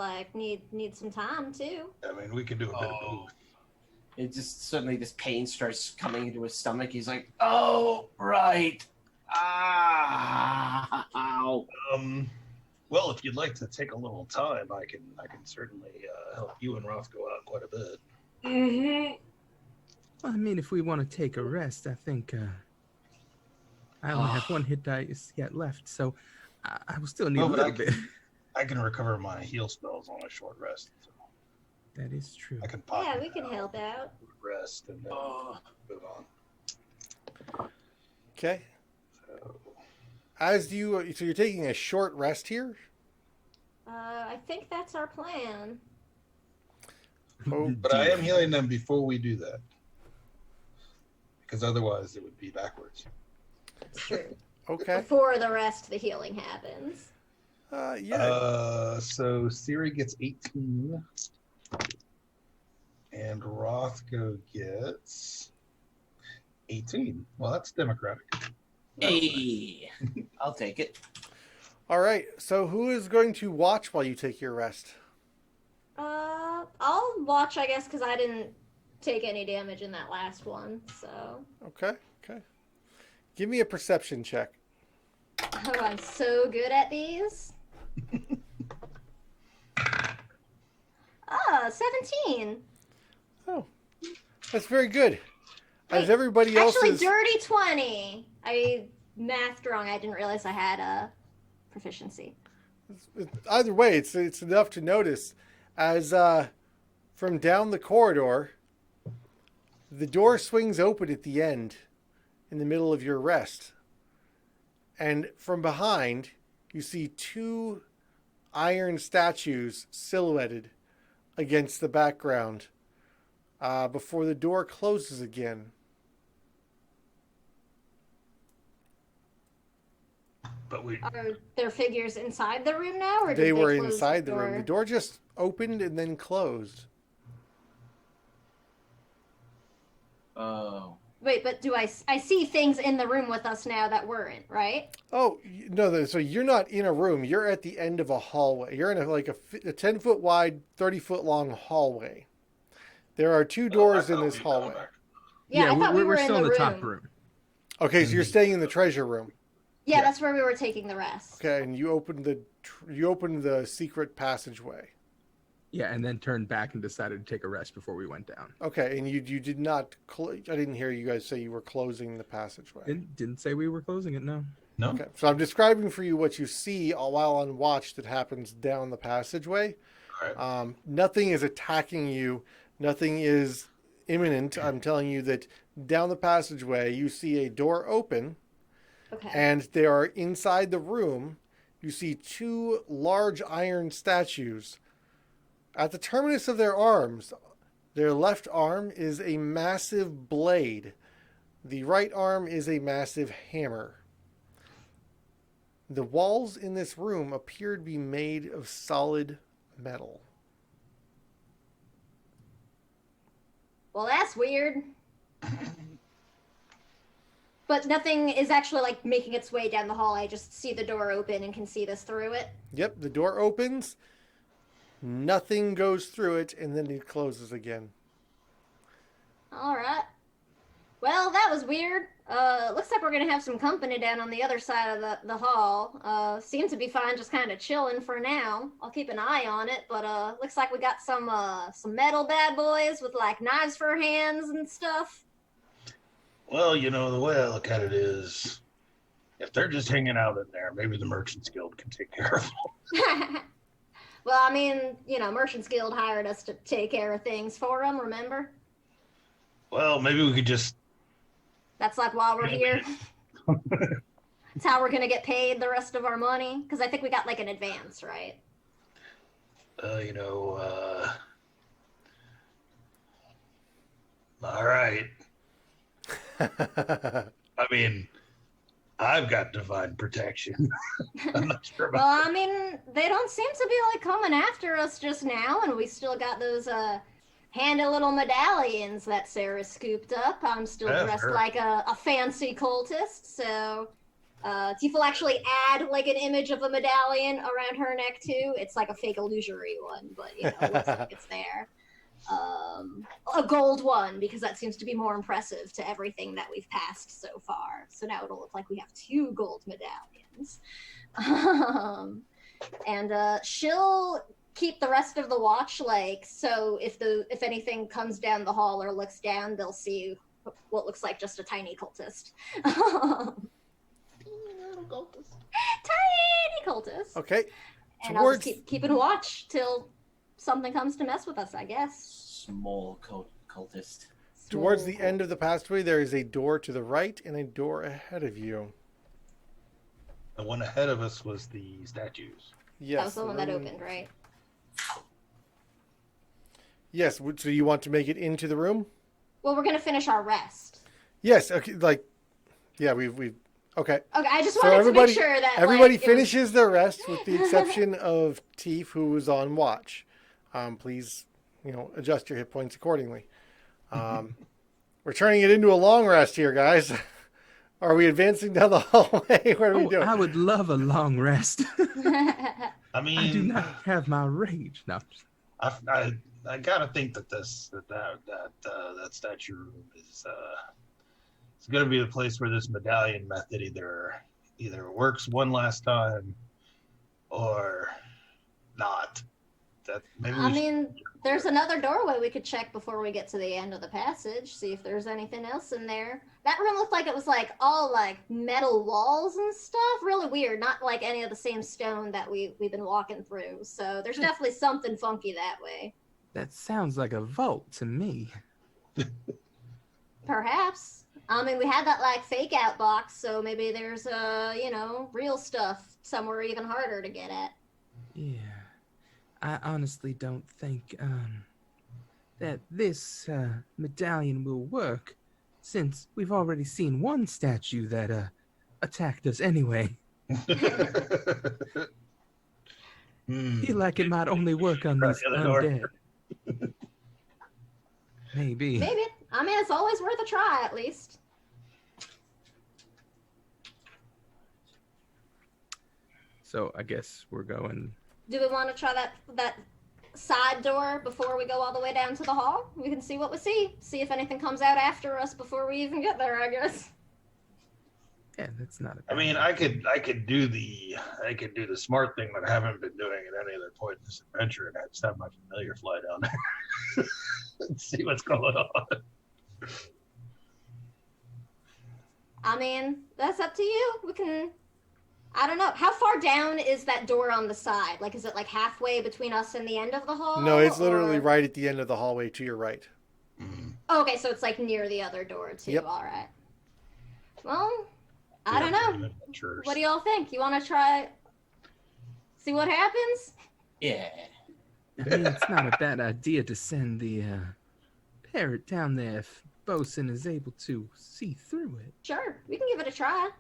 need some time too. I mean, we could do a bit of both. It just suddenly this pain starts coming into his stomach. He's like, "Oh, right. Ah, ow." Well, if you'd like to take a little time, I can certainly help you and Roth go out quite a bit. Mm-hmm. Well, I mean, if we want to take a rest, I think I only have one hit dice yet left, so I will still need a Well, but little bit. I can recover my heal spells on a short rest. So That is true. I can pop Yeah, them we can out, help out. rest, and then move on. Okay. So, So you're taking a short rest here? I think that's our plan. Oh, But I am healing them before we do that. Because otherwise it would be backwards. It's true. okay. Before the rest of the healing happens. Yeah. So Siri gets 18. And Rothko gets 18. Well, that's democratic. Hey, I'll take it. All right. So who is going to watch while you take your rest? I'll watch, I guess, because I didn't take any damage in that last one, so. Okay. Give me a perception check. Oh, I'm so good at these. 17. Oh, that's very good. As Wait, everybody else Actually, is... dirty 20. I mathed wrong. I didn't realize I had a proficiency. Either way, it's enough to notice. As from down the corridor, the door swings open at the end, in the middle of your rest. And from behind, you see two iron statues silhouetted against the background before the door closes again. but we Are there figures inside the room now, or did They were close inside the door? room. The door just opened and then closed. Oh. Wait, but I see things in the room with us now that weren't, right? Oh, no, so you're not in a room. You're at the end of a hallway. You're in a 10-foot wide, 30-foot long hallway. There are two doors in this hallway. Yeah, I thought we were in still the in the room. top room. Okay, so you're staying in the treasure room. Yeah, Yeah. that's where we were taking the rest. Okay, and you opened the secret passageway. Yeah, and then turned back and decided to take a rest before we went down. Okay, and you did not. I didn't hear you guys say you were closing the passageway. Didn't say we were closing it. No. No? Okay, so I'm describing for you what you see while on watch that happens down the passageway. All right. Nothing is attacking you. Nothing is imminent. I'm telling you that down the passageway you see a door open, Okay. and there are inside the room. You see two large iron statues. At the terminus of their arms, their left arm is a massive blade. The right arm is a massive hammer. The walls in this room appear to be made of solid metal. Well, that's weird. But nothing is actually like making its way down the hall. I just see the door open and can see this through it. Yep, the door opens. Nothing goes through it, and then it closes again. All right. Well, that was weird. Looks like we're gonna have some company down on the other side of the hall. Seems to be fine, just kind of chilling for now. I'll keep an eye on it, but looks like we got some metal bad boys with like knives for hands and stuff. Well, you know, the way I look at it is, if they're just hanging out in there, maybe the Merchants Guild can take care of them. Well, I mean, you know, Merchants Guild hired us to take care of things for them, remember? Well, maybe we could just... That's like while we're here. That's how we're gonna get paid the rest of our money. Because I think we got like an advance, right? You know, all right. I mean, I've got divine protection. I'm not sure about Well, I mean, they don't seem to be like coming after us just now, and we still got those handy little medallions that Sarah scooped up. I'm still Yeah, dressed sure. like a fancy cultist, so Tifa will actually add like an image of a medallion around her neck too. It's like a fake illusory one, but you know, it looks like it's there. A gold one, because that seems to be more impressive to everything that we've passed so far. So now it'll look like we have 2 gold medallions. And she'll keep the rest of the watch, like, so if anything comes down the hall or looks down, they'll see what looks like just a tiny cultist. Tiny cultist. Okay. And I'll just keep keeping watch till something comes to mess with us, I guess. Small cultist. Towards the end of the passageway, there is a door to the right and a door ahead of you. The one ahead of us was the statues. Yes. That was the one that opened, right? Yes. So you want to make it into the room? Well, we're gonna finish our rest. Yes. Okay. Like, yeah, we've okay. Okay, I just So wanted to make sure that everybody like, it was- finishes their rest, with the exception of Teef, who was on watch. Please, you know, adjust your hit points accordingly. We're turning it into a long rest here, guys. Are we advancing down the hallway? What are we doing? I would love a long rest. I mean, I do not have my rage. No. I gotta think that that statue room is it's gonna be the place where this medallion method either works one last time or not. That maybe I mean, there's another doorway we could check before we get to the end of the passage, see if there's anything else in there. That room looked like it was like all like metal walls and stuff. Really weird, not like any of the same stone that we've been walking through. So there's definitely something funky that way. That sounds like a vault to me. Perhaps. I mean, we had that like fake out box, so maybe there's you know, real stuff somewhere even harder to get at. Yeah. I honestly don't think that this medallion will work, since we've already seen one statue that attacked us anyway. Feel like it might only work on these undead. Maybe. Maybe. I mean, it's always worth a try, at least. So I guess we're going. Do we want to try that side door before we go all the way down to the hall? We can see what we see. See if anything comes out after us before we even get there, I guess. Yeah, that's not a I bad mean, idea. I could do the smart thing that I haven't been doing at any other point in this adventure, and I just have my familiar fly down there and see what's going on. I mean, that's up to you. We can. I don't know. How far down is that door on the side? Like, is it like halfway between us and the end of the hall? No, it's literally or- right at the end of the hallway to your right. Oh, okay, so it's like near the other door too. Yep. All right. Well, I don't know. Adventures. What do y'all think? You want to try? See what happens? Yeah. I mean, it's not a bad idea to send the parrot down there if Bosun is able to see through it. Sure, we can give it a try.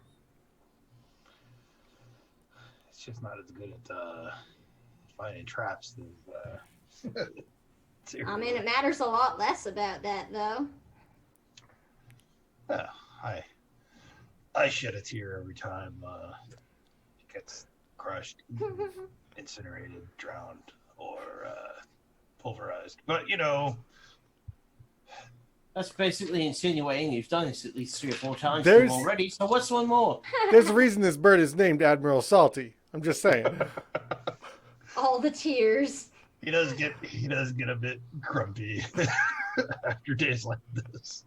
It's just not as good at finding traps as I mean, it matters a lot less about that, though. Yeah, I shed a tear every time it gets crushed, incinerated, drowned, or pulverized. But That's basically insinuating you've done this at least 3 or 4 times to There's- him already. So what's one more? There's a reason this bird is named Admiral Salty. I'm just saying. All the tears. he does get a bit grumpy after days like this.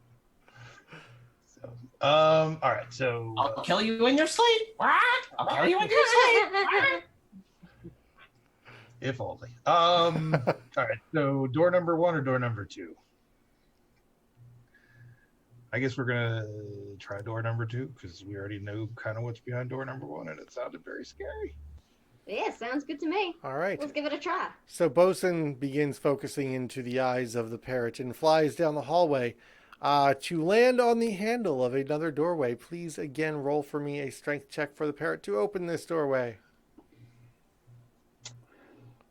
So, all right. So I'll kill you in your sleep. What? I'll kill you in your sleep. if only. All right. So door number 1 or door number 2? I guess we're gonna try door number 2 because we already know kind of what's behind door number 1, and it sounded very scary. Yeah, sounds good to me. All right. Let's give it a try. So Bosun begins focusing into the eyes of the parrot and flies down the hallway to land on the handle of another doorway. Please again roll for me a strength check for the parrot to open this doorway.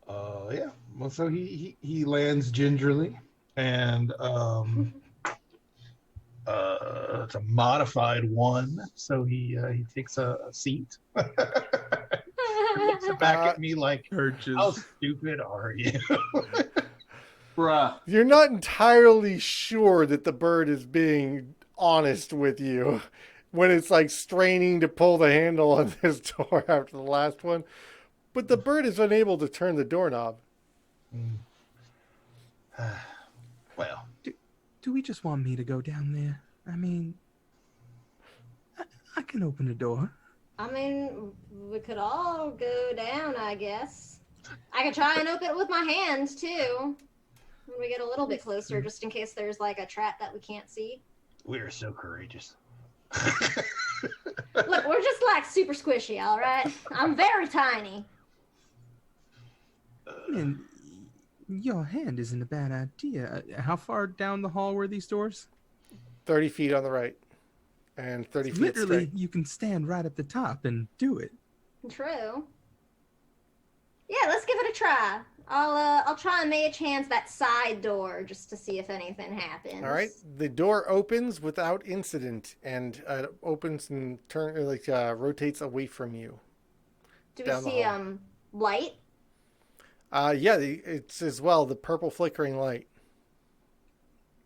Yeah. Well, so he lands gingerly, and It's a modified 1, so he takes a seat. Looks back at me like, Perches. "How stupid are you?" Bruh. You're not entirely sure that the bird is being honest with you when it's like straining to pull the handle on this door after the last one. But the bird is unable to turn the doorknob. Well, Do we just want me to go down there? I mean, I can open the door. I mean, we could all go down, I guess. I could try and open it with my hands, too. When we get a little bit closer, just in case there's, like, a trap that we can't see. we are so courageous. Look, we're just, like, super squishy, all right? I'm very tiny. And your hand isn't a bad idea. How far down the hall were these doors? 30 feet on the right. And 30 feet Literally, straight. you can stand right at the top and do it. True. Yeah, let's give it a try. I'll try and mage hands that side door just to see if anything happens. All right. The door opens without incident and opens and rotates away from you. Do down we the see hall. light? Yeah, it's as well the purple flickering light.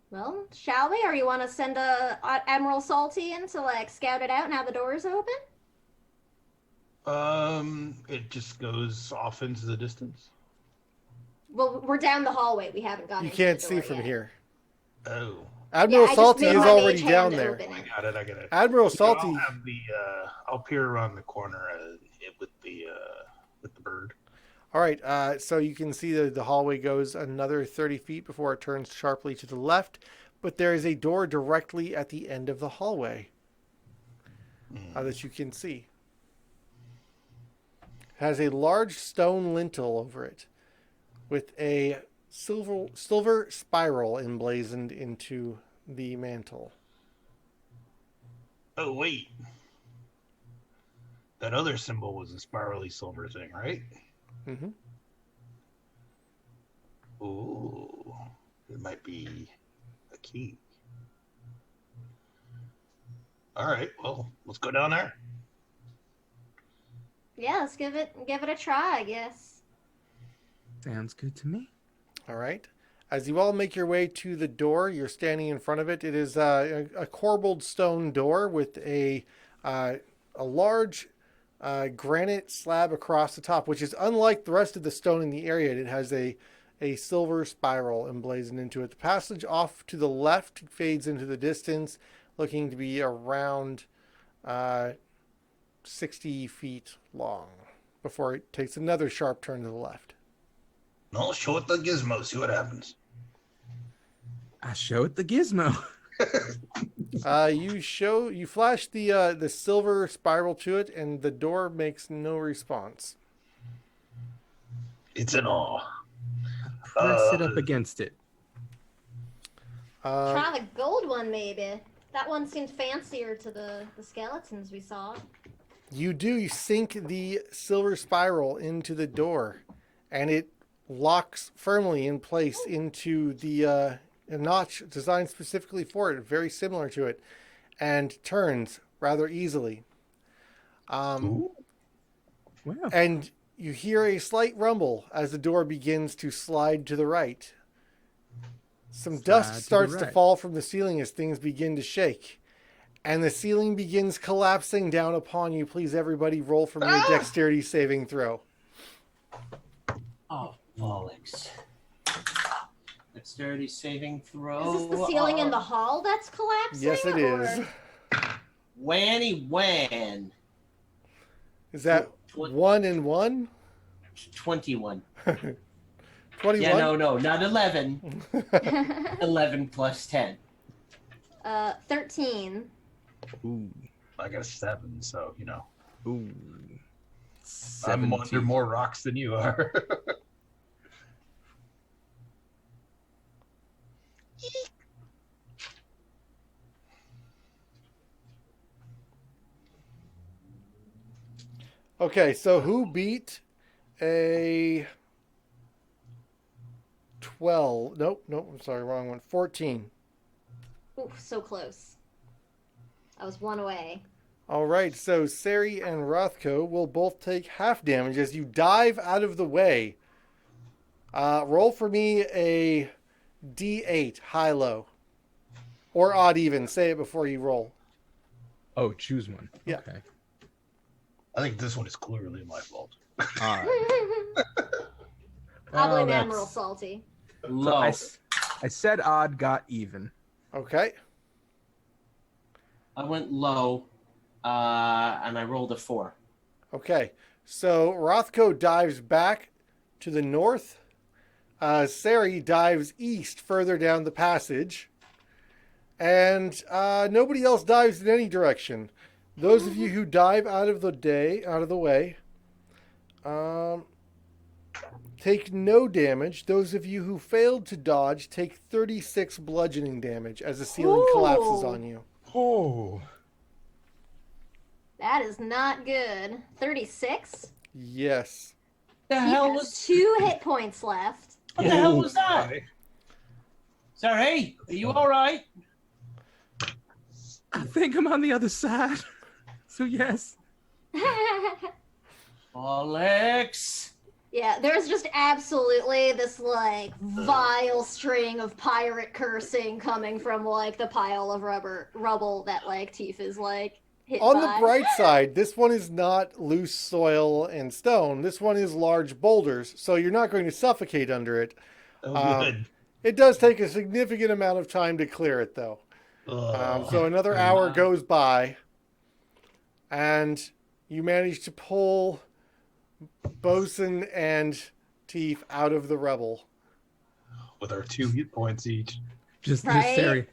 Well, shall we? Or you want to send Admiral Salty in to like scout it out now the door's open? It just goes off into the distance. Well, we're down the hallway. We haven't gone. You into can't the see door from yet. here. Oh, Admiral I just Salty made is my already mage down hand there. open it. I got it. Admiral Salty. I'll have I'll peer around the corner with the bird. All right, so you can see the hallway goes another 30 feet before it turns sharply to the left, but there is a door directly at the end of the hallway that you can see. It has a large stone lintel over it with a silver spiral emblazoned into the mantle. Oh wait, that other symbol was a spirally silver thing, right? Mm-hmm. Ooh, it might be a key. All right, well, let's go down there. Yeah, let's give it a try, I guess. Sounds good to me. All right. As you all make your way to the door, you're standing in front of it. It is a corbelled stone door with a large granite slab across the top, which is unlike the rest of the stone in the area. It has a silver spiral emblazoned into it. The passage off to the left fades into the distance, looking to be around 60 feet long before it takes another sharp turn to the left. No, show it the gizmo, see what happens. I show it the gizmo. You flash the silver spiral to it, and the door makes no response. It's an awe. Press it up against it. Try the gold one, maybe. That one seemed fancier to the skeletons we saw. You sink the silver spiral into the door, and it locks firmly in place into the a notch designed specifically for it, very similar to it, and turns rather easily. Ooh. Wow. And you hear a slight rumble as the door begins to slide to the right. Some Slide dust to the starts to right. fall from the ceiling as things begin to shake. And the ceiling begins collapsing down upon you. Please, everybody, roll for me a dexterity saving throw. Oh, bollocks. Dexterity saving throw. Is this the ceiling in the hall that's collapsing? Yes, it is. Wanny Wan. Is that 1 and 1? 21. 21? Yeah, no, not 11. 11 plus 10. 13. Ooh. I got a 7, so you know. Ooh. I'm 17. under more rocks than you are. Okay, so who beat a 12? Nope, I'm sorry, wrong one. 14. Ooh, so close. I was 1 away. All right, so Sari and Rothko will both take half damage as you dive out of the way. Roll for me a D8, high-low. Or odd-even. Say it before you roll. Oh, choose one. Yeah. Okay. I think this one is clearly my fault. All right. I'll blame Well, Admiral that's- Salty. So Low. I said odd, got even. Okay. I went low, and I rolled a 4. Okay. So Rothko dives back to the north. Sari dives east further down the passage. And nobody else dives in any direction. Those of you who dive out of the way, take no damage. Those of you who failed to dodge take 36 bludgeoning damage as the ceiling collapses Ooh. on you. Oh. That is not good. 36? Yes. The He hell has was 2 hit points left. What the hell was that? Sorry, are you all right? I think I'm on the other side. So yes. Alex. Yeah, there's just absolutely this like vile string of pirate cursing coming from like the pile of rubble that like Teef is like hit On by. the bright side, this one is not loose soil and stone. This one is large boulders, so you're not going to suffocate under it. Oh, good. It does take a significant amount of time to clear it, though. So another hour goes by, and you manage to pull Bosun and Teef out of the rubble. With our 2 hit points each. Just Right? Sari.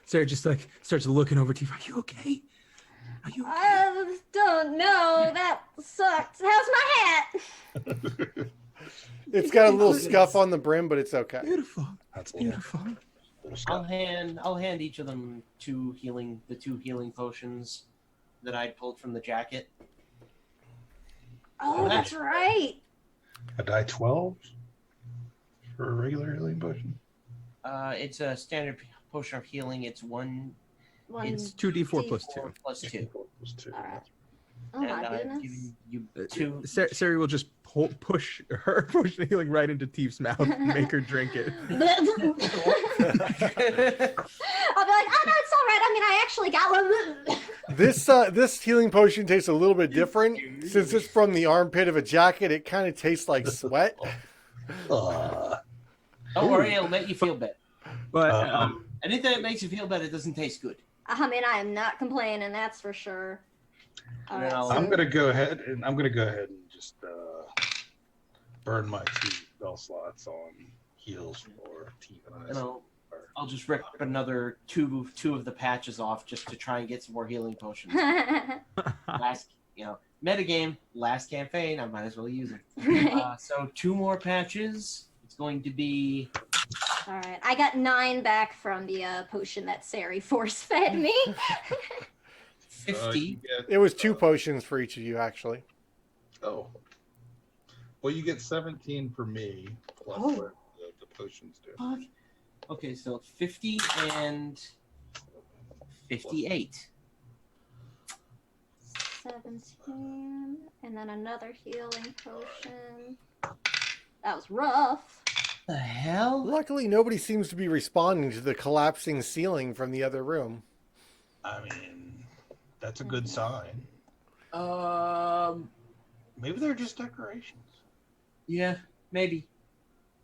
Sari just like starts looking over Teef. Are you okay? Are you okay? I don't know. That sucked. How's my hat? It's got a little scuff on the brim, but it's okay. Beautiful. That's Beautiful. I'll hand each of them the 2 healing potions that I pulled from the jacket. Oh, that's right. A die 12 for a regular healing potion. It's a standard potion of healing. It's It's 2d4 plus 2. plus 2. Plus 2. All right. Oh And my I've goodness. given you 2. Sari will just push her potion of healing right into Teef's mouth and make her drink it. I'll be like, oh no, it's all right. I mean, I actually got one. This healing potion tastes a little bit different. Since it's from the armpit of a jacket, it kind of tastes like sweat. Uh, Don't worry, it'll make you feel better. But Anything that makes you feel better doesn't taste good. I mean, I am not complaining, that's for sure. All right, No. I'm gonna go ahead and just burn my 2 spell slots on heals for Teef and I. And I'll just rip another two of the patches off just to try and get some more healing potions. Metagame, last campaign, I might as well use it. So 2 more patches. It's going to be All right, I got 9 back from the potion that Sari force fed me. 50. It was 2 potions for each of you, actually. Oh. Well, you get 17 for me plus Oh. the potions do. Fuck. Okay, so 50 and 58. 17, and then another healing potion. That was rough. The hell? Luckily, nobody seems to be responding to the collapsing ceiling from the other room. I mean, that's a good sign. Maybe they're just decorations. Yeah, maybe.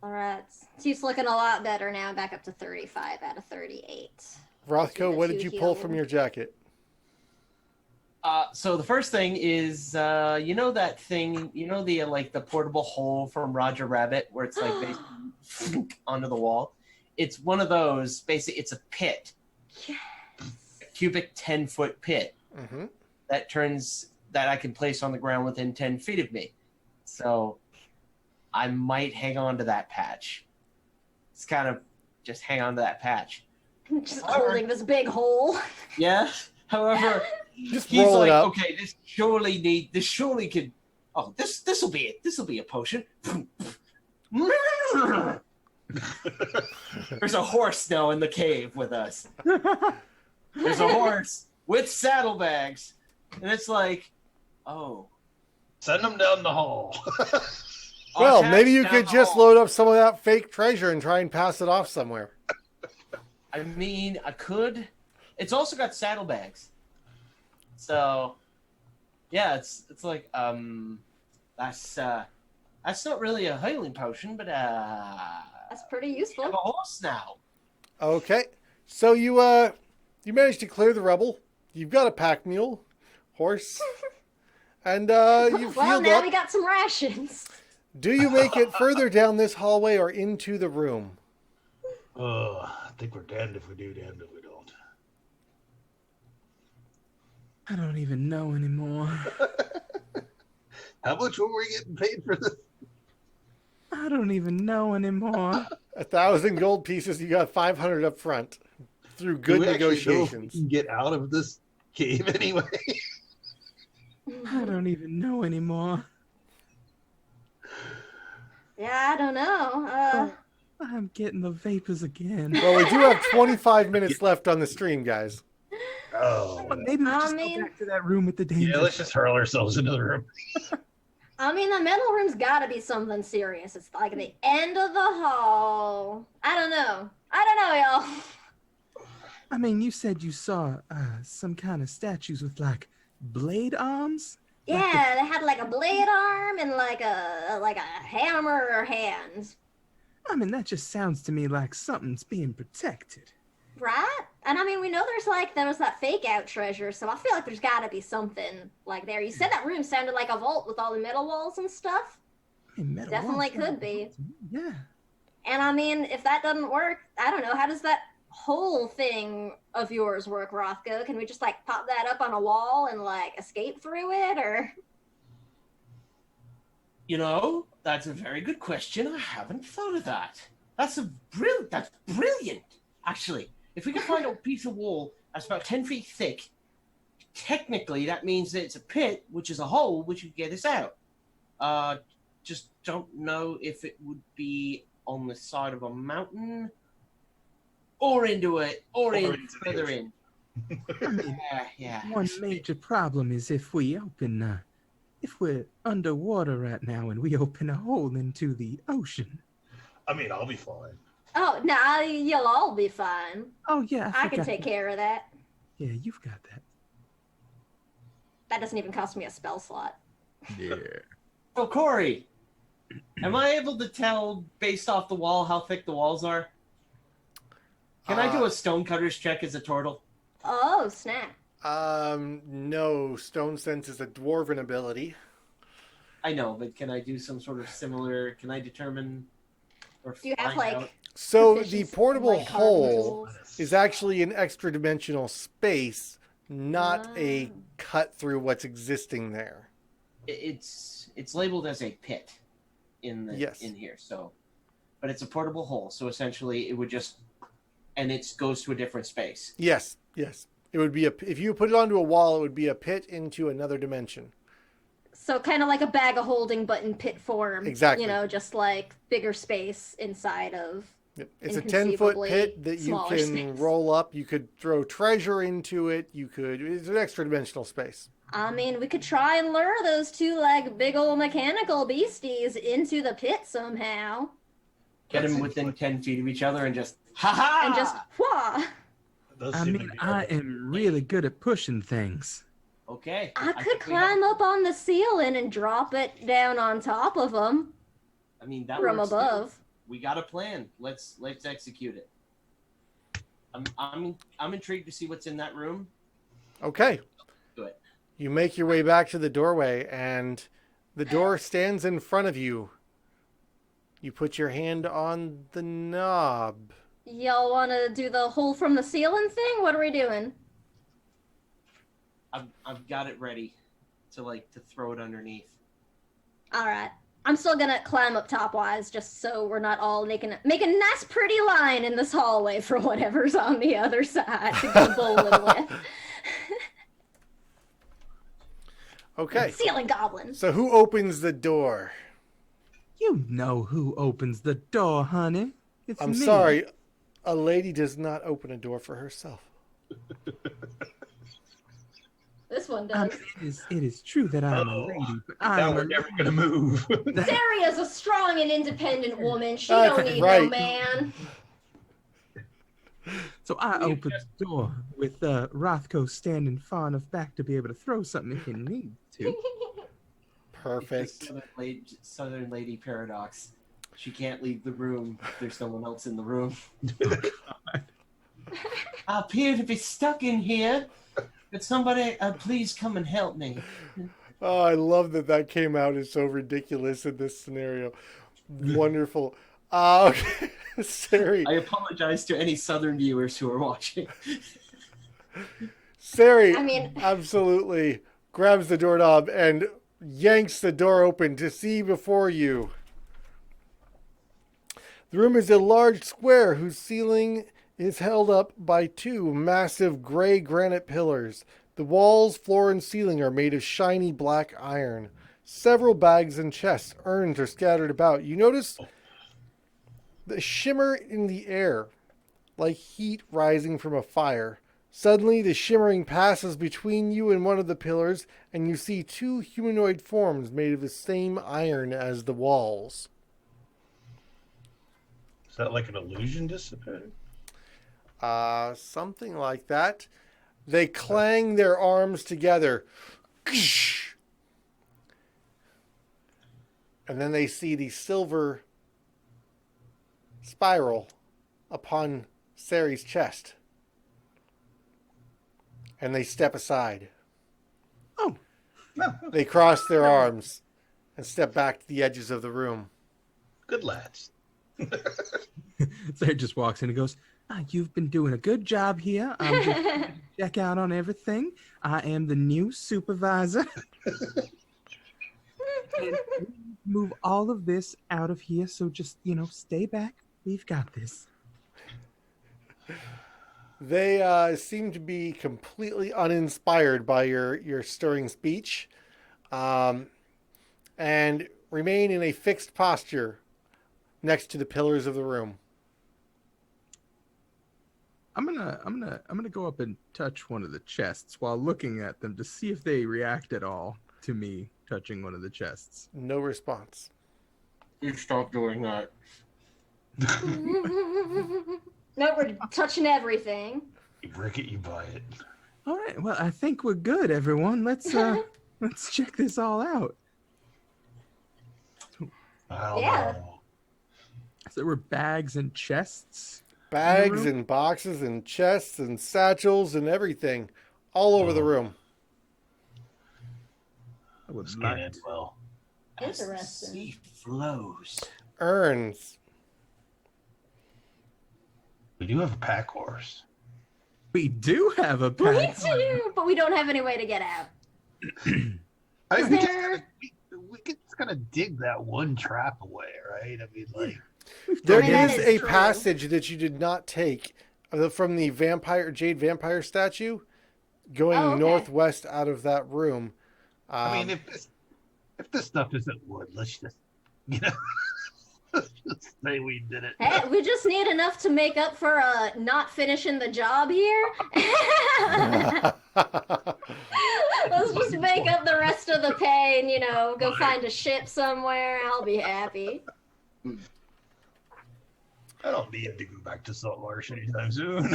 All right, Steve's looking a lot better now. Back up to 35 out of 38. Rothko, the what did two you pull healing. from your jacket? So the first thing is, you know that thing, you know the like the portable hole from Roger Rabbit, where it's like basically onto the wall. It's one of those. Basically, it's a pit, Yes. a cubic 10-foot pit Mm-hmm. that I can place on the ground within 10 feet of me. So I might hang on to that patch. It's kind of just hang on to that patch. Just holding this big hole. Yeah. However, Just he's roll like, it up. okay, this surely could. Oh, this will be it. This will be a potion. There's a horse now in the cave with us. There's a horse with saddlebags, and it's like, oh. Send them down the hall. Well, attached maybe you down could the just hall. load up some of that fake treasure and try and pass it off somewhere. I mean, I could. It's also got saddlebags. So, yeah, it's like that's not really a healing potion, but That's pretty I have useful. a horse now. Okay, so you managed to clear the rubble. You've got a pack mule, horse, and you've Well, healed now up. we got some rations. Do you make it further down this hallway or into the room? Oh, I think we're damned if we do, damned if we don't. I don't even know anymore. How much were we getting paid for this? I don't even know anymore. 1,000 gold pieces. You got 500 up front through Do good we actually know if we negotiations. can get out of this cave anyway? I don't even know anymore. Yeah, I don't know. I'm getting the vapors again. Well, we do have 25 minutes left on the stream, guys. Oh, Maybe we I just mean- go back to that room with the danger. Yeah, let's just hurl ourselves into the room. I mean, the middle room's gotta be something serious. It's like the end of the hall. I don't know, y'all. I mean, you said you saw some kind of statues with like blade arms. Yeah, they had like a blade arm and like a hammer hand, I mean, that just sounds to me like something's being protected. right? And I mean, we know there was that fake out treasure, so I feel like there's gotta be something like there. You said that room sounded like a vault with all the metal walls and stuff. I mean, metal Definitely walls, could be. Yeah. And I mean, if that doesn't work, I don't know. How does that whole thing of yours work, Rothko? Can we just like pop that up on a wall and like escape through it, or? You know, that's a very good question. I haven't thought of that. That's brilliant. Actually, if we can find a piece of wall that's about 10 feet thick, technically that means that it's a pit, which is a hole, which would get us out. Just don't know if it would be on the side of a mountain or into it, or in into the further ocean. in. Yeah. One major problem is if we're underwater right now and we open a hole into the ocean. I mean, I'll be fine. Oh, no, you'll all be fine. Oh yeah, I can forgot take that. care of that. Yeah, you've got that. That doesn't even cost me a spell slot. Yeah. So Corey, am I able to tell based off the wall how thick the walls are? Can I do a stonecutter's check as a turtle? Oh, snap. No, Stone Sense is a dwarven ability. I know, but can I do some sort of similar? Can I determine or Do you have find like out? So the proficiency in, portable like, carving hole tools? is actually an extra dimensional space, not a Ah. cut through what's existing there. It's labeled as a pit in the Yes. in here, so but it's a portable hole, so essentially it would just and it goes to a different space. Yes, yes. It would be if you put it onto a wall, it would be a pit into another dimension. So kind of like a bag of holding, but in pit form. Exactly. You know, just like bigger space inside of. Yep. It's a 10-foot pit that you smaller can space. roll up. You could throw treasure into it. It's an extra dimensional space. I mean, we could try and lure those two like big old mechanical beasties into the pit somehow. Get them within 10 feet of each other and just ha-ha! And just wha. I mean, I am really good at pushing things. Okay. I could think we have- climb up on the ceiling and drop it down on top of them I mean, that from works too. above. We got a plan. Let's execute it. I'm intrigued to see what's in that room. Okay. Do it. You make your way back to the doorway, and the door stands in front of you. You put your hand on the knob. Y'all want to do the hole from the ceiling thing? What are we doing? I've got it ready to throw it underneath. All right. I'm still gonna climb up top-wise, just so we're not all making a nice, pretty line in this hallway for whatever's on the other side to go bowling with. Okay. Ceiling goblin. So who opens the door? You know who opens the door, honey. It's I'm me. sorry. A lady does not open a door for herself. This one I does. mean, it is true that I'm a lady, but I'm Now we're never gonna move. Daria's a strong and independent woman. She That's don't need right. no man. So I opened the door with Rothko standing far enough back to be able to throw something if he needs to. Perfect. It's the Southern lady paradox. She can't leave the room. There's no one else in the room. I appear to be stuck in here. Could somebody please come and help me? Oh, I love that came out as so ridiculous in this scenario. Wonderful. Okay. Sari. I apologize to any Southern viewers who are watching. Sari I mean- absolutely grabs the doorknob and yanks the door open to see before you. The room is a large square whose ceiling is held up by two massive gray granite pillars. The walls, floor, and ceiling are made of shiny black iron. Several bags and chests, urns are scattered about. You notice the shimmer in the air, like heat rising from a fire. Suddenly, the shimmering passes between you and one of the pillars, and you see two humanoid forms made of the same iron as the walls. Is that like an illusion dissipated? Something like that. They clang their arms together. And then they see the silver spiral upon Sari's chest. And they step aside. Oh. They cross their arms and step back to the edges of the room. Good lads. Sarah just walks in and goes, you've been doing a good job here. I'm just here to check out on everything. I am the new supervisor. And move all of this out of here, so just, stay back. We've got this. They seem to be completely uninspired by your stirring speech, and remain in a fixed posture next to the pillars of the room. I'm gonna go up and touch one of the chests while looking at them to see if they react at all to me touching one of the chests. No response. You stop doing that. No, we're touching everything. You break it, you buy it. All right, well, I think we're good, everyone. Let's check this all out. I don't Yeah. know. So there were bags and chests. Bags and boxes and chests and satchels and everything all over the room. I would This like can't end well. As the Interesting. sea flows. Urns. We do have a pack horse. We do have a Me pack. too, but we don't have any way to get out. I Is mean, there- we could just kind of dig that one trap away, right? I mean, like, There I mean, that is is a true. passage that you did not take from the jade vampire statue going Oh, okay. northwest out of that room. I mean, if If this stuff isn't wood, let's just, you know, let's just say we did it. Hey, we just need enough to make up for not finishing the job here. Let's just make up the rest of the pay and, go find a ship somewhere. I'll be happy. I don't need to go back to Saltmarsh anytime soon.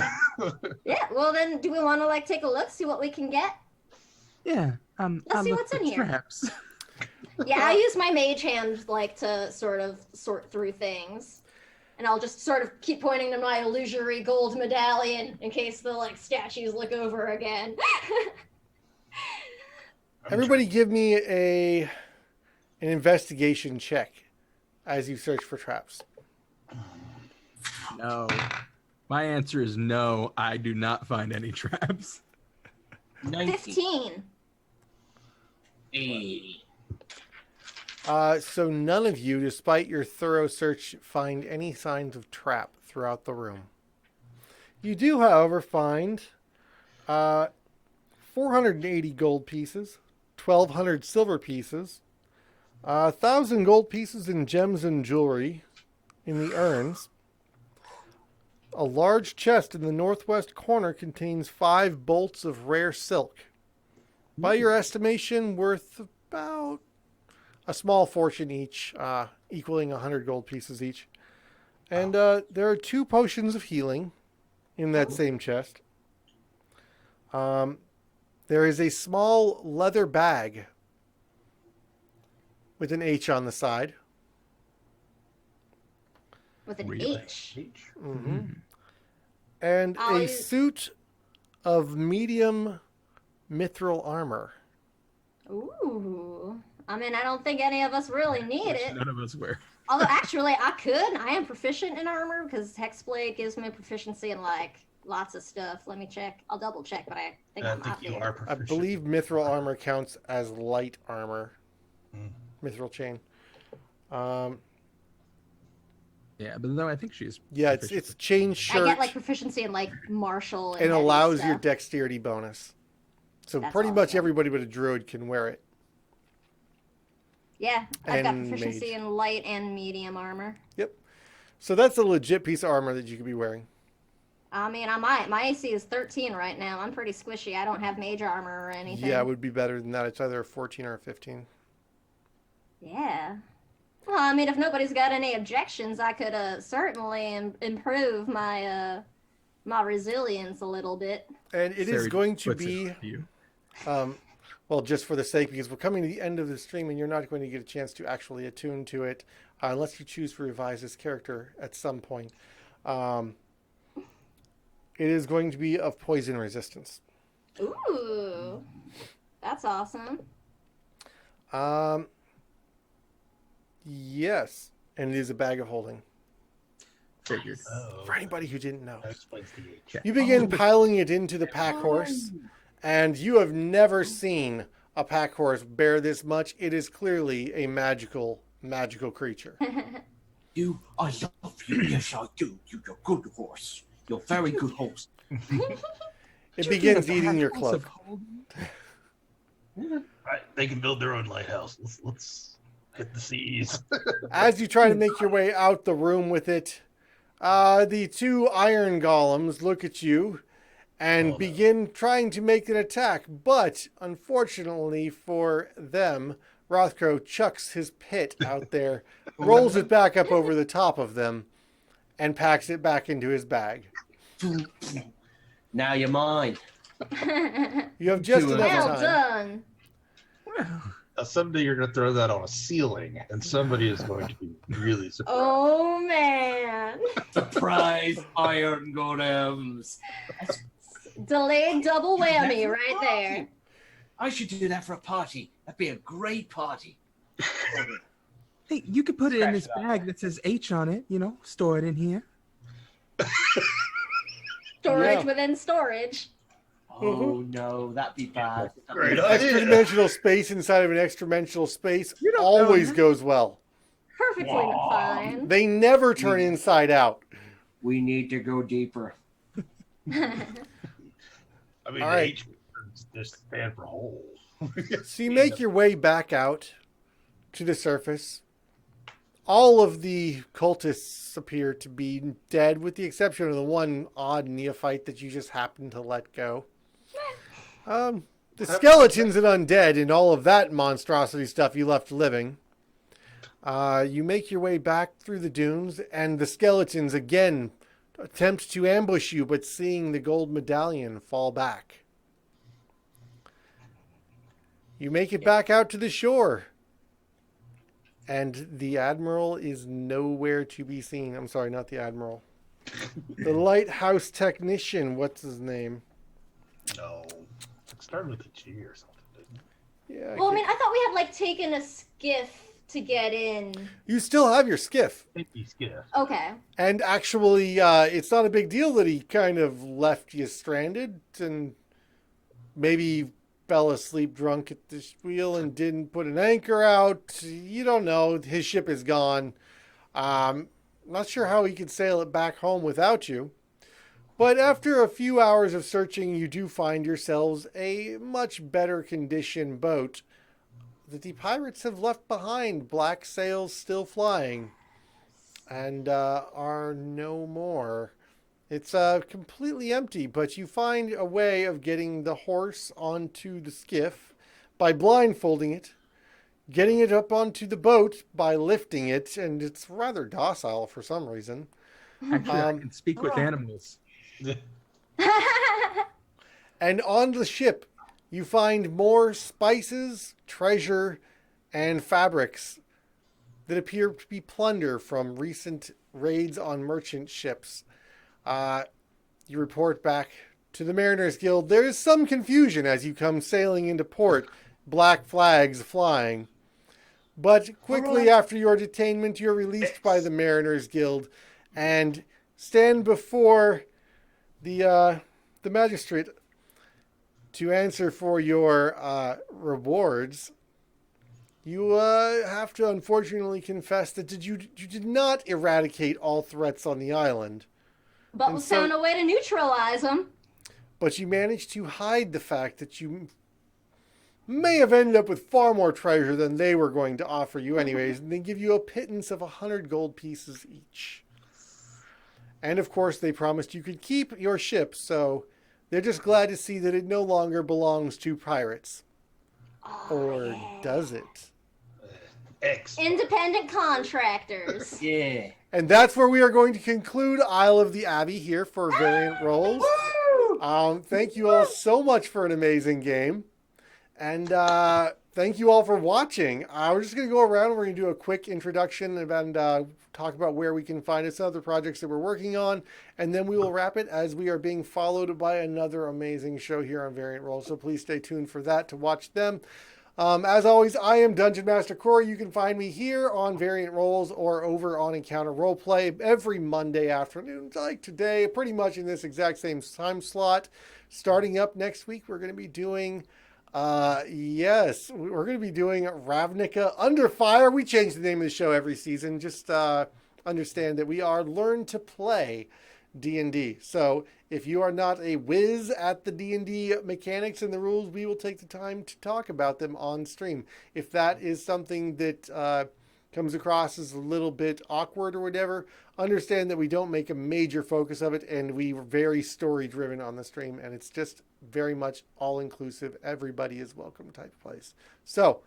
Yeah, well then, do we want to take a look, see what we can get? Yeah. Let's see what's in here. Traps. Yeah, I use my mage hand to sort of sort through things. And I'll just sort of keep pointing to my illusory gold medallion in case the statues look over again. Everybody give me an investigation check as you search for traps. No. My answer is no. I do not find any traps. 15. So none of you, despite your thorough search, find any signs of trap throughout the room. You do, however, find 480 gold pieces, 1,200 silver pieces, 1,000 gold pieces in gems and jewelry in the urns. A large chest in the northwest corner contains 5 bolts of rare silk. By your estimation, worth about a small fortune each, equaling 100 gold pieces each. And there are 2 potions of healing in that same chest. There is a small leather bag with an H on the side. With an Really? H. Mm-hmm. And a suit of medium mithril armor. Ooh. I mean, I don't think any of us really need Which it. none of us wear. Although, actually, I could. I am proficient in armor because Hexblade gives me proficiency in, lots of stuff. Let me check. I'll double check, but I think I'm not you there. are I proficient. believe mithril armor counts as light armor. Mm. Mithril chain. Yeah, but no, I think she's. Yeah, proficient. it's chain shirt. I get, proficiency in, martial and and heavy allows stuff. your dexterity bonus. So That's pretty much awesome. everybody but a druid can wear it. Yeah, I've got and proficiency mage. in light and medium armor. So that's a legit piece of armor that you could be wearing. I mean, my AC is 13 right now. I'm pretty squishy. I don't have mage armor or anything. Yeah, it would be better than that. It's either a 14 or a 15. Yeah. Well, I mean, if nobody's got any objections, I could certainly improve my my resilience a little bit. And it is Sarah going to puts it be, on you. well, just for the sake, because we're coming to the end of the stream and you're not going to get a chance to actually attune to it unless you choose to revise this character at some point. It is going to be of poison resistance. Ooh. That's awesome. Yes, and it is a bag of holding. Figured. Oh, For anybody who didn't know. that explains the H. Yeah. You begin piling it into the pack horse, and you have never seen a pack horse bear this much. It is clearly a magical creature. You, I love you. Yes, I do. You're a good horse. You're a very good horse. It begins eating your cloak. Right, they can build their own lighthouse. Let's hit the seas. As you try to make your way out the room with it, the 2 iron golems look at you and begin trying to make an attack. But unfortunately for them, Rothko chucks his pit out there, rolls it back up over the top of them, and packs it back into his bag. Now you're mine. You have just enough Well time. done. Someday you're going to throw that on a ceiling, and somebody is going to be really surprised. Oh, man. Surprise, iron golems. Delayed double whammy right there. I should do that for a party. That'd be a great party. Hey, you could put it in Scratch this it off. bag that says H on it, store it in here. Storage Yeah. within storage. Oh no, that'd be bad. Great Extra idea. dimensional space inside of an extra dimensional space You don't know always that. goes well. Perfectly fine. They never turn inside out. We need to go deeper. I mean, All the right. H just stand for whole. So you make your way back out to the surface. All of the cultists appear to be dead, with the exception of the one odd neophyte that you just happened to let go. The skeletons and undead and all of that monstrosity stuff you left living. You make your way back through the dunes, and the skeletons again attempt to ambush you, but seeing the gold medallion fall back. You make it back out to the shore. And the Admiral is nowhere to be seen. I'm sorry, not the Admiral. The lighthouse technician, what's his name? No. It started with a G or something, didn't it? Yeah. Well, I mean, I thought we had like taken a skiff to get in. You still have your skiff. Safety skiff. Okay. And actually, it's not a big deal that he kind of left you stranded and maybe fell asleep drunk at the wheel and didn't put an anchor out. You don't know. His ship is gone. Not sure how he could sail it back home without you. But after a few hours of searching, you do find yourselves a much better condition boat that the pirates have left behind, black sails still flying, and are no more. It's completely empty, but you find a way of getting the horse onto the skiff by blindfolding it, getting it up onto the boat by lifting it, and it's rather docile for some reason. Actually, I can speak with animals. And on the ship, you find more spices, treasure, and fabrics that appear to be plunder from recent raids on merchant ships. You report back to the Mariners Guild. There is some confusion as you come sailing into port, black flags flying. But quickly after your detainment, you're released by the Mariners Guild and stand before the magistrate to answer for your rewards. You have to unfortunately confess that you did not eradicate all threats on the island. But And we so- found a way to neutralize them. But you managed to hide the fact that you may have ended up with far more treasure than they were going to offer you anyways, and they give you a pittance of 100 gold pieces each. And of course, they promised you could keep your ship, so they're just glad to see that it no longer belongs to pirates. Or does it? Independent contractors. Yeah. And that's where we are going to conclude Isle of the Abbey here for Variant Rolls. Thank you all so much for an amazing game. And thank you all for watching. We're just going to go around and we're going to do a quick introduction and talk about where we can find us, other projects that we're working on. And then we will wrap it as we are being followed by another amazing show here on Variant Rolls. So please stay tuned for that to watch them. As always, I am Dungeon Master Corey. You can find me here on Variant Rolls or over on Encounter Roleplay every Monday afternoon, like today, pretty much in this exact same time slot. Starting up next week, we're going to be doing, we're going to be doing Ravnica Under Fire. We change the name of the show every season. Just understand that we are Learn to Play D&D. So if you are not a whiz at the D&D mechanics and the rules, we will take the time to talk about them on stream. If that is something that comes across as a little bit awkward or whatever, understand that we don't make a major focus of it, and we were very story driven on the stream, and it's just very much all inclusive. Everybody is welcome type place. So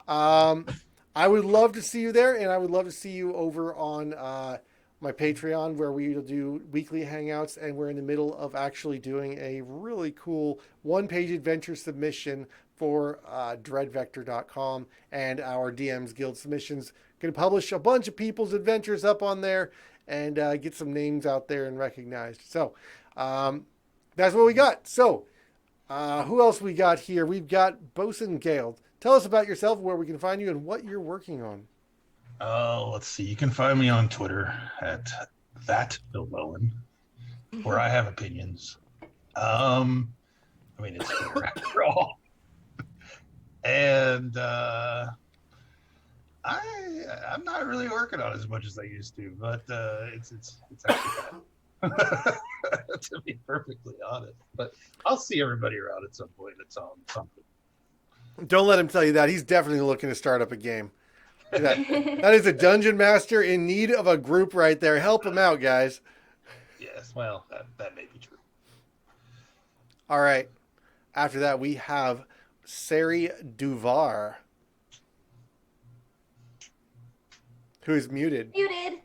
I would love to see you there, and I would love to see you over on my Patreon, where we will do weekly hangouts, and we're in the middle of actually doing a really cool one-page adventure submission for dreadvector.com and our DM's Guild submissions. Going to publish a bunch of people's adventures up on there and get some names out there and recognized. So that's what we got. So who else we got here? We've got Bosun Gale. Tell us about yourself, where we can find you, and what you're working on. Let's see. You can find me on Twitter at @ThatBillBowen, where I have opinions. I mean, it's Twitter after all. And I'm not really working on as much as I used to, but it's actually bad. To be perfectly honest. But I'll see everybody around at some point. It's on something. Don't let him tell you that. He's definitely looking to start up a game. That is a dungeon master in need of a group right there. Help him out, guys. Yes, well, that may be true. All right. After that, we have Sari Duvar, who is muted. Muted.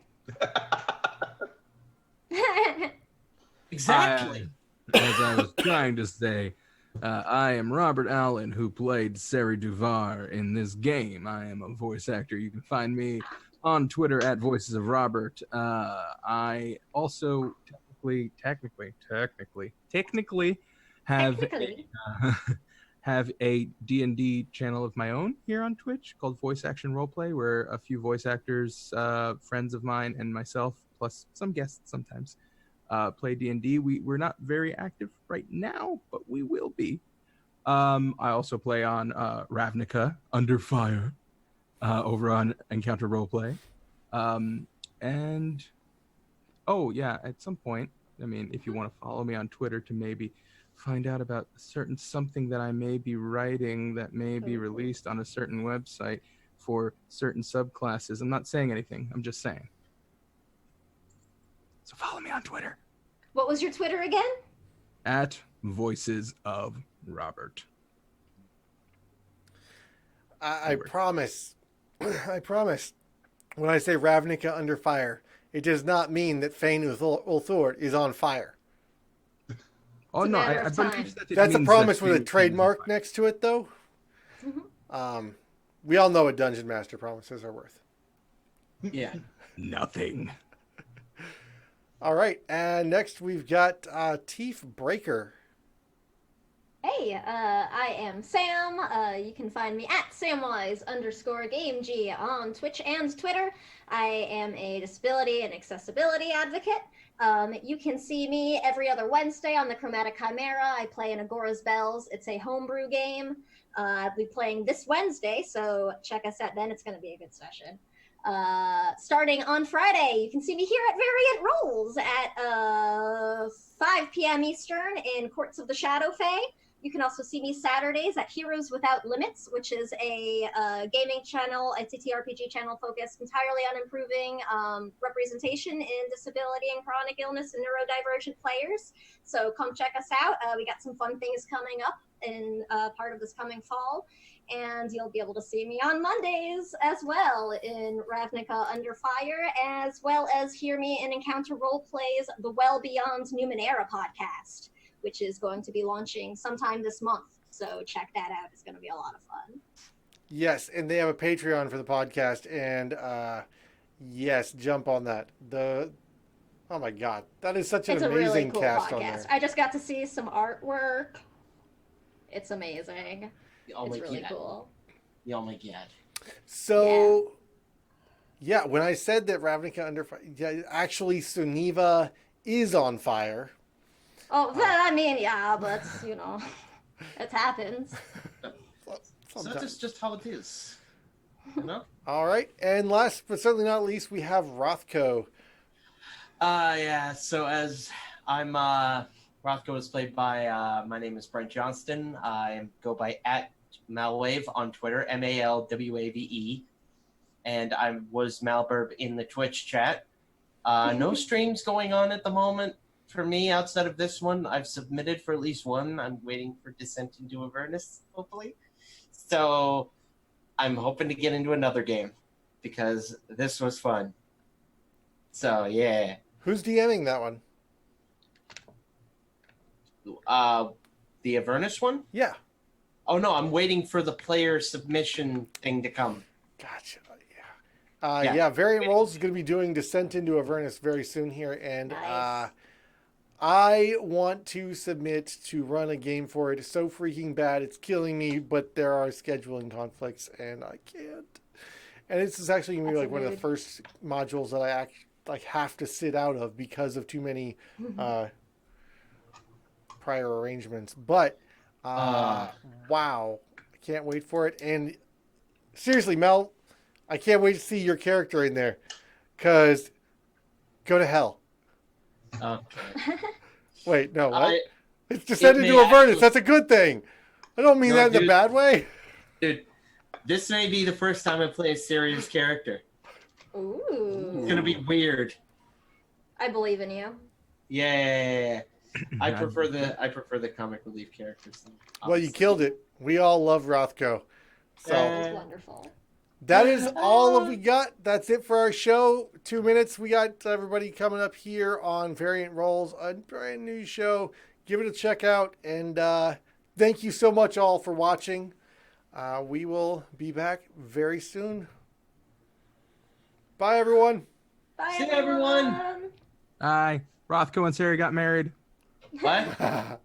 Exactly. As I was trying to say, I am Robert Allen, who played Sari Duvar in this game. I am a voice actor. You can find me on Twitter at Voices of Robert. I also technically have have a D&D channel of my own here on Twitch called Voice Action Roleplay, where a few voice actors, friends of mine and myself, plus some guests sometimes, play D&D. We're not very active right now, but we will be. I also play on Ravnica Under Fire over on Encounter Roleplay. And oh yeah, at some point, I mean, if you want to follow me on Twitter to maybe find out about a certain something that I may be writing that may be released on a certain website for certain subclasses. I'm not saying anything. I'm just saying. So follow me on Twitter. What was your Twitter again? At Voices of Robert. I promise. I promise. When I say Ravnica Under Fire, it does not mean that Fane Ulthor is on fire. Oh It's a no, matter I of believe time. that That's a means promise that with a you- trademark next to it, though. Mhm. We all know what Dungeon Master promises are worth. Yeah. Nothing. All right, and next we've got Teef Breaker. Hey, I am Sam. You can find me at Samwise_GameG on Twitch and Twitter. I am a disability and accessibility advocate. You can see me every other Wednesday on the Chromatic Chimera. I play in Agora's Bells. It's a homebrew game. I'll be playing this Wednesday, so check us out then. It's going to be a good session. Starting on Friday, you can see me here at Variant Rolls at 5 p.m. Eastern in Courts of the Shadow Fae. You can also see me Saturdays at Heroes Without Limits, which is a gaming channel, a TTRPG channel focused entirely on improving representation in disability and chronic illness and neurodivergent players. So come check us out. We got some fun things coming up in part of this coming fall. And you'll be able to see me on Mondays as well in Ravnica Under Fire, as well as hear me in Encounter Roleplay's The Well Beyond Numenera podcast, which is going to be launching sometime this month. So check that out. It's going to be a lot of fun. Yes, and they have a Patreon for the podcast, and yes, jump on that. Oh my God, that is such an It's a amazing really cool cast on podcast. there. I just got to see some artwork. It's amazing. Oh It's my really God. cool. Oh my God. So, yeah, when I said that Ravnica Under Fire, yeah, actually Suniva is on fire. Oh, I mean, yeah, but, you know, it happens. So that's just how it is. You know? All right, and last but certainly not least, we have Rothko. Yeah, so as I'm, Rothko is played by, my name is Brent Johnston. I go by @Malwave on Twitter, MALWAVE. And I was Malburb in the Twitch chat. No streams going on at the moment for me outside of this one. I've submitted for at least one. I'm waiting for Descent into Avernus, hopefully. So I'm hoping to get into another game because this was fun. So yeah. Who's DMing that one? The Avernus one? Yeah. Oh no, I'm waiting for the player submission thing to come. Gotcha. Yeah, Variant Roles is going to be doing Descent into Avernus very soon here, and Nice. I want to submit to run a game for it. It's so freaking bad, it's killing me, but there are scheduling conflicts, and I can't. And this is actually going to be That's like one of the weird. first modules that I have to sit out of because of too many prior arrangements. But wow, I can't wait for it. And seriously, Mel, I can't wait to see your character in there, because go to hell. Okay. Wait, no, what? It's it Descent may into Avernus. actually- That's a good thing. I don't mean No, that in a dude. bad way. Dude, This may be the first time I play a serious character. Ooh. It's gonna be weird. I believe in you. Yeah. I prefer the comic relief characters. Well, you killed it. We all love Rothko. So That was wonderful. that is all we got. That's it for our show. 2 minutes. We got everybody coming up here on Variant Roles, a brand new show. Give it a check out. And thank you so much all for watching. We will be back very soon. Bye, everyone. Bye, See everyone. Rothko and Sarah got married. What?